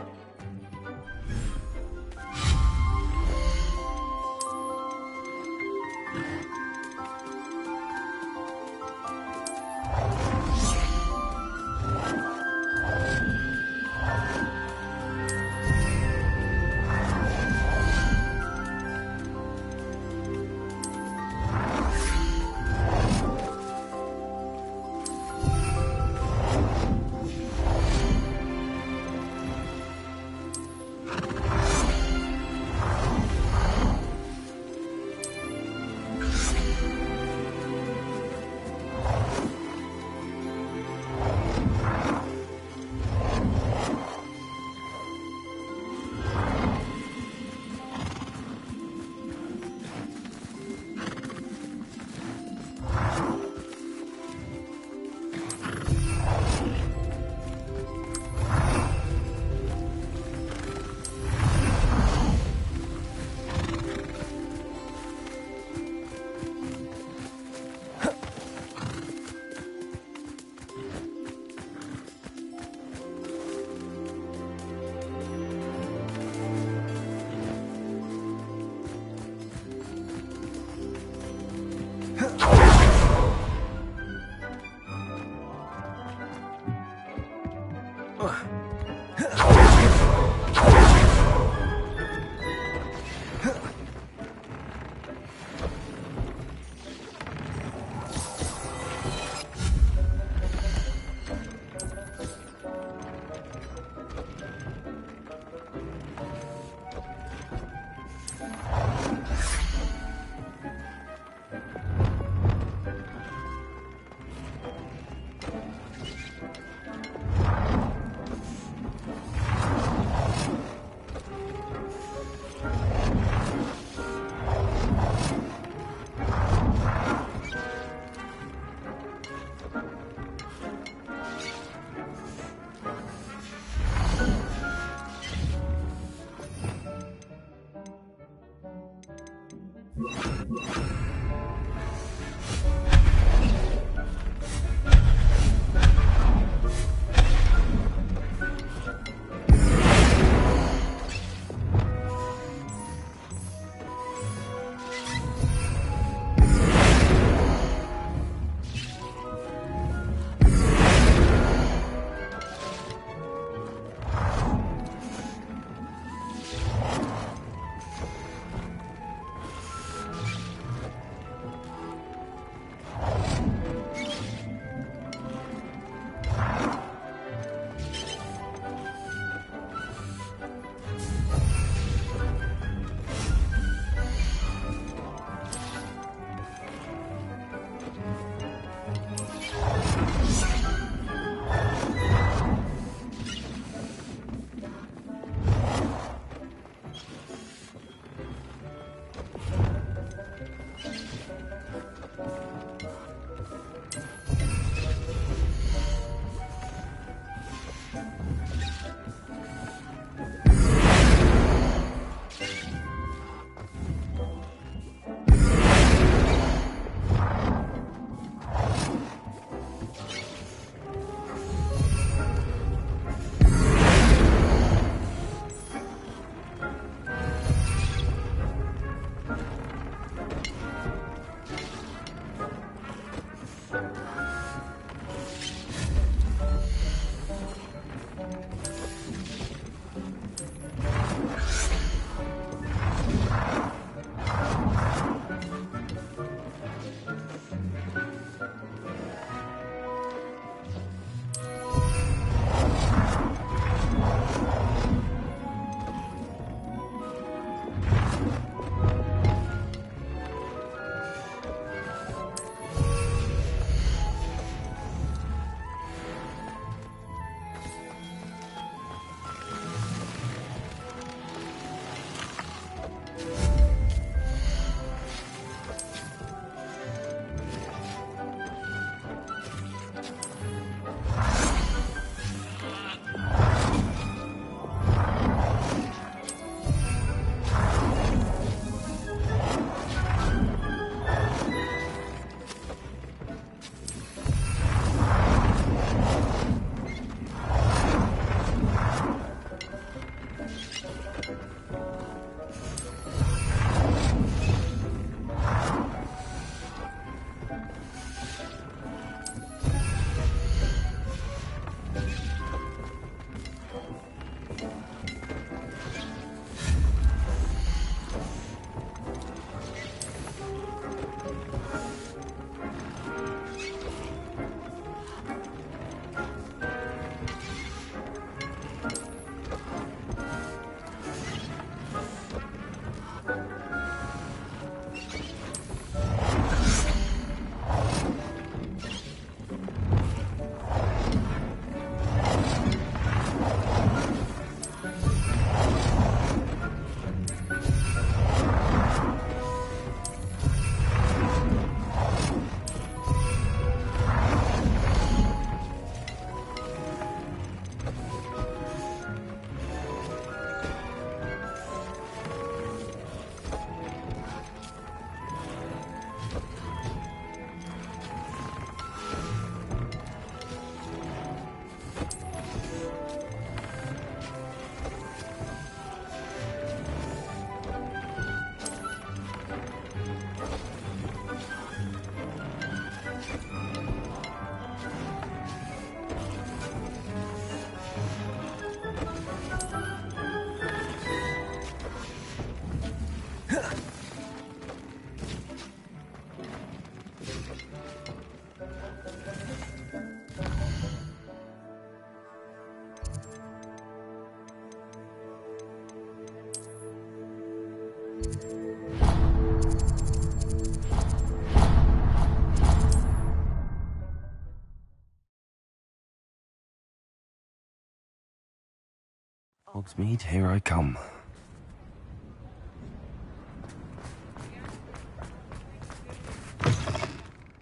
Hogsmeade, here I come.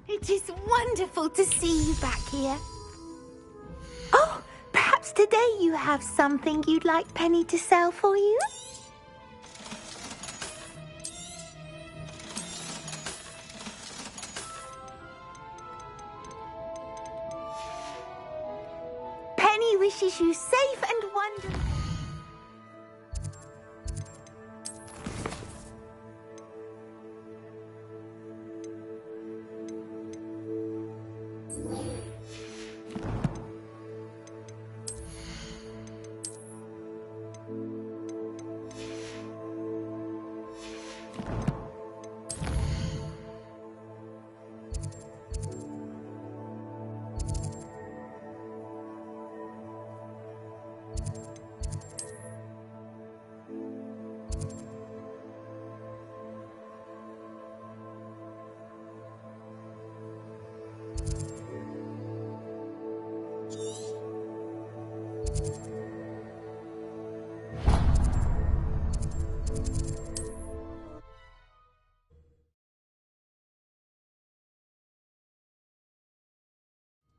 It is wonderful to see you back here. Oh, perhaps today you have something you'd like Penny to sell for you? Penny wishes you safe and wonderful.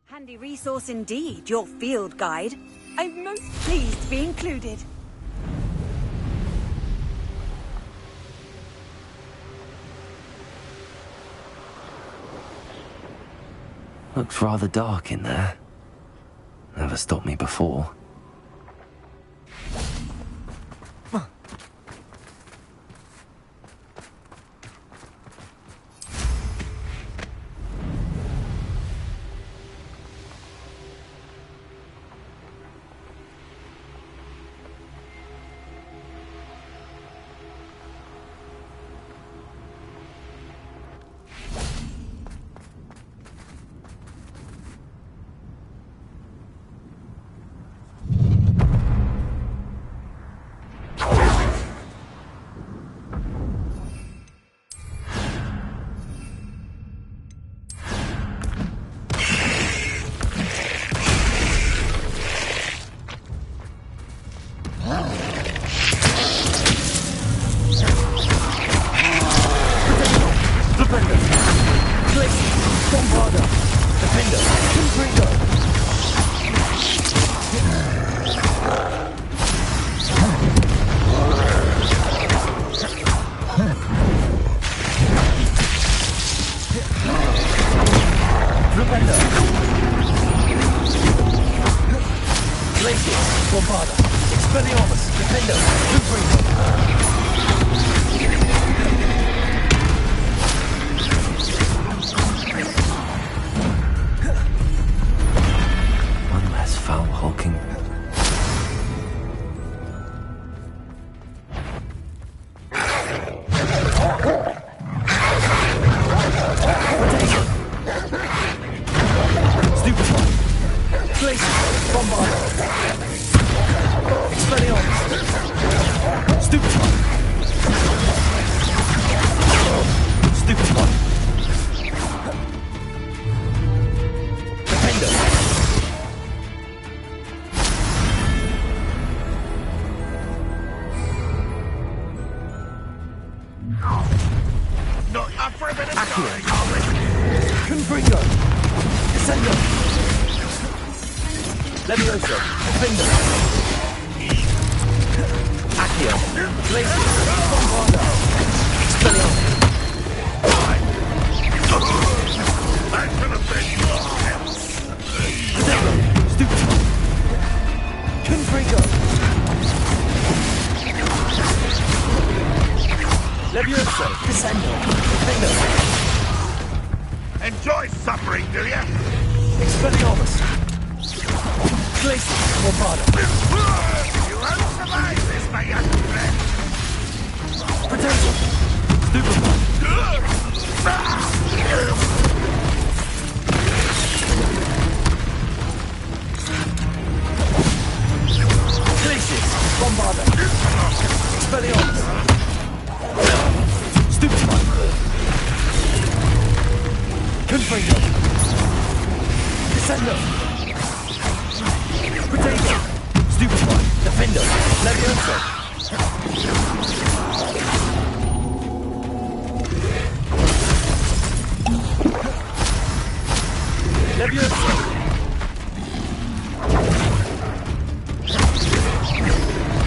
Handy resource indeed, your field guide. I'm most pleased to be included. Looks rather dark in there. Never stopped me before. Enjoy suffering, do you? Expelliarmus! Glacius, Bombada! You won't survive this, my young friend! Potato! Stupefy! Glacius, Bombada! Expelliarmus! Defender! Potato! Stupefy! Defender! Leviosa! Leviosa!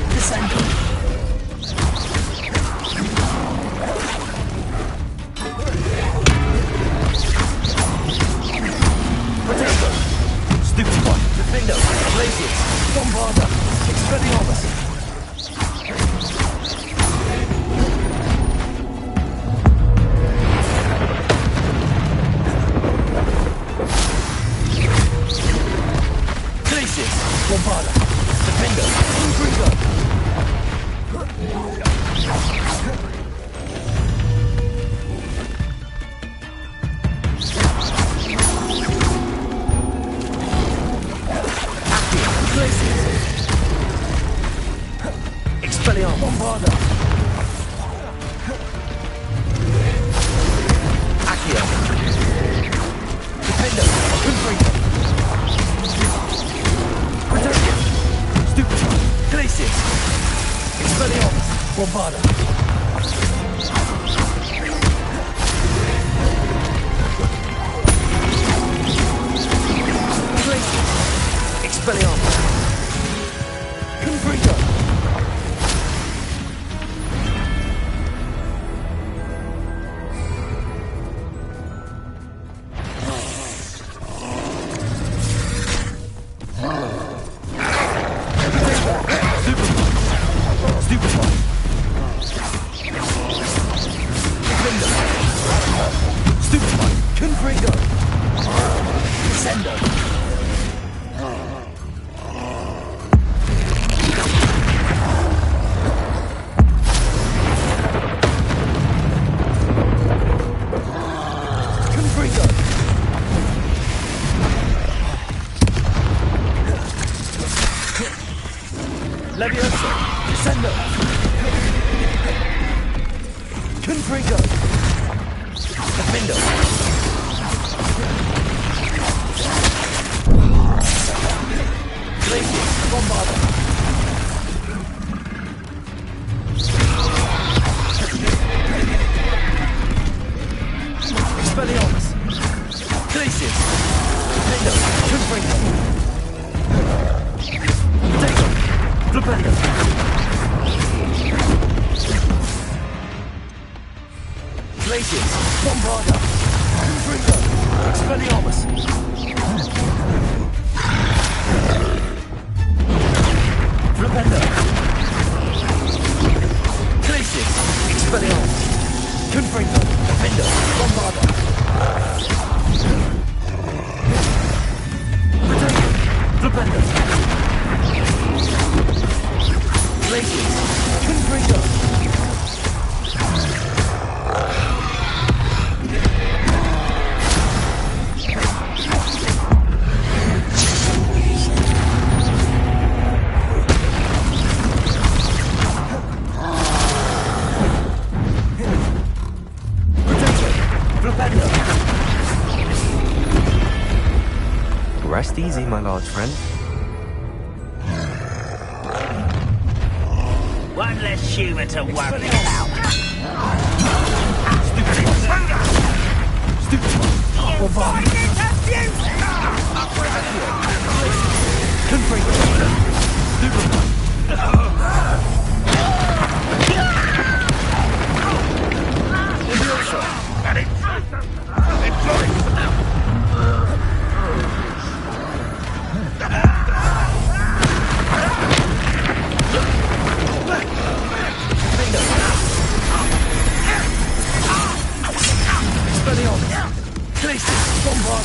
Descender! Potato! Stupefy! Defender! Blazes! Bombarda! Expelliarmus! Glacius! Bombarda! Defender! Intrigo! Expelliarmus! Bombarda! Accio! Defender! Confringo! Protection! Stupefy! Glacius! Expelliarmus! Bombarda! Glacius! Expelliarmus! Confringo! Leviosa! Descender! Confringo! Defender! Glacius! Bombarda! Expelliarmus! Glacius! Defender! Confringo! Potato! Flipendo! Glacius! Bombarda! Confringo! Expelliarmus! Flipendo! Glacius! Expelliarmus! Confringo! Defender! Bombarda! Potato! Flipendo! Glacius! Confringo! Rest easy, my large friend. One less human to worry about. Glacius! Bombard!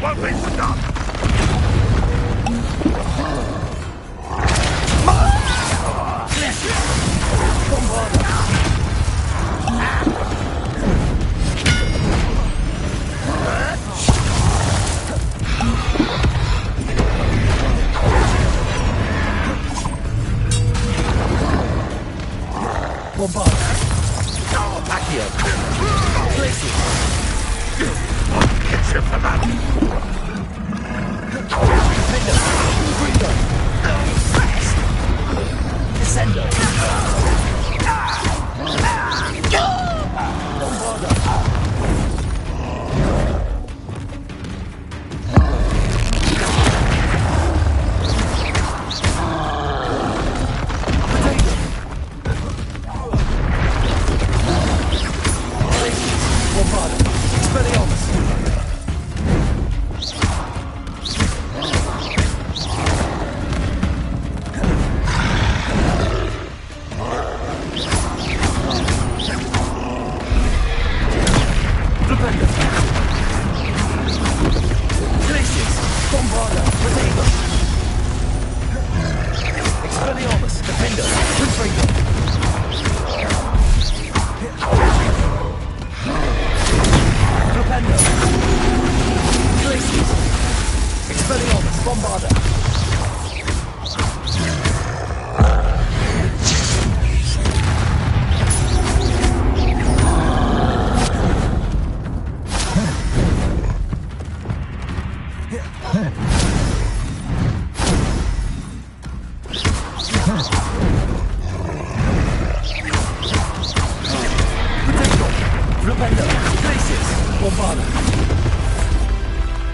won't be stopped!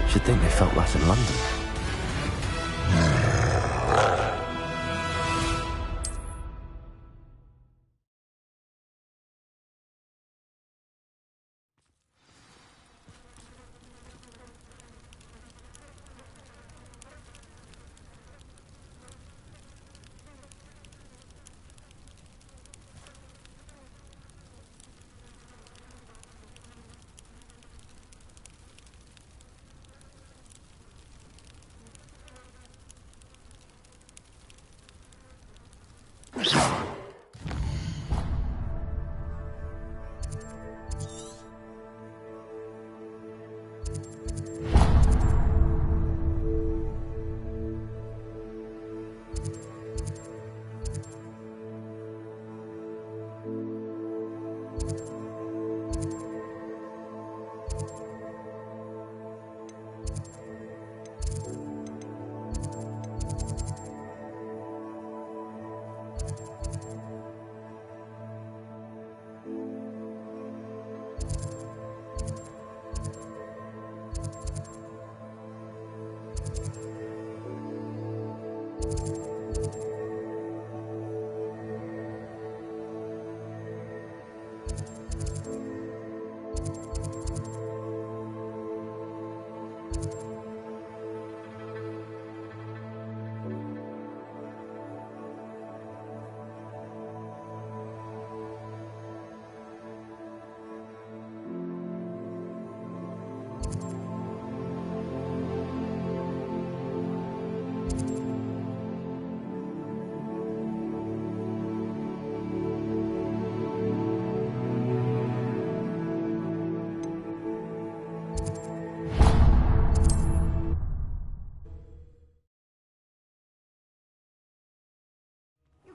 Should think they felt that in London.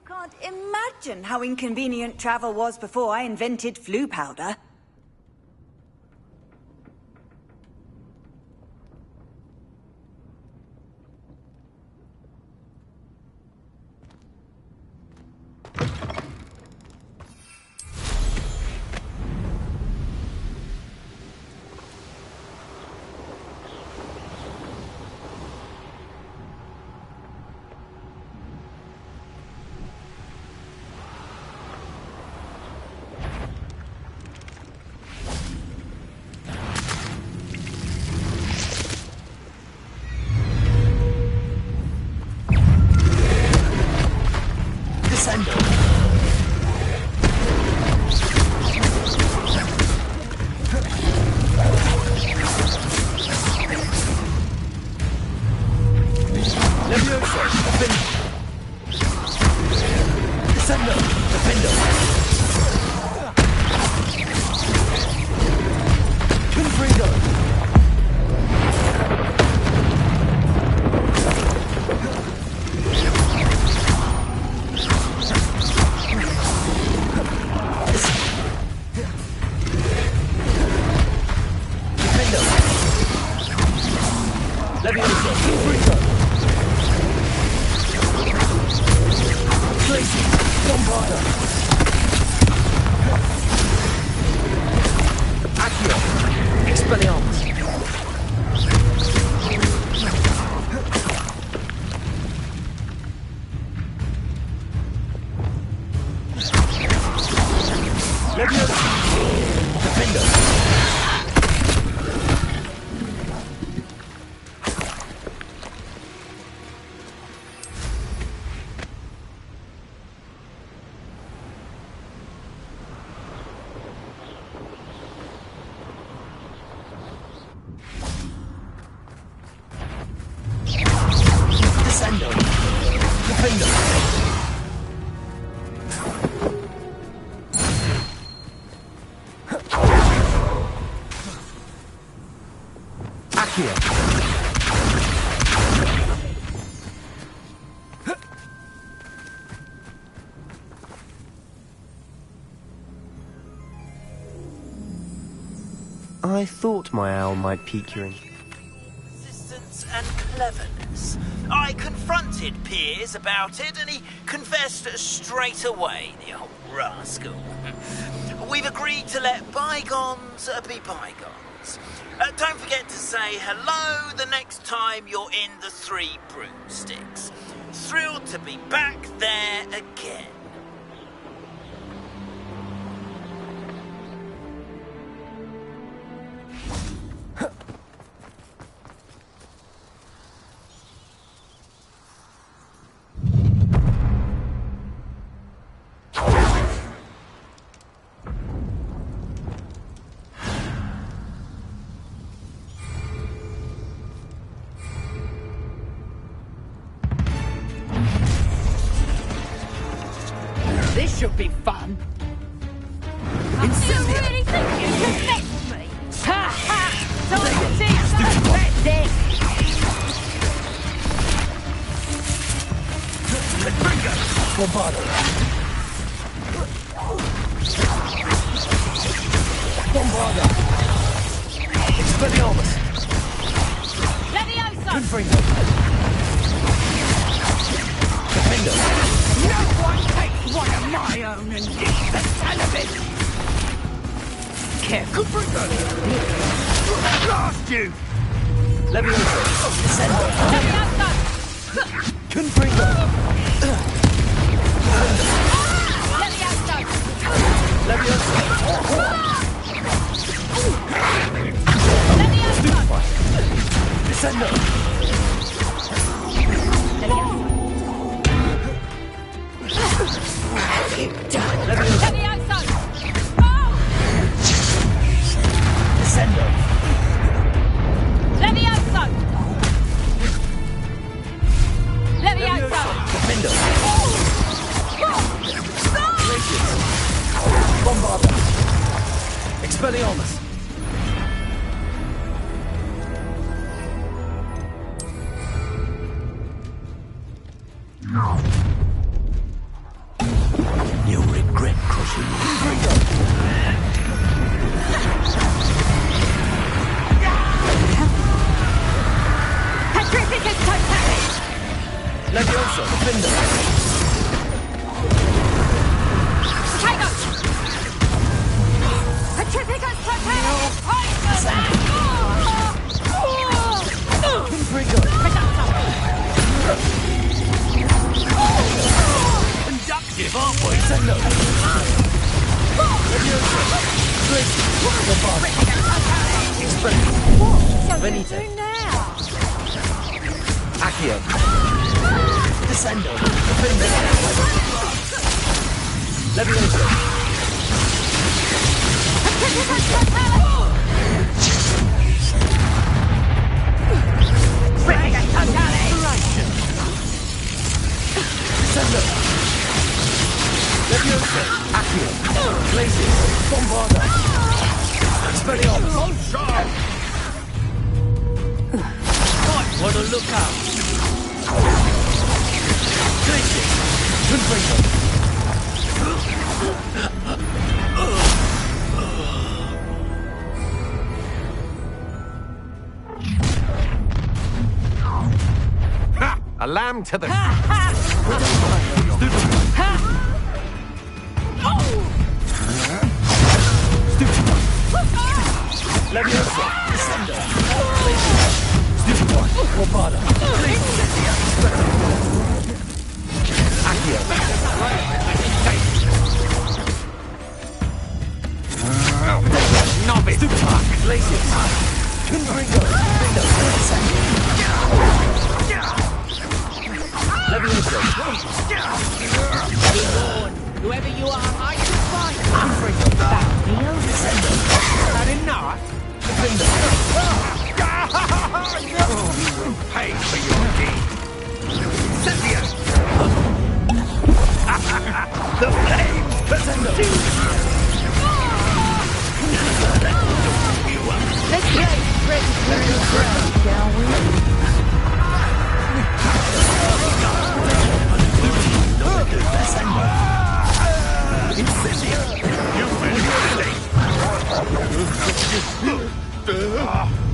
Can't imagine how inconvenient travel was before I invented flu powder. Leviosa! Confringo! Glacius! Bombarda! Accio! Expelliarmus! Leviosa! Defender! I thought my owl might pique your interest. Persistence and cleverness. I confronted Piers about it, and he confessed straight away, the old rascal. We've agreed to let bygones be bygones. Don't forget to say hello the next time you're in the Three Broomsticks. Thrilled to be back there again. This should be fun. You really think you can fix me? Ha ha! Time to teach my pet this! Confringo! Bombarda! Bombarda! Expelliarmus! Leviosa! Confringo! Defender! No one takes one of my own and digs the television! Careful. Confringo! Blast you! Leviosa! Descendo! Leviosa! Confringo! Leviosa! Leviosa! Leviosa! Descendo! Leviosa! Descendo! Leviosa! Leviosa! Defendo! Glacius! Bombarda! Expelliarmus! You'll regret crossing me. Petrificus totalis! Leviosa! Defender! Potato! Petrificus totalis! Confringo! Conductive, aren't we? Descendo! Leviosa! Glacius! Bombarda! Expelliarmus! So Venite! now? Accio! Descendo! Defender! Leviosa! Petrificus totalis! Petrificus totalis! Descendo! Leviosa! Accio! Glacius! Bombarda! Expelliarmus! On sharp! Might want to look out! Glacius! Confringo! A lamb to the... Leviosa, Descender, Stupid one, Bombada, Accio, Novice! Stupid Park, Glacius, Confringo, Leviosa, Whoever you are, I can find. Confringo, Descender, Had enough? Defender, You will pay for your deed. Cynthia! the flames, Descender. Let's play Ready for the ground, shall we?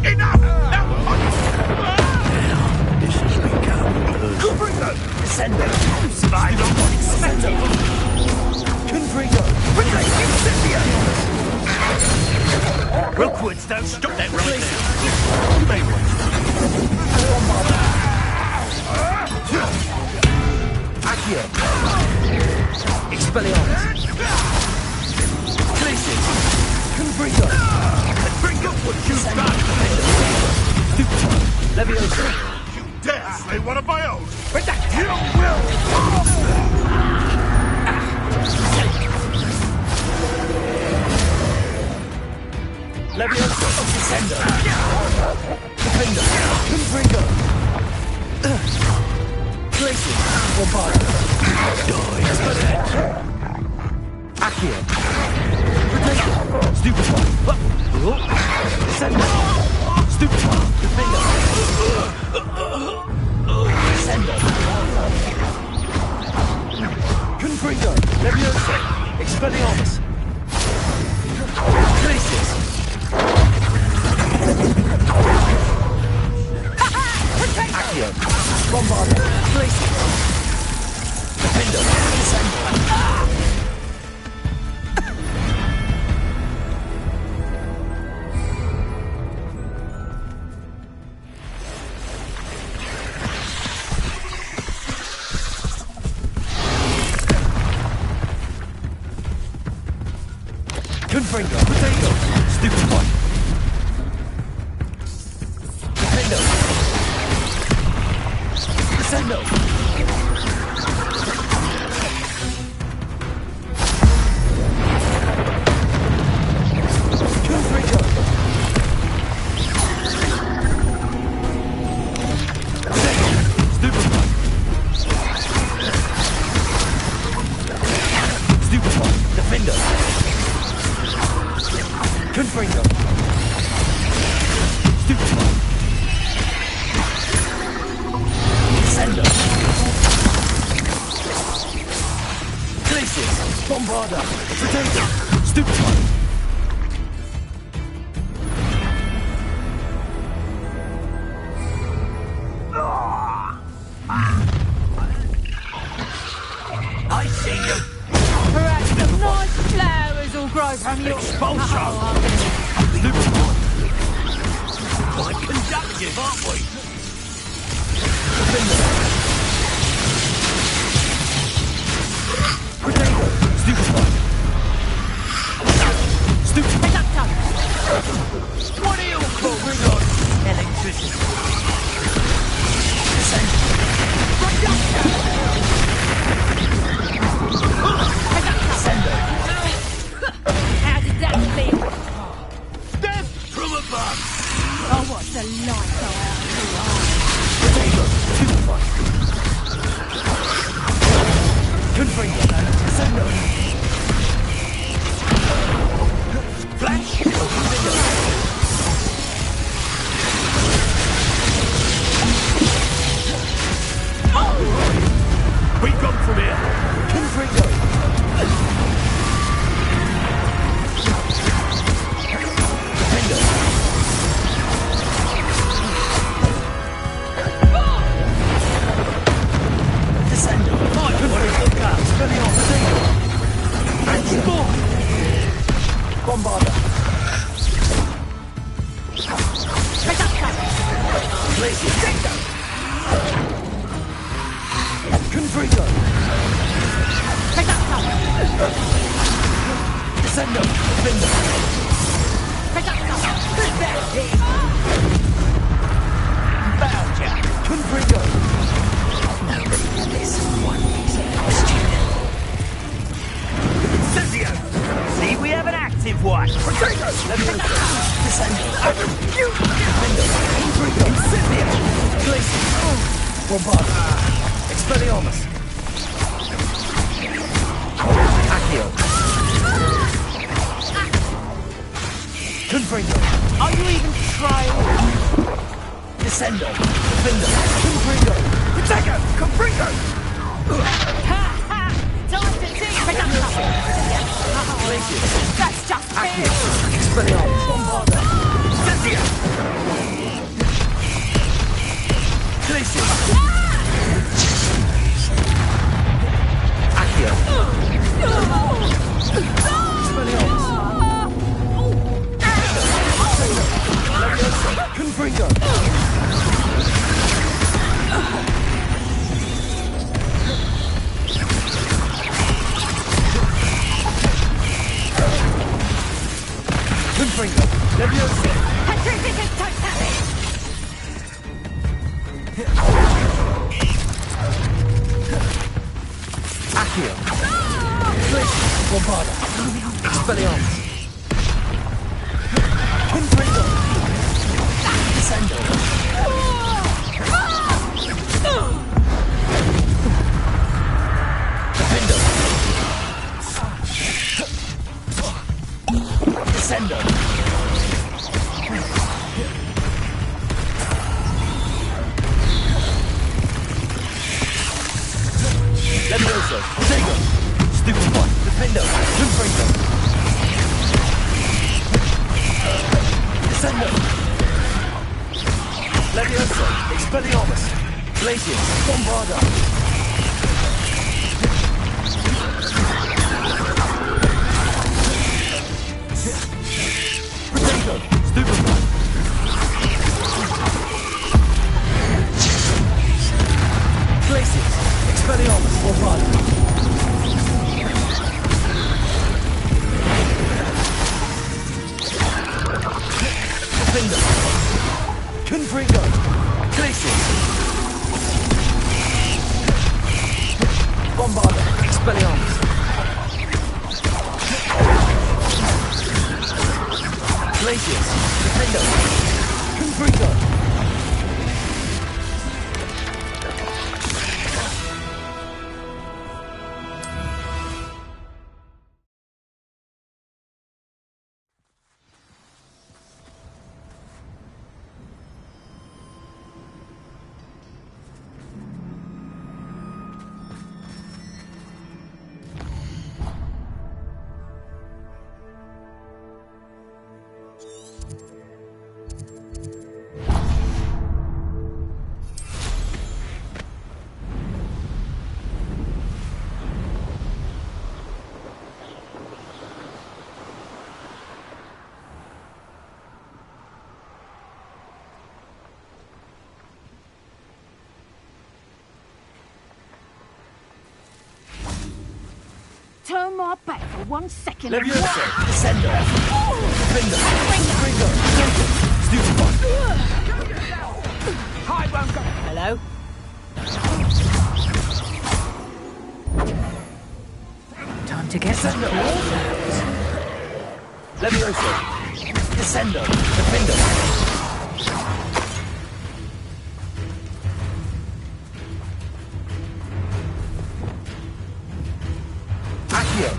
Enough! This has become Confringo, Descender, Survive on Descender, Confringo, Cynthia. Rookwood, don't stop that right now. You may want Accio, Expelliarmus, Glacius, Confringo, Confringo, what you've got. Leviosa. You dare slay one of my own? But that you will! Leviosa, Descender, Defender, Confringo, Glacius, Bombada, Die for that. Accio, Protector, Stupid one, Descender, Stupid one, Defender, Descender, Confringo, Leviosa, Expelliarmus, Glacius, Accio, Bombada, Glacius, Defender, Descender. Confringo, Potato, Stupid one. Defender. Descendo. Confringo. Stupid one. Stupid one. Defender. Confringo. Stupid one. Descender. Glacius. Bombarda. Potato. Stupid one. I see you. Perhaps some nice flowers will grow from your... Expulsion. Stupid one. Quite conductive, aren't we? Defender. Potato. Stupid one. Stupid. What do you call it? Electricity. Descend. Descender. How did that feel? Death from above. Oh, what a light I am. Potato. Stupid one. Places. Confringo. Descendo. Defendo. Bound ya. Confringo. This one easy question. Cezio. See, we have an active one. Potato. Levioso. Descendo. Defendo. Confringo. Incendio. Glacier. Bombardo. Expelliarmus. Accio. Confringo. Are you even trying? Descendo. Defendo. Confringo. Protego. Confringo. Time to take That's just fair. Expelliarmus. Bombardo. Cezio. Glacier. Accio. Expelliarmus. Levioso. Confringo. Confringo. Levioso. Accio. Glacier. Bombardo. Expelliarmus. Confringo. Descendo. Defendo. Descendo. Levioso. Protego. Stupid one. Defendo. Confringo. Descendo. Levioso. Expelliarmus. Glacier. Bombardo. Protego. Stupid one. Glacier. Expelliarmus. Bombardo. Defender. Confringo. Glacier. Bombardo. Expelliarmus. Glacier. Defender. Confringo. Turn my back for 1 second. Levioso. Descendo. Defender. Confringo. Stupid one. I won't go. Hello? Time to get Descendo. Levioso. Descendo. Defender. Accio.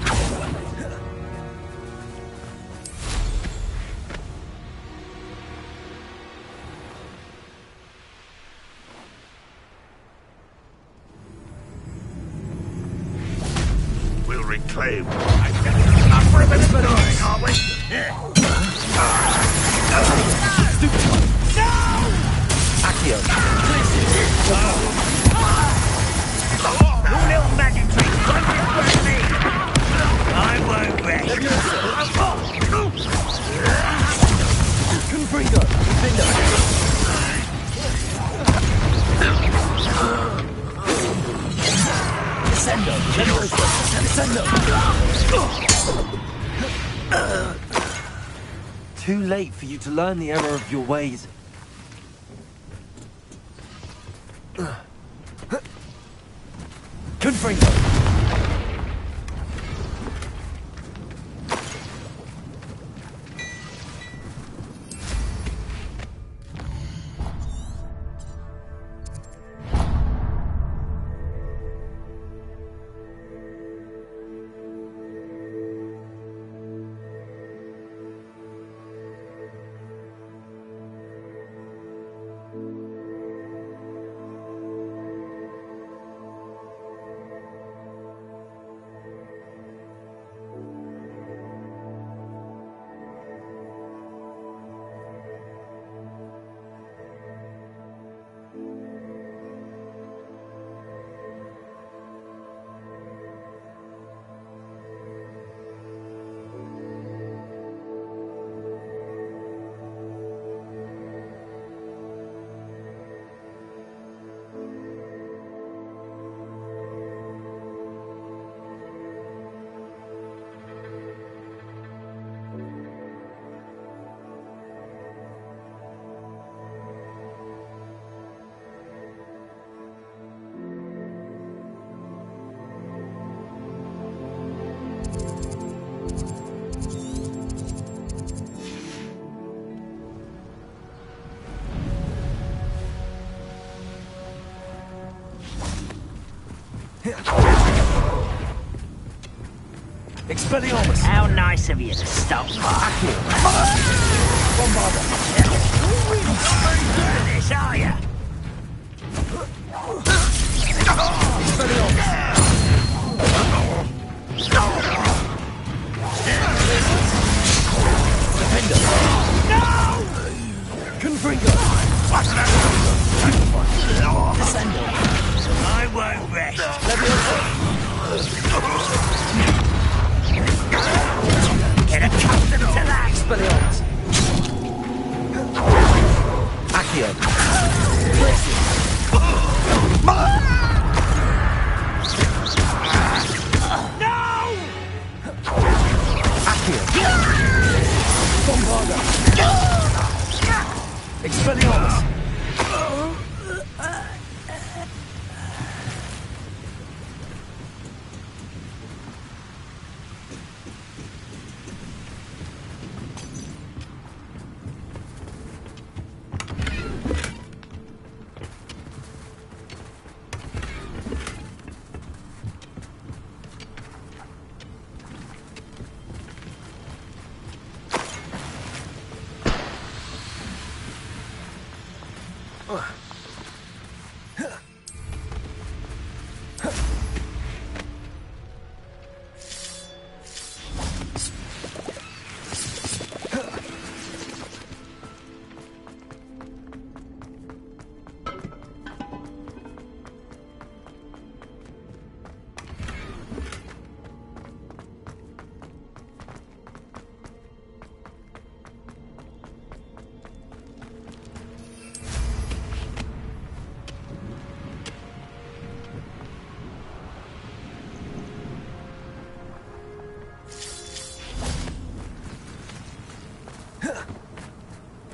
We'll reclaim. Up for a bit of noise, are we? Stupid one. No! Accio. You little magic trick. Don't get me. I won't rest. Confringo. Defender. Too late for you to learn the error of your ways. Confringo! Expelliarmus! How nice of you to stop by. Bombarda! You're really not very good at this, are you? Defender! No! Confringo! Descendo! I won't rest. Get accustomed to that! Expelliarmus! Accio! No! Accio! Bombarda! Expelliarmus!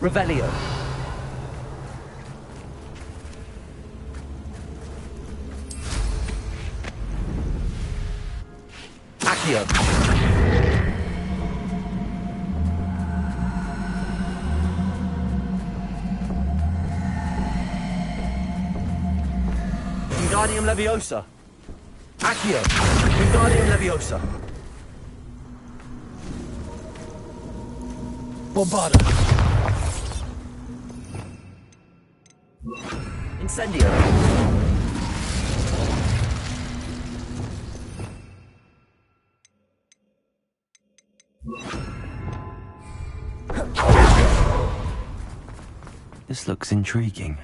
Revelio. Accio. Wingardium Leviosa. Accio. Wingardium Leviosa. Bombarda. Incendio. This looks intriguing.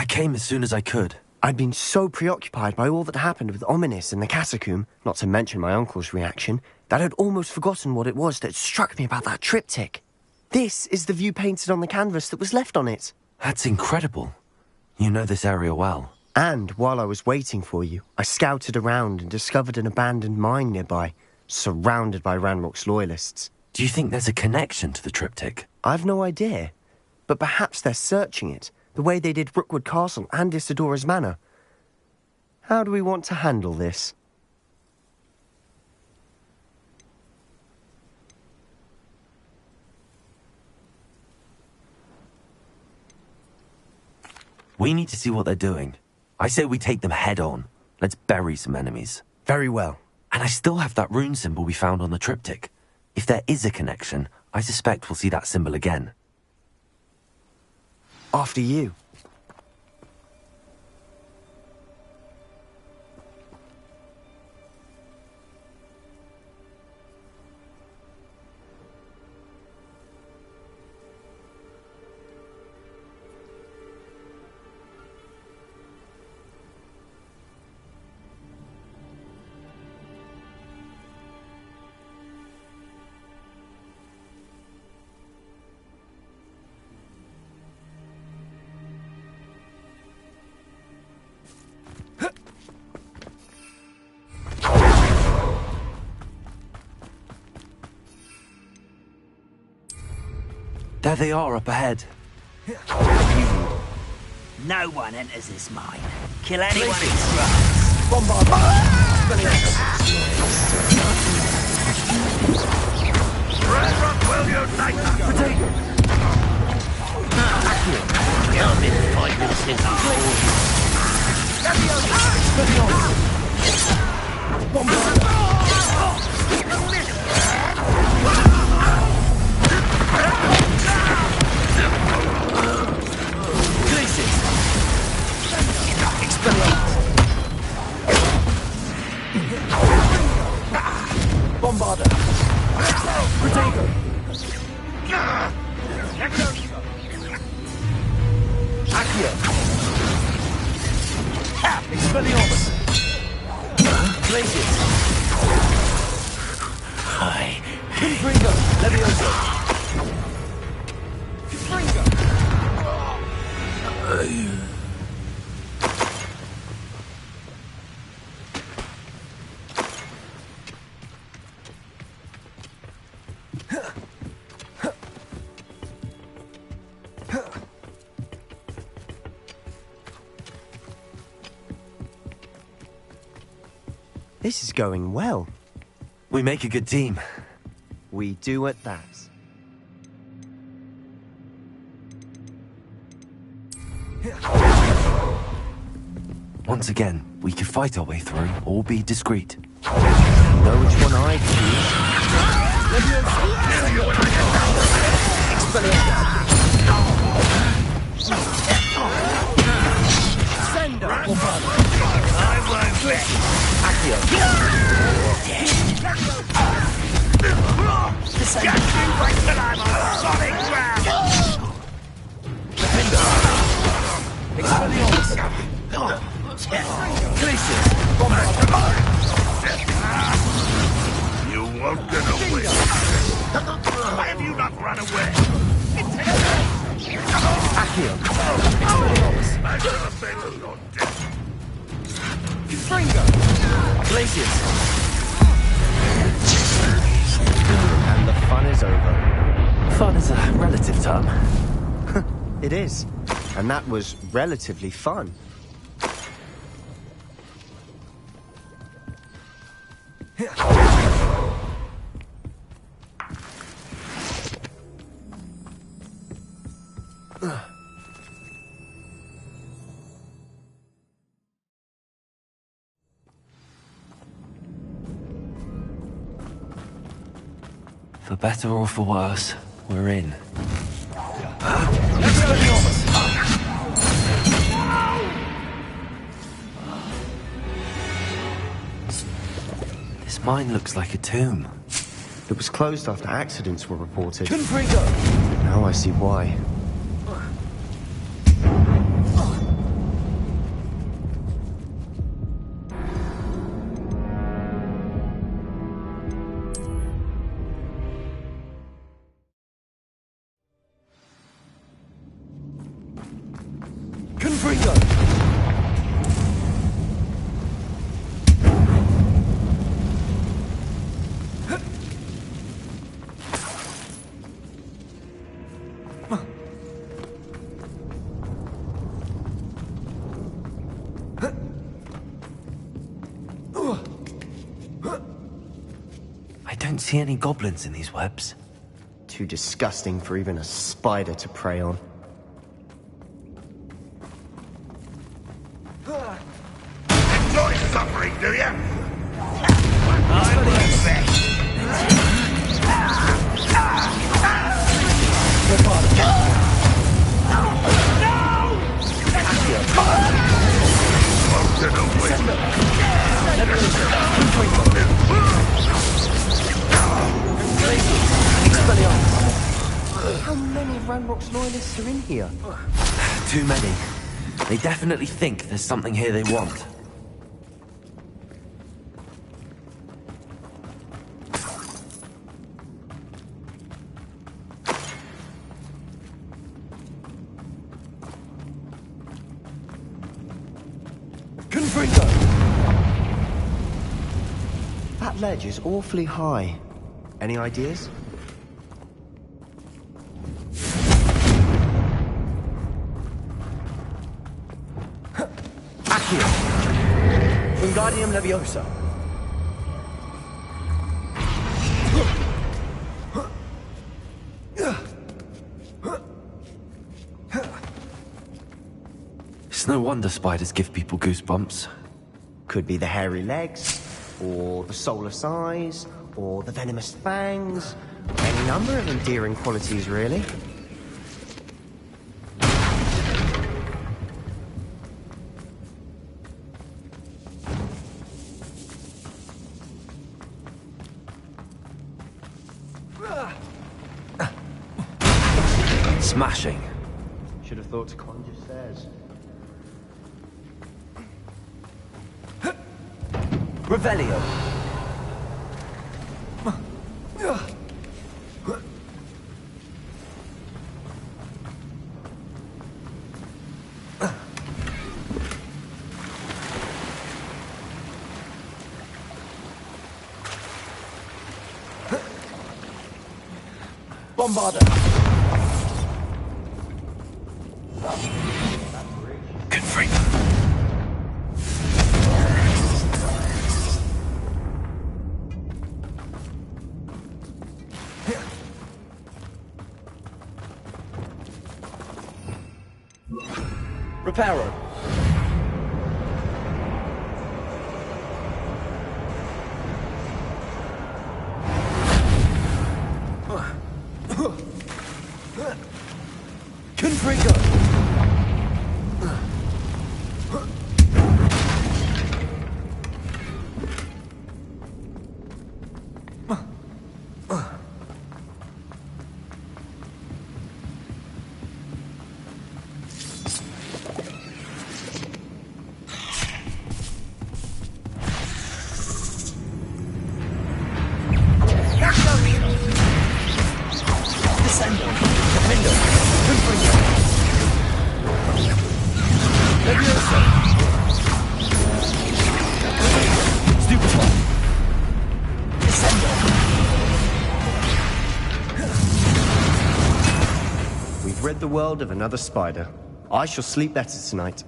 I came as soon as I could. I'd been so preoccupied by all that happened with Ominis and the catacomb, not to mention my uncle's reaction, that I'd almost forgotten what it was that struck me about that triptych. This is the view painted on the canvas that was left on it. That's incredible. You know this area well. And while I was waiting for you, I scouted around and discovered an abandoned mine nearby, surrounded by Ranrok's loyalists. Do you think there's a connection to the triptych? I've no idea, but perhaps they're searching it, the way they did Rookwood Castle and Isidora's Manor. How do we want to handle this? We need to see what they're doing. I say we take them head on. Let's bury some enemies. Very well. And I still have that rune symbol we found on the triptych. If there is a connection, I suspect we'll see that symbol again. After you. There they are up ahead. No one enters this mine. Kill anyone it strikes. Bombard! Ranrok will unite them. Potato! I've been fighting since Bombarder! Protego! Accio! Expelliarmus! Glacius! Hi. Confringo! Levioso! Confringo! This is going well. We make a good team. We do at that. Once again, we could fight our way through or be discreet. Know which one I You won't get away. Why have you not run away? Accio! I should have been your death. Confringo! Glacius! And the fun is over. Fun is a relative term. It is. And that was relatively fun. For better or for worse, we're in. This mine looks like a tomb. It was closed after accidents were reported. Confringo! Now I see why. Confringo! I don't see any goblins in these webs. Too disgusting for even a spider to prey on. Enjoy suffering, do you? I work best. How many of Ranrok's loyalists are in here? Too many. They definitely think there's something here they want. Confringo! That ledge is awfully high. Any ideas? Accio! Wingardium Leviosa! It's no wonder spiders give people goosebumps. Could be the hairy legs, or the soulless eyes, or the venomous fangs. Any number of endearing qualities, really. Smashing. Should have thought to conjure stairs. Revelio! Bombarda! Confringo. Reparo! Confringo! Descendo! Defendo! Confringo! Leviosa! Stupefy! Descendo! We've rid the world of another spider. I shall sleep better tonight.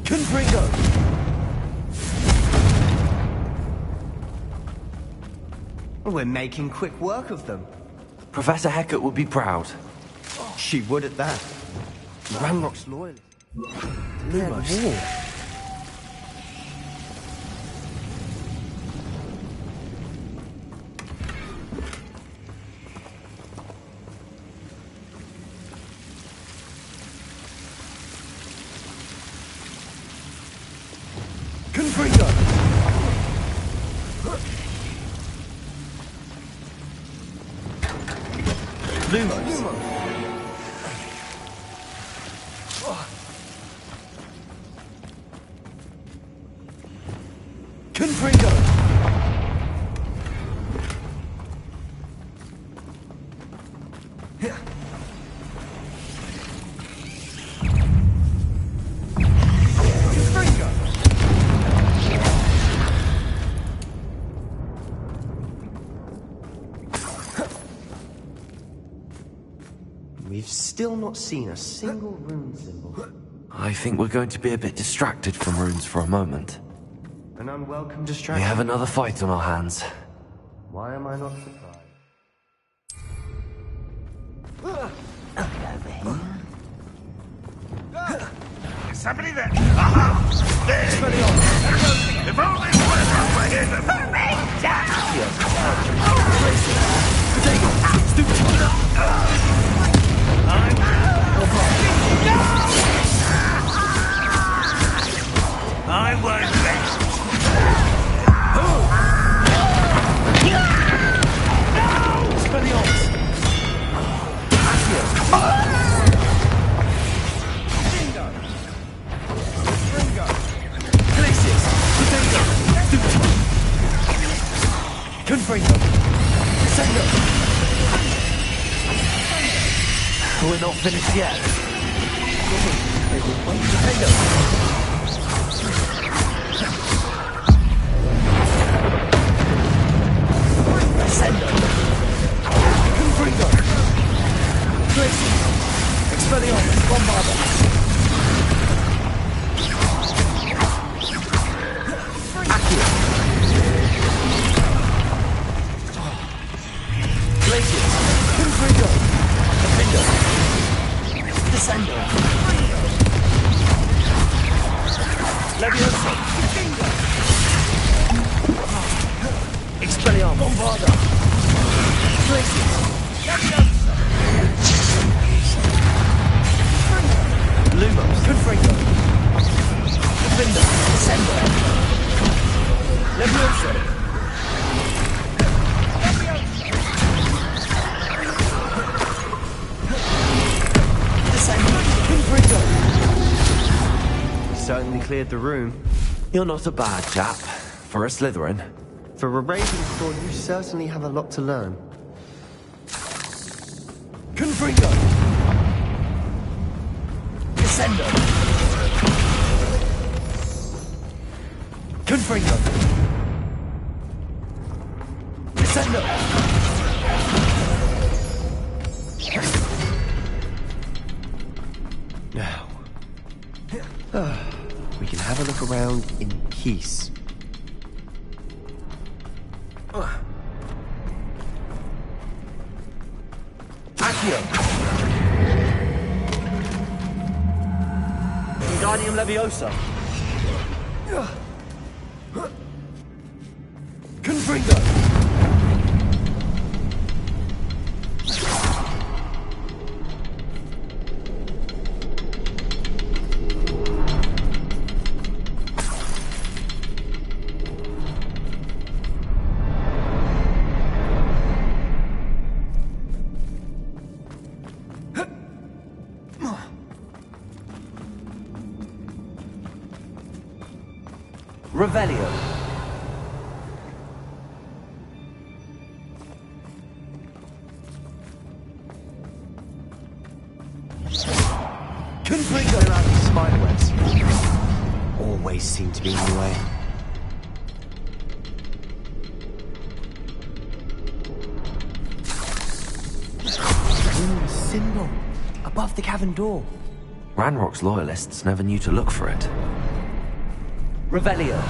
Confringo! We're making quick work of them. Professor Hecat would be proud. She would at that. Ranrok's loyal. Lumos. Confringo! Lumos. Confringo! we've still not seen a single rune symbol. I think we're going to be a bit distracted from runes for a moment. An unwelcome distraction. We have another fight on our hands. Why am I not surprised? Is somebody there? Aha! There! If only one were here I won't rest. Expelliarmus! Bingo! Ringo! Glacius! Potato! Confringo! Sendo! We're not finished yet. Potato! Sendo! Confringo! Glacius! Expelliarmus! Bombarda! Accio! Glacius! Confringo! Defendo! Descendo! Levioso! Expelliarmus! Bombarda! Glacius! Levioso! Lumos! Confringo! Defendo! Descendo! Levioso! Certainly cleared the room. You're not a bad chap. For a Slytherin. For a Ravenclaw, you certainly have a lot to learn. Confringo! Descendo! Confringo! Descendo! Now, we can have a look around in peace. Accio! Wingardium Leviosa! Confringo! Revelio. Confringo! Clear out these spiderwebs. Always seem to be in the way. Symbol above the cavern door. Ranrock's loyalists never knew to look for it. Revelio.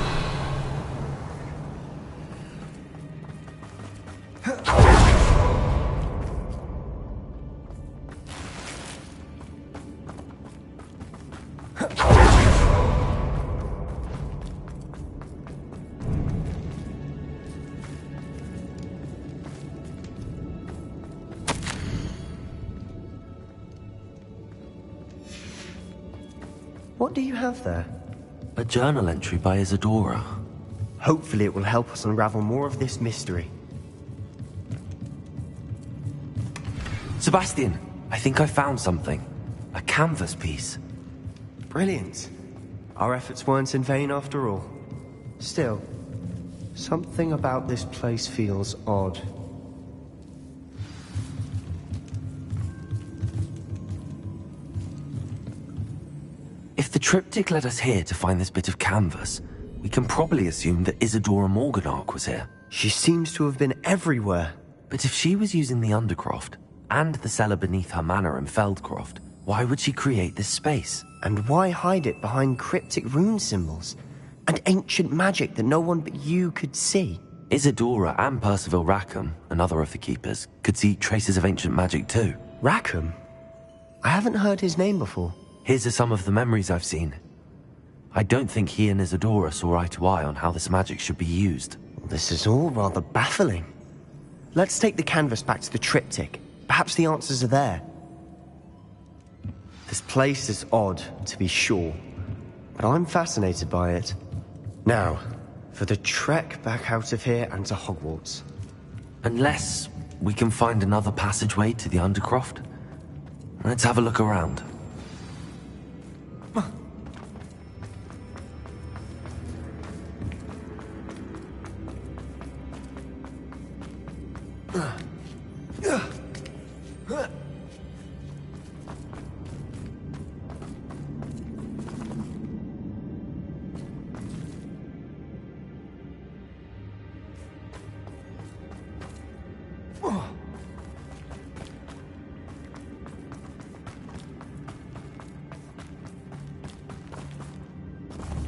What do you have there? A journal entry by Isadora. Hopefully it will help us unravel more of this mystery. Sebastian, I think I found something. A canvas piece. Brilliant. Our efforts weren't in vain after all. Still, something about this place feels odd. If the triptych led us here to find this bit of canvas, we can probably assume that Isadora Morganach was here. She seems to have been everywhere. But if she was using the Undercroft, And the cellar beneath her manor in Feldcroft. Why would she create this space? And why hide it behind cryptic rune symbols? And ancient magic that no one but you could see? Isadora and Percival Rackham, another of the keepers, could see traces of ancient magic too. Rackham? I haven't heard his name before. His are some of the memories I've seen. I don't think he and Isadora saw eye to eye on how this magic should be used. This is all rather baffling. Let's take the canvas back to the triptych. Perhaps the answers are there. This place is odd, to be sure, but I'm fascinated by it. Now, for the trek back out of here and to Hogwarts. Unless we can find another passageway to the Undercroft. Let's have a look around.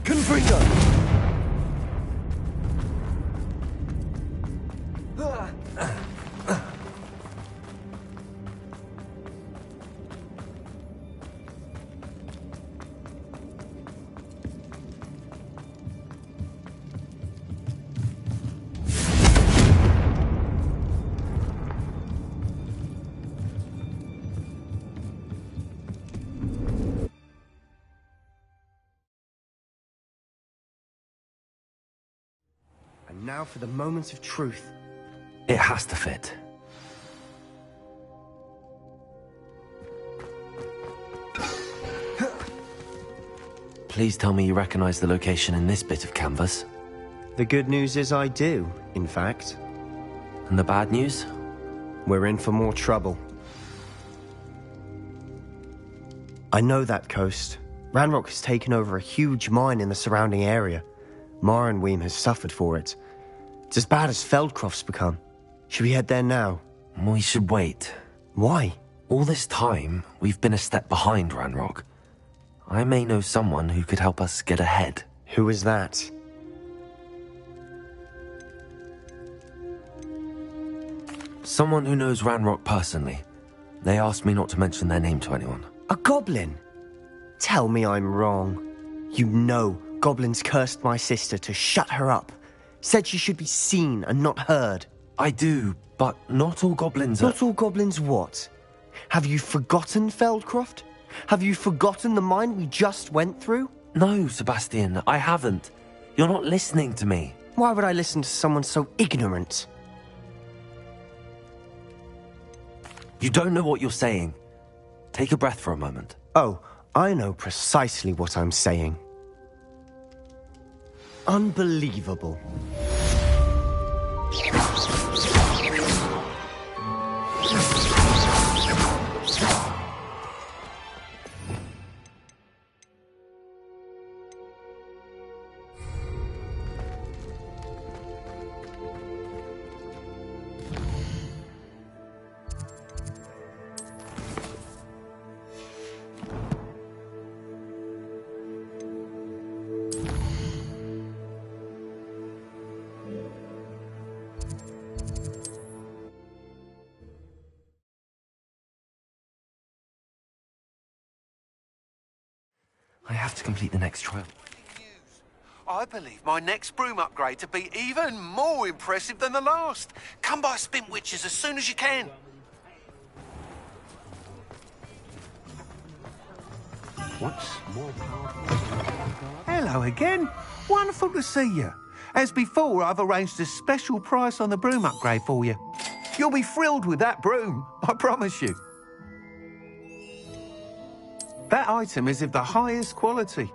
Confringo! And now for the moment of truth. It has to fit. Please tell me you recognize the location in this bit of canvas. The good news is I do, in fact. And the bad news? We're in for more trouble. I know that coast. Ranrok has taken over a huge mine in the surrounding area. Marrenweem has suffered for it. It's as bad as Feldcroft's become. Should we head there now? We should wait. Why? All this time, we've been a step behind Ranrok. I may know someone who could help us get ahead. Who is that? Someone who knows Ranrok personally. They asked me not to mention their name to anyone. A goblin? Tell me I'm wrong. You know goblins cursed my sister to shut her up. Said she should be seen and not heard. I do, but not all goblins are... Not all goblins what? Have you forgotten Feldcroft? Have you forgotten the mine we just went through? No, Sebastian, I haven't. You're not listening to me. Why would I listen to someone so ignorant? You don't know what you're saying. Take a breath for a moment. Oh, I know precisely what I'm saying. Unbelievable. I have to complete the next trial. I believe my next broom upgrade to be even more impressive than the last. Come by Spin Witches as soon as you can. What's more powerful? Hello again. Wonderful to see you. As before, I've arranged a special price on the broom upgrade for you. You'll be thrilled with that broom, I promise you. That item is of the highest quality.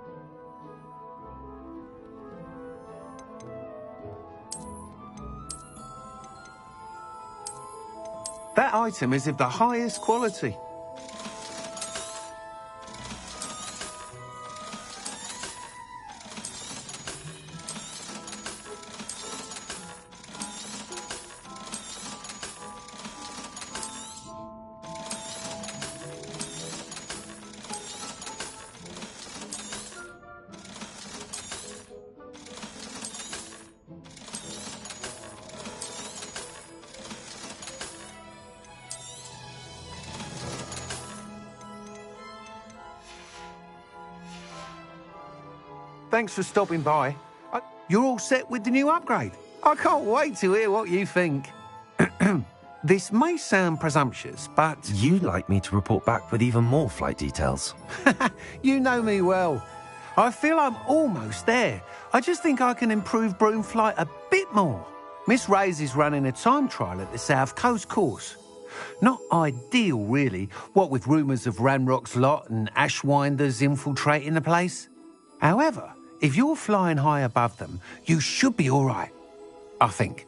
That item is of the highest quality. Thanks for stopping by. You're all set with the new upgrade. I can't wait to hear what you think. This may sound presumptuous, but... You'd like me to report back with even more flight details. You know me well. I feel I'm almost there. I just think I can improve broom flight a bit more. Miss Ray's is running a time trial at the South Coast course. Not ideal, really, what with rumours of Ranrok's lot and Ashwinders infiltrating the place. However, if you're flying high above them, you should be all right, I think.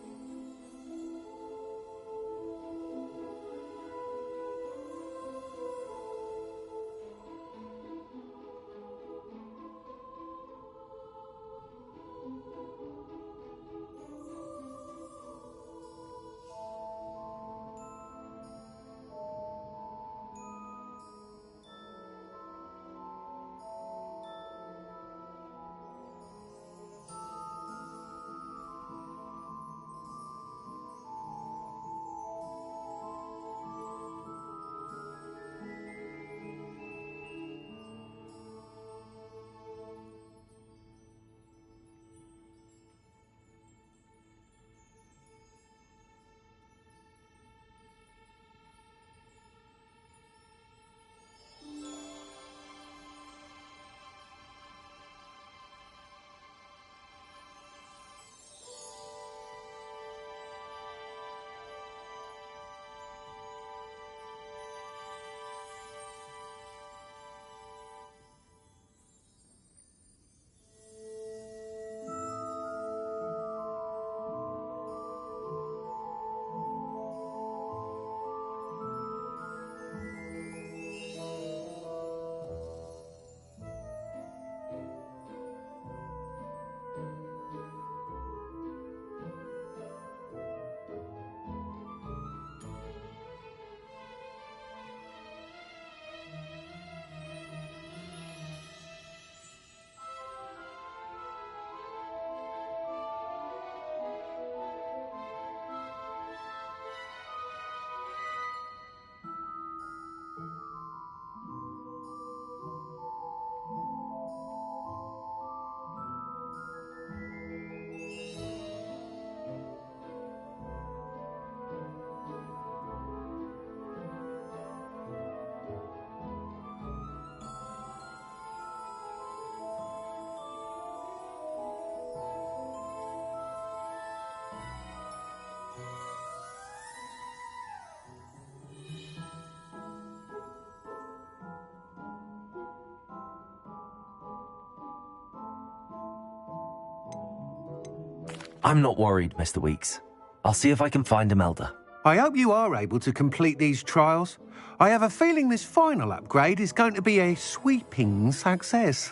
I'm not worried, Mr. Weeks. I'll see if I can find Imelda. I hope you are able to complete these trials. I have a feeling this final upgrade is going to be a sweeping success.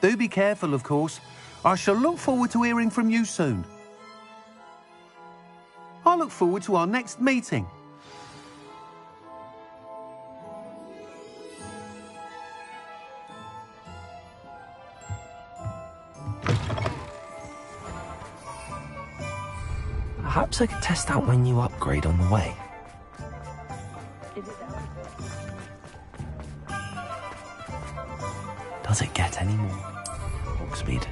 Do be careful, of course. I shall look forward to hearing from you soon. I look forward to our next meeting. Perhaps I could test out my new upgrade on the way. Does it get any more walk speed?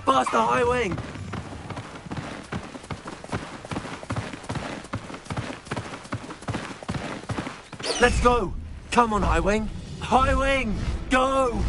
Faster, high wing! Let's go! Come on, high wing! High wing! Go!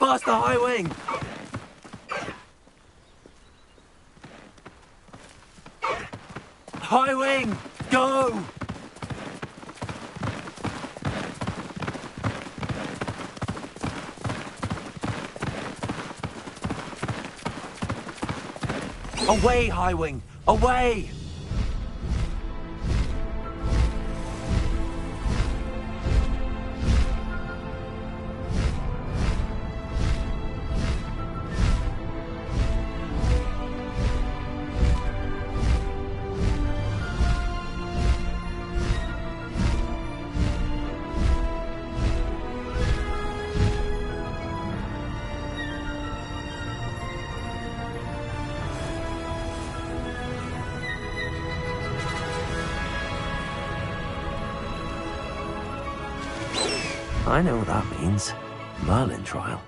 Faster, High Wing! High Wing, go! Away, High Wing! Away! I know what that means. Merlin trial.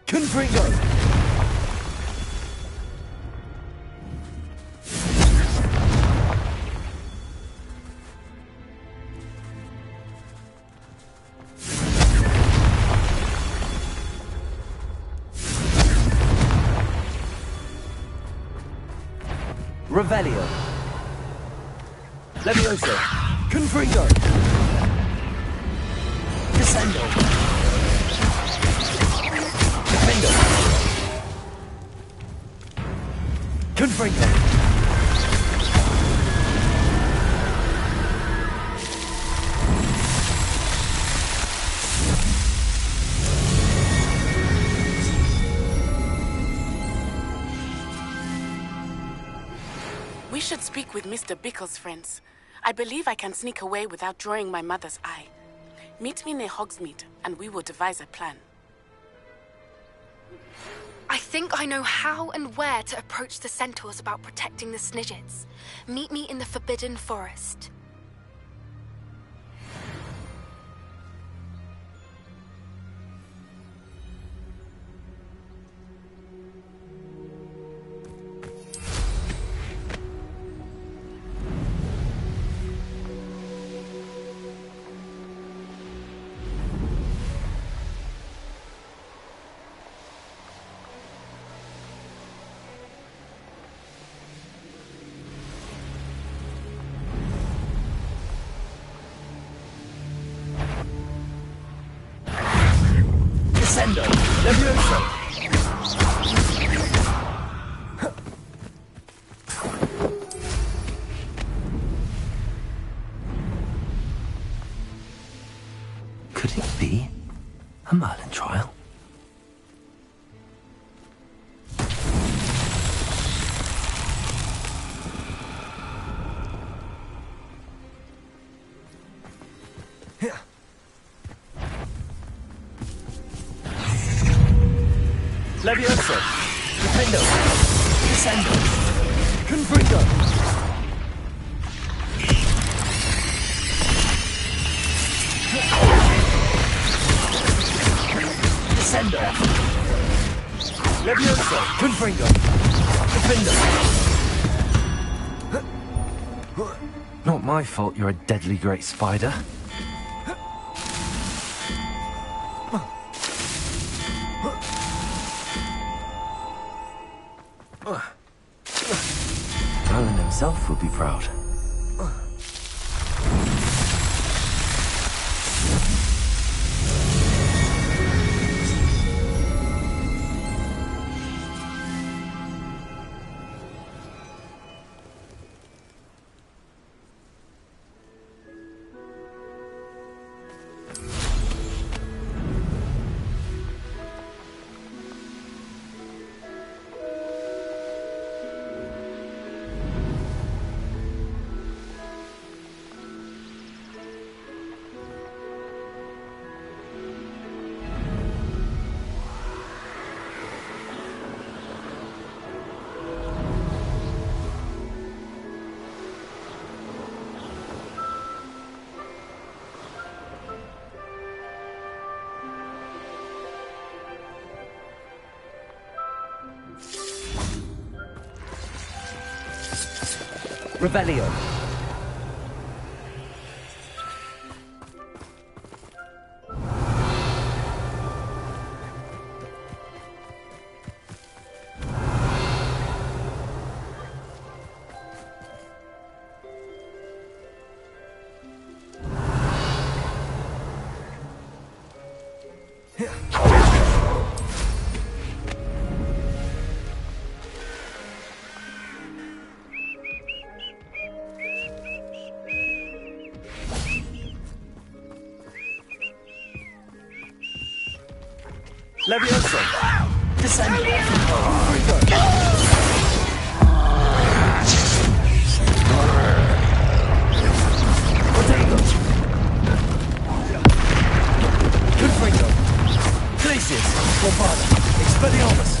Confringo! Revelio. Levioso. Confringo. Descendo. Confringo. We should speak with Mr. Bickle's friends. I believe I can sneak away without drawing my mother's eye. Meet me near Hogsmeade, and we will devise a plan. I think I know how and where to approach the centaurs about protecting the Snidgets. Meet me in the Forbidden Forest. Descendo. Levioso. Could it be a Merlin trial? Levioso. Defendo. Descendo. Confringo. Descendo. Levioso. Confringo. Defendo. Not my fault you're a deadly great spider. Merlin himself would be proud. Revelio. Levioso. Descend. Potato. Confringo. Glacius. Bombada. Expelliarmus.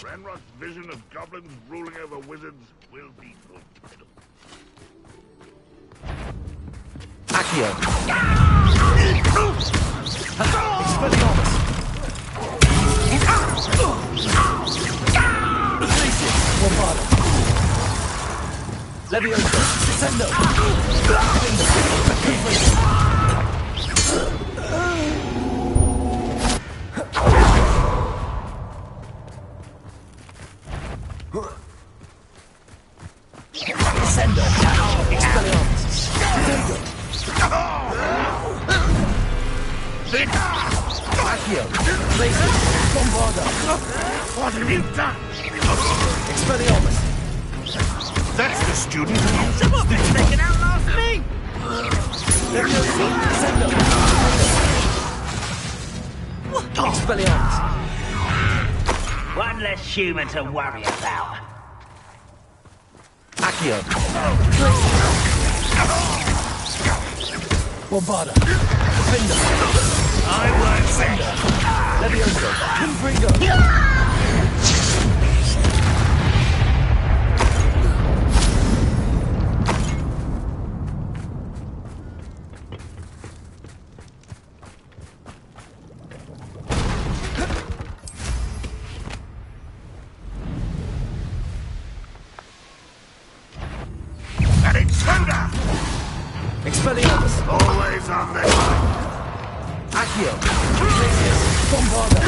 Ranrok's vision of goblins ruling over wizards will be fulfilled. Accio. Expelliarmus. Glacius. Bombada. Levioso. Descendo. Descendo. Expelliarmus. Accio. Glacius. Bombada. What have you done? Expelliarmus. That's the student. Someone been taken out last me! Levioso. Descendo. Expelliarmus. One less human to worry about. Accio. Bombada. Defender. I won't Defender. Levioso. Confringo. An intruder! Expelliarmus. Always on the Accio. Glacius. Bombada.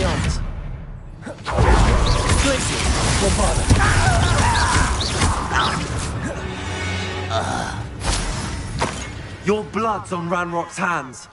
Expelliarmus! Glacius! Bombarda! Your blood's on Ranrock's hands.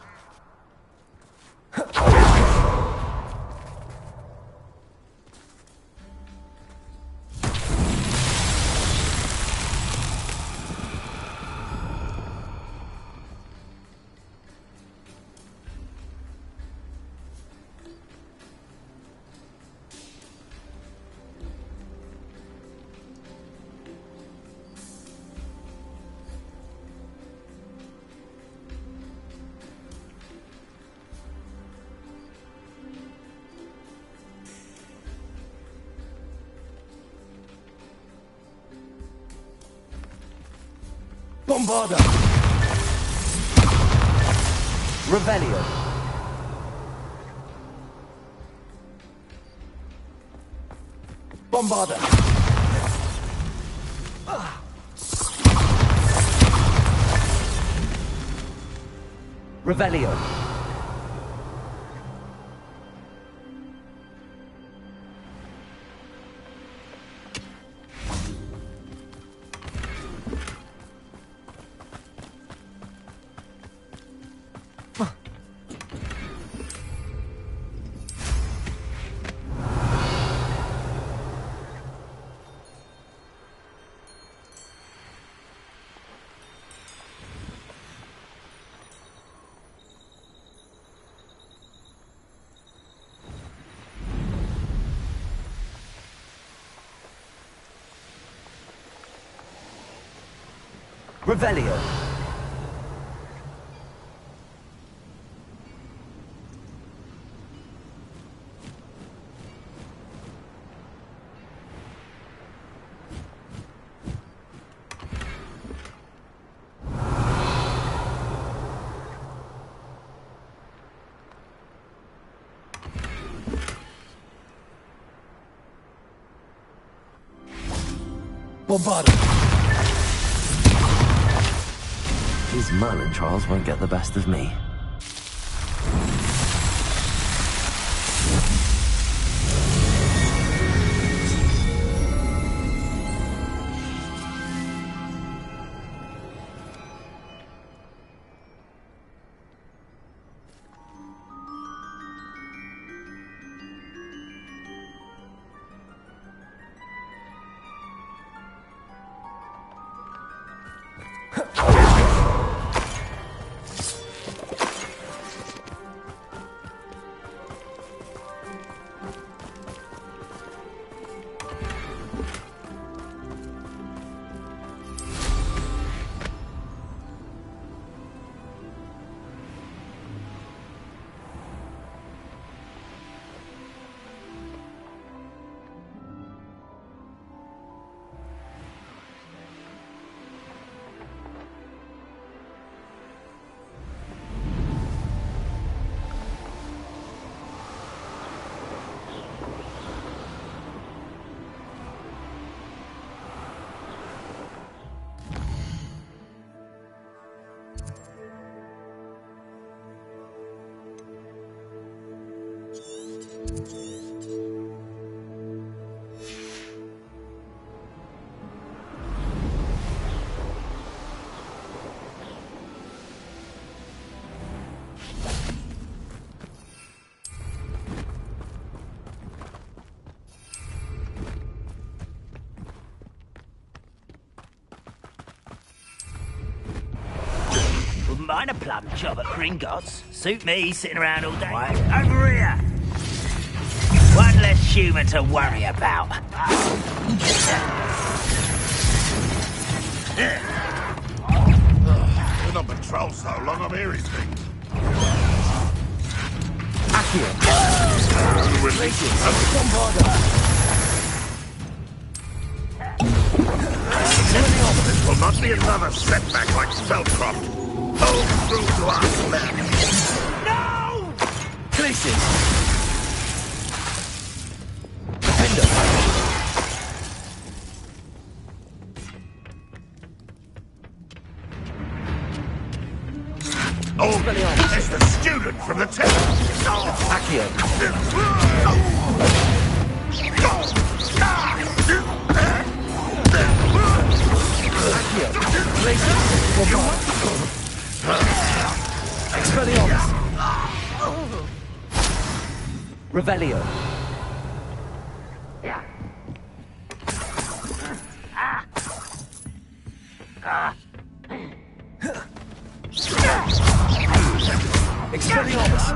Bombarda! Revelio! Bombarda! Revelio! Revelio. Bombarda. These Merlin trials won't get the best of me. Mind a plum job at Gringotts. Suit me, sitting around all day. Over here! One less human to worry about. We've not patrolled so long, I'm here, he's been. Accio! This will not be another setback like Spellcroft. Hold through to our men. No! Glacius! Defender! Oh, it's the student from the temple. Accio. Expelliarmus. Revelio. Expelliarmus.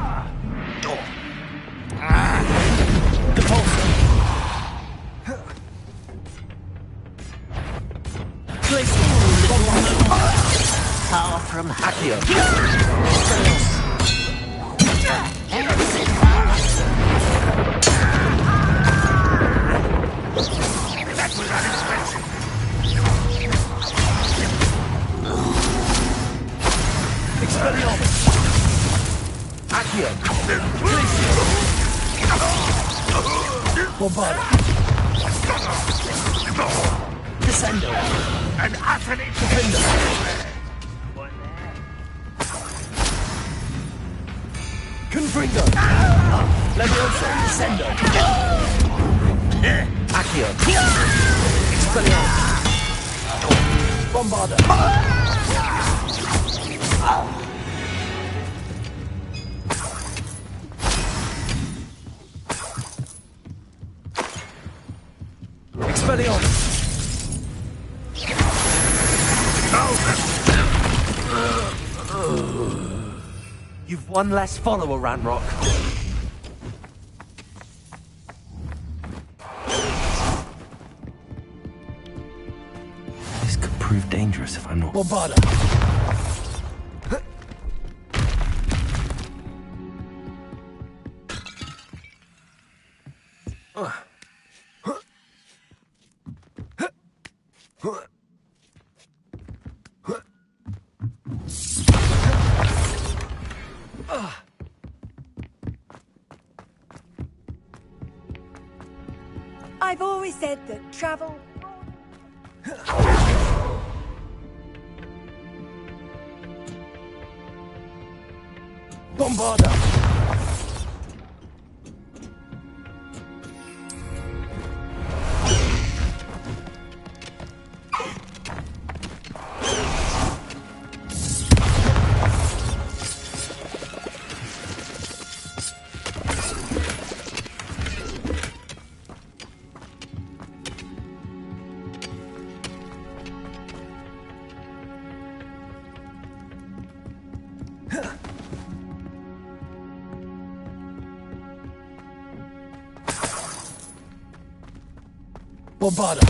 Depulso. Far from Accio. That was unexpected. Expelliarmus. Accio. Bombarda. Descendo. An utterly Defender. Confringo. Levioso. Descendo. Accio. Expelliarmus. Bombarda. Expelliarmus. You've one less follower, Ranrok. This could prove dangerous if I'm not. Bombarda. I've always said that travel... Bombarda. Bombarda.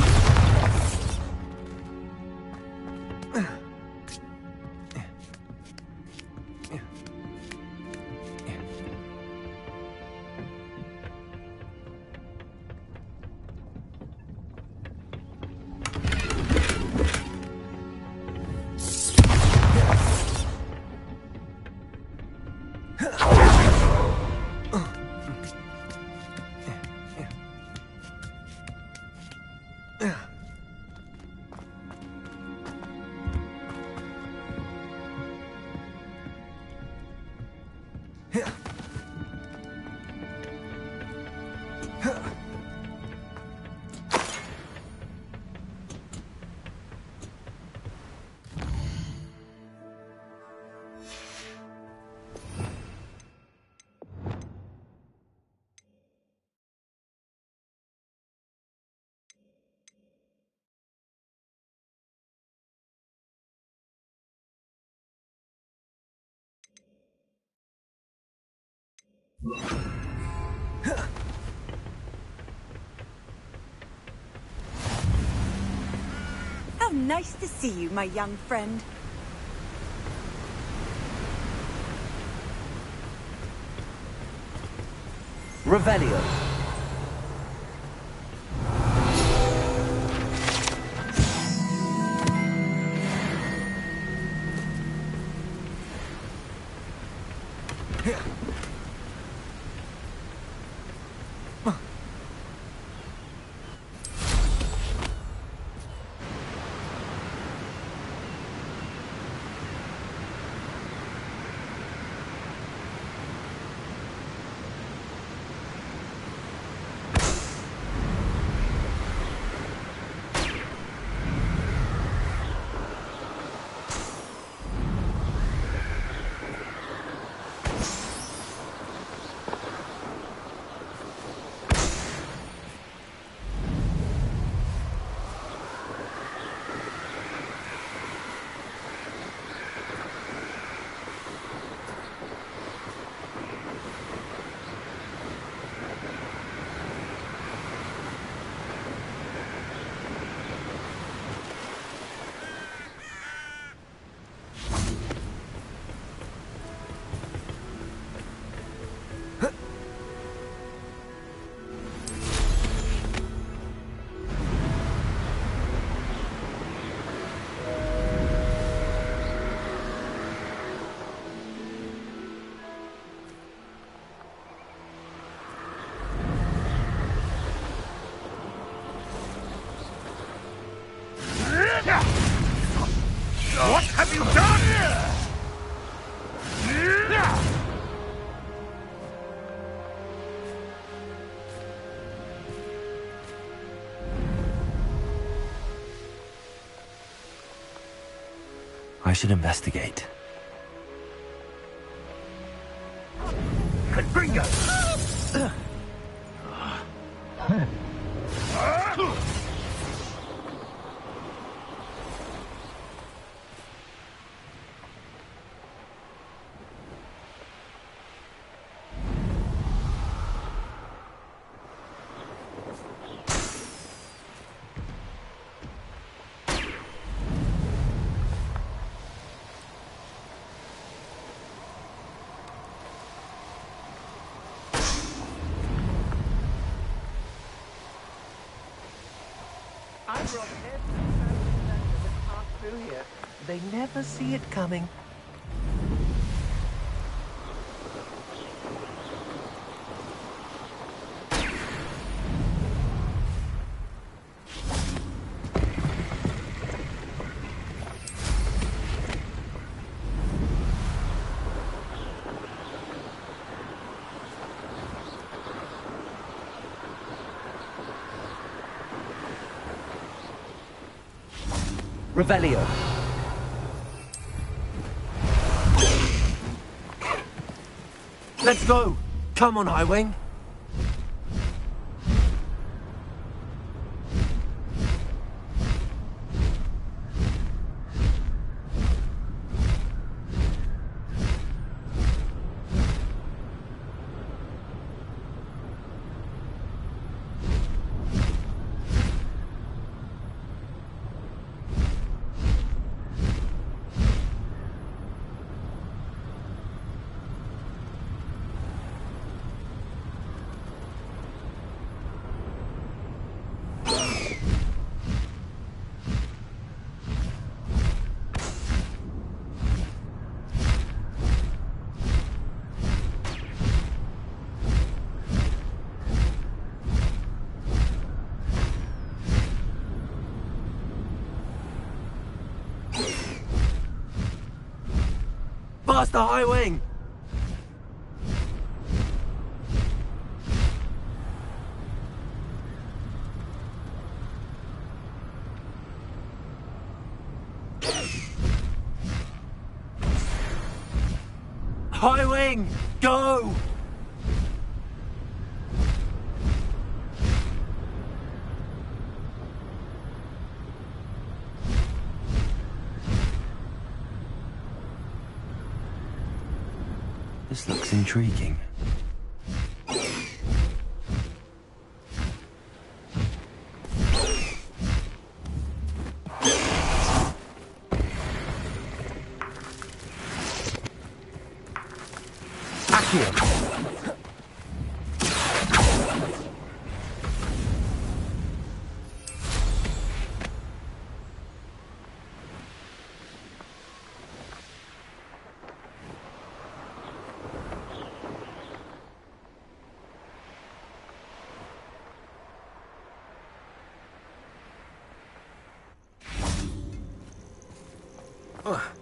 How nice to see you, my young friend. Revelio. have you done? I should investigate. Confringo! I brought every that pass through here. They never see it coming. Revelio. Let's go! Come on, Highwing. Faster, Highwing! Highwing, go! This looks intriguing. Accio. Ugh.